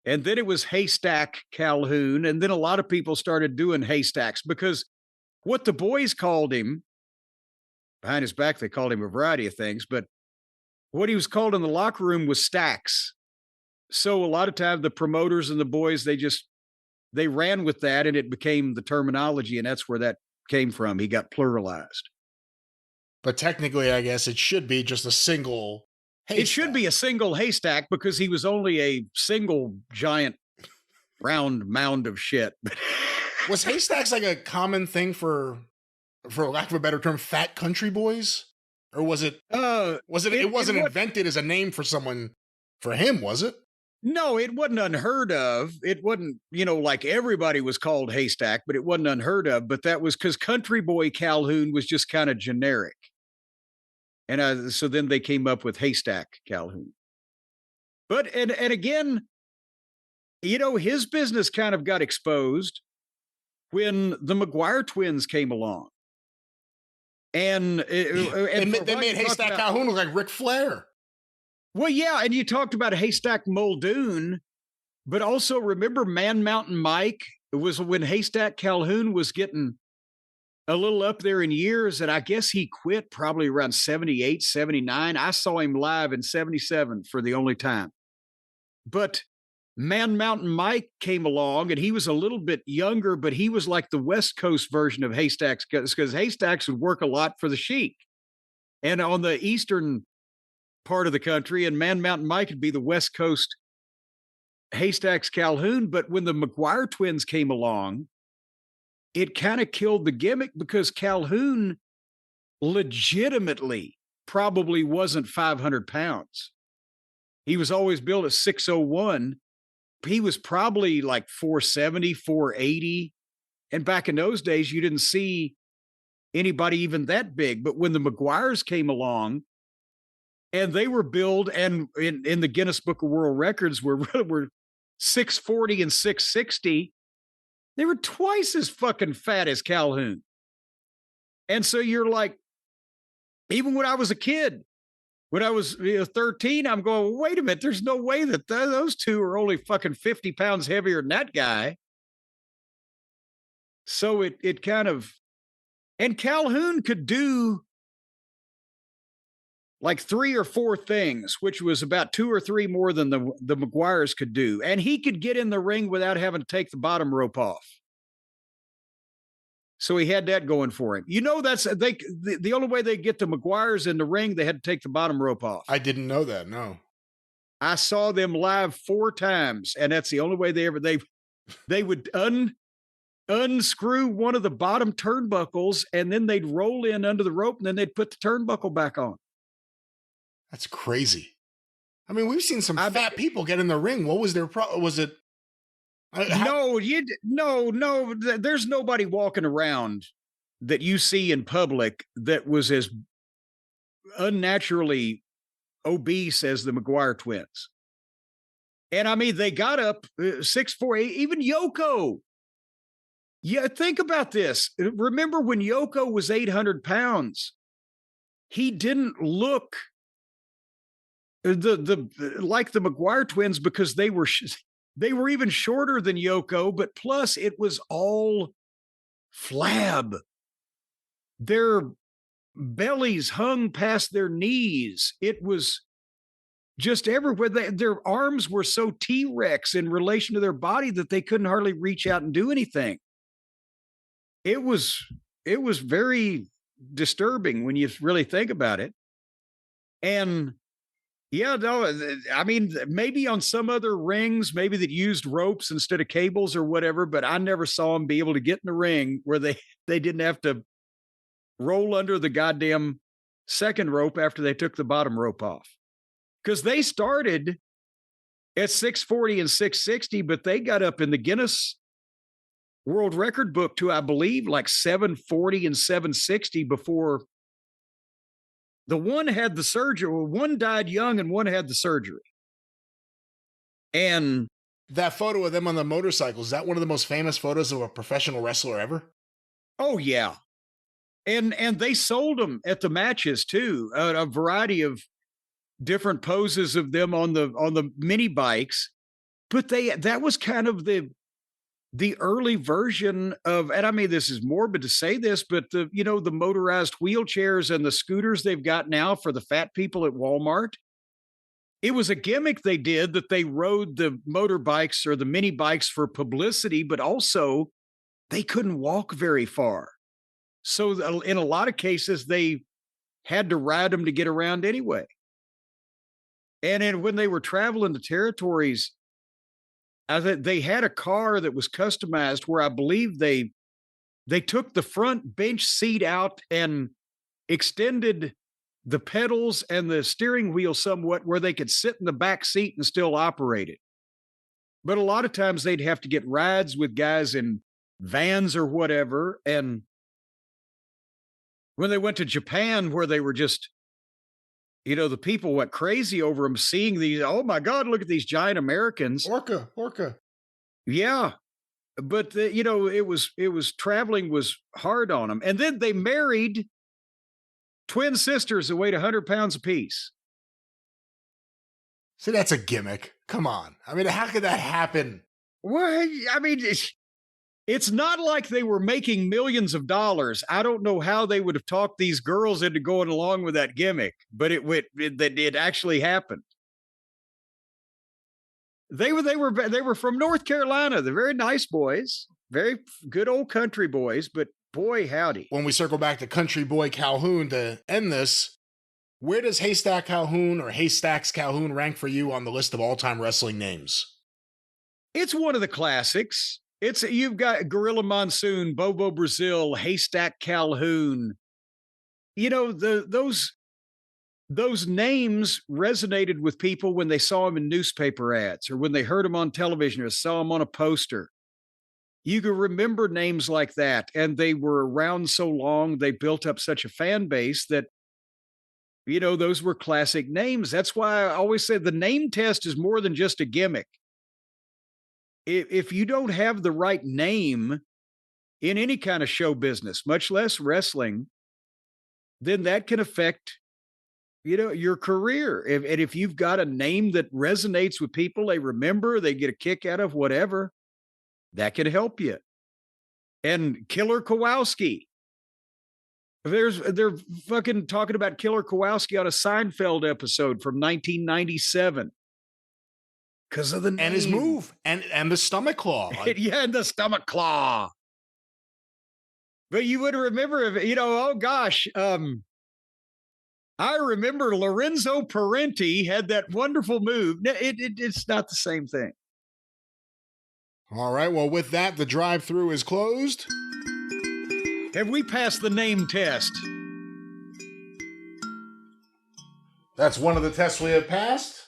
and then it was Haystack Calhoun, and then a lot of people started doing Haystacks, because what the boys called him, behind his back they called him a variety of things, but what he was called in the locker room was Stacks. So a lot of times the promoters and the boys, they ran with that, and it became the terminology, and that's where that came from. He got pluralized. But technically, I guess it should be just a single haystack. It should be a single haystack, because he was only a single giant round mound of shit. Was Haystacks like a common thing for lack of a better term, fat country boys? Or was it it wasn't invented as a name for someone, for him, was it? No, it wasn't unheard of. It wasn't, like everybody was called Haystack, but it wasn't unheard of. But that was because Country Boy Calhoun was just kind of generic. And so then they came up with Haystack Calhoun. But, and again, his business kind of got exposed when the McGuire twins came along. And they made Haystack Calhoun look like Ric Flair. Well, yeah, and you talked about Haystack Muldoon, but also remember Man Mountain Mike? It was when Haystack Calhoun was getting a little up there in years, and I guess he quit probably around 78, 79. I saw him live in 77 for the only time. But Man Mountain Mike came along, and he was a little bit younger, but he was like the West Coast version of Haystacks, because Haystacks would work a lot for the Sheik. And on the eastern part of the country, and Man Mountain Mike would be the West Coast Haystacks Calhoun. But when the McGuire twins came along, it kind of killed the gimmick, because Calhoun legitimately probably wasn't 500 pounds. He was always billed at 601. He was probably like 470, 480. And back in those days, you didn't see anybody even that big. But when the McGuires came along, and they were billed, and in the Guinness Book of World Records were 640 and 660. They were twice as fucking fat as Calhoun. And so you're like, even when I was a kid, when I was 13, I'm going, well, wait a minute, there's no way that those two are only fucking 50 pounds heavier than that guy. So it kind of, and Calhoun could do like 3 or 4 things, which was about 2 or 3 more than the McGuires could do. And he could get in the ring without having to take the bottom rope off. So he had that going for him. You know, that's the only way they get the McGuires in the ring, they had to take the bottom rope off. I didn't know that. No. I saw them live 4 times, and that's the only way they would unscrew one of the bottom turnbuckles, and then they'd roll in under the rope, and then they'd put the turnbuckle back on. That's crazy. I mean, we've seen some fat people get in the ring. What was their problem? Was it? No. There's nobody walking around that you see in public that was as unnaturally obese as the McGuire twins. And I mean, they got up 6'4", even Yoko. Yeah, think about this. Remember when Yoko was 800 pounds? He didn't look like the McGuire twins because they were even shorter than Yoko, but plus it was all flab. Their bellies hung past their knees. It was just everywhere. Their arms were so T-Rex in relation to their body that they couldn't hardly reach out and do anything. It was very disturbing when you really think about it. And yeah, no, I mean, maybe on some other rings, maybe that used ropes instead of cables or whatever, but I never saw them be able to get in the ring where they didn't have to roll under the goddamn second rope after they took the bottom rope off. Because they started at 640 and 660, but they got up in the Guinness World Record book to, I believe, like 740 and 760 before the one had the surgery. One died young and one had the surgery. And that photo of them on the motorcycles, is that one of the most famous photos of a professional wrestler ever? Oh, yeah. And they sold them at the matches too. A variety of different poses of them on the mini bikes. But that was kind of the early version of, and I mean, this is morbid to say this, but the motorized wheelchairs and the scooters they've got now for the fat people at Walmart. It was a gimmick they did that they rode the motorbikes or the mini bikes for publicity, but also they couldn't walk very far. So in a lot of cases, they had to ride them to get around anyway. And then when they were traveling the territories, they had a car that was customized where I believe they took the front bench seat out and extended the pedals and the steering wheel somewhat where they could sit in the back seat and still operate it. But a lot of times they'd have to get rides with guys in vans or whatever. And when they went to Japan, where they were just, the people went crazy over them seeing these. Oh my God, look at these giant Americans. Orca. Yeah. But it was traveling was hard on them. And then they married twin sisters that weighed 100 pounds apiece. See, that's a gimmick. Come on. I mean, how could that happen? Well, I mean, it's not like they were making millions of dollars. I don't know how they would have talked these girls into going along with that gimmick, but it actually happened. They were from North Carolina. They're very nice boys, very good old country boys, but boy, howdy. When we circle back to Country Boy Calhoun to end this, where does Haystack Calhoun or Haystacks Calhoun rank for you on the list of all-time wrestling names? It's one of the classics. You've got Gorilla Monsoon, Bobo Brazil, Haystack Calhoun. Those names resonated with people when they saw them in newspaper ads or when they heard them on television or saw them on a poster. You can remember names like that, and they were around so long, they built up such a fan base that, those were classic names. That's why I always say the name test is more than just a gimmick. If you don't have the right name in any kind of show business, much less wrestling, then that can affect, your career. If you've got a name that resonates with people, they remember, they get a kick out of, whatever, that can help you. And Killer Kowalski, They're fucking talking about Killer Kowalski on a Seinfeld episode from 1997 because of the name. And his move and the stomach claw. Yeah, and the stomach claw. But you would remember if, oh gosh, I remember Lorenzo Parenti had that wonderful move. It's not the same thing. All right. Well, with that, the drive-thru is closed. Have we passed the name test? That's one of the tests we have passed.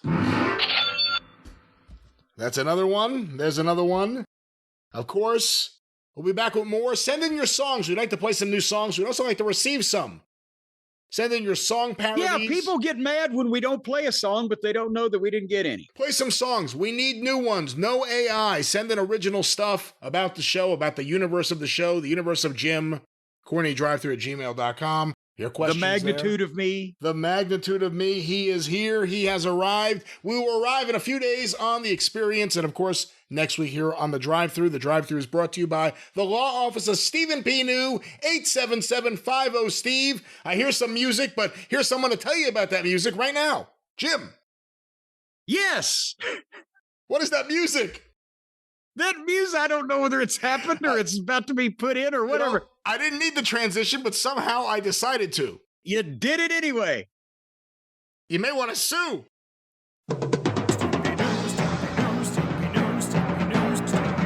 That's another one. There's another one. Of course, we'll be back with more. Send in your songs. We'd like to play some new songs. We'd also like to receive some. Send in your song parodies. Yeah, people get mad when we don't play a song, but they don't know that we didn't get any. Play some songs. We need new ones. No AI. Send in original stuff about the show, about the universe of the show, the universe of Jim. CornyDriveThru@gmail.com. Your questions. The magnitude of me. The magnitude of me. He is here. He has arrived. We will arrive in a few days on The Experience. And of course, next week here on The Drive-Thru. The Drive-Thru is brought to you by the law office of Stephen P. New, 877-50-STEVE. I hear some music, but here's someone to tell you about that music right now. Jim. Yes. What is that music? That music, I don't know whether it's happened or it's about to be put in or whatever. I didn't need the transition, but somehow I decided to. You did it anyway. You may want to sue.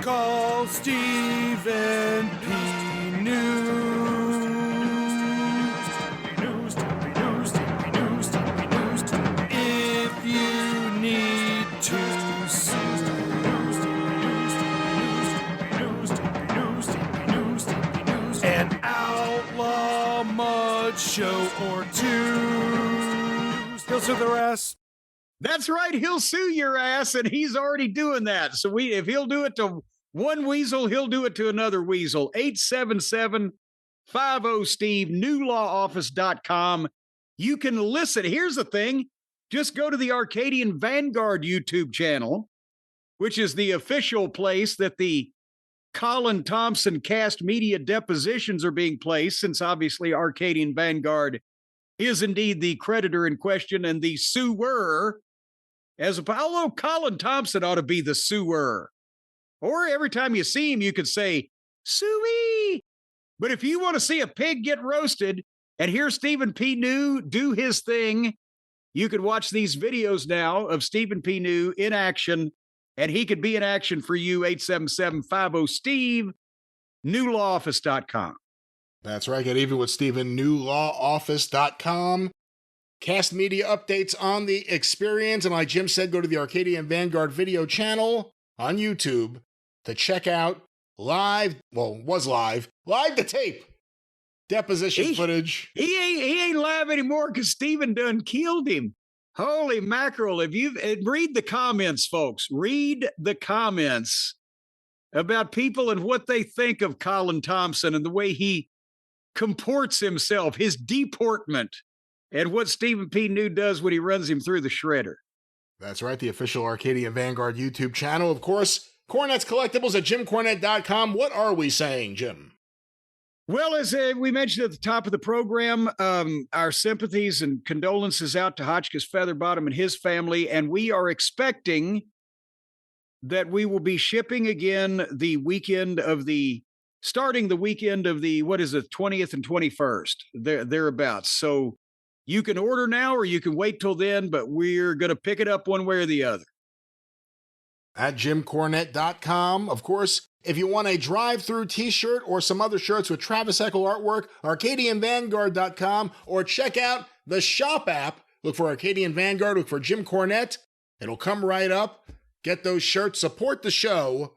Call Stephen P. If you need to sue. An outlaw mud show or two. He'll sue their ass. That's right. He'll sue your ass, and he's already doing that. So if he'll do it to one weasel, he'll do it to another weasel. 877-50-STEVE, newlawoffice.com. You can listen. Here's the thing. Just go to the Arcadian Vanguard YouTube channel, which is the official place that the Colin Thompson cast media depositions are being placed, since obviously Arcadian Vanguard is indeed the creditor in question and the suer. Although Colin Thompson ought to be the suer. Or every time you see him, you could say, suey. But if you want to see a pig get roasted and hear Stephen P. New do his thing, you could watch these videos now of Stephen P. New in action, and he could be in action for you, 877-50-STEVE, newlawoffice.com. That's right. Get even with Stephen, newlawoffice.com. Cast media updates on The Experience. And like Jim said, go to the Arcadian Vanguard video channel on YouTube to check out live to tape deposition footage. He ain't live anymore because Stephen done killed him. Holy mackerel. Read the comments, folks. Read the comments about people and what they think of Colin Thompson and the way he comports himself, his deportment, and what Stephen P. New does when he runs him through the shredder. That's right, the official Arcadian Vanguard YouTube channel. Of course, Cornette's Collectibles at JimCornette.com. What are we saying, Jim? Well, as we mentioned at the top of the program, our sympathies and condolences out to Hotchkiss Featherbottom and his family, and we are expecting that we will be shipping again starting the weekend of the, 20th and 21st, thereabouts. So you can order now or you can wait till then, but we're going to pick it up one way or the other. At JimCornette.com. Of course, if you want a drive-through t-shirt or some other shirts with Travis Heckel artwork, ArcadianVanguard.com, or check out the shop app. Look for Arcadian Vanguard, look for Jim Cornette. It'll come right up. Get those shirts, support the show.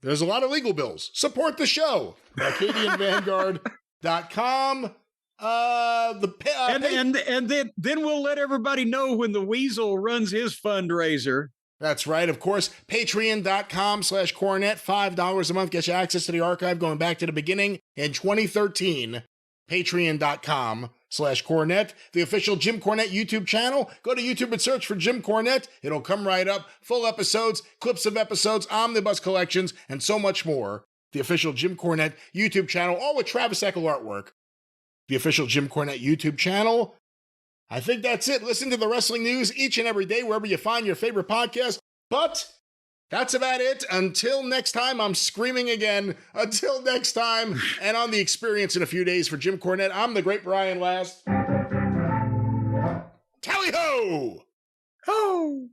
There's a lot of legal bills. Support the show. ArcadianVanguard.com. And then we'll let everybody know when the Weasel runs his fundraiser. That's right. Of course, patreon.com/Cornette, $5 a month gets you access to the archive going back to the beginning in 2013. Patreon.com/Cornette, the official Jim Cornette YouTube channel. Go to YouTube and search for Jim Cornette. It'll come right up. Full episodes, clips of episodes, omnibus collections, and so much more. The official Jim Cornette YouTube channel, all with Travis Heckel artwork. the official Jim Cornette YouTube channel. I think that's it. Listen to the wrestling news each and every day wherever you find your favorite podcast. But that's about it. Until next time, I'm screaming again. Until next time, and on the Experience in a few days for Jim Cornette, I'm the great Brian Last. Tally ho! Oh!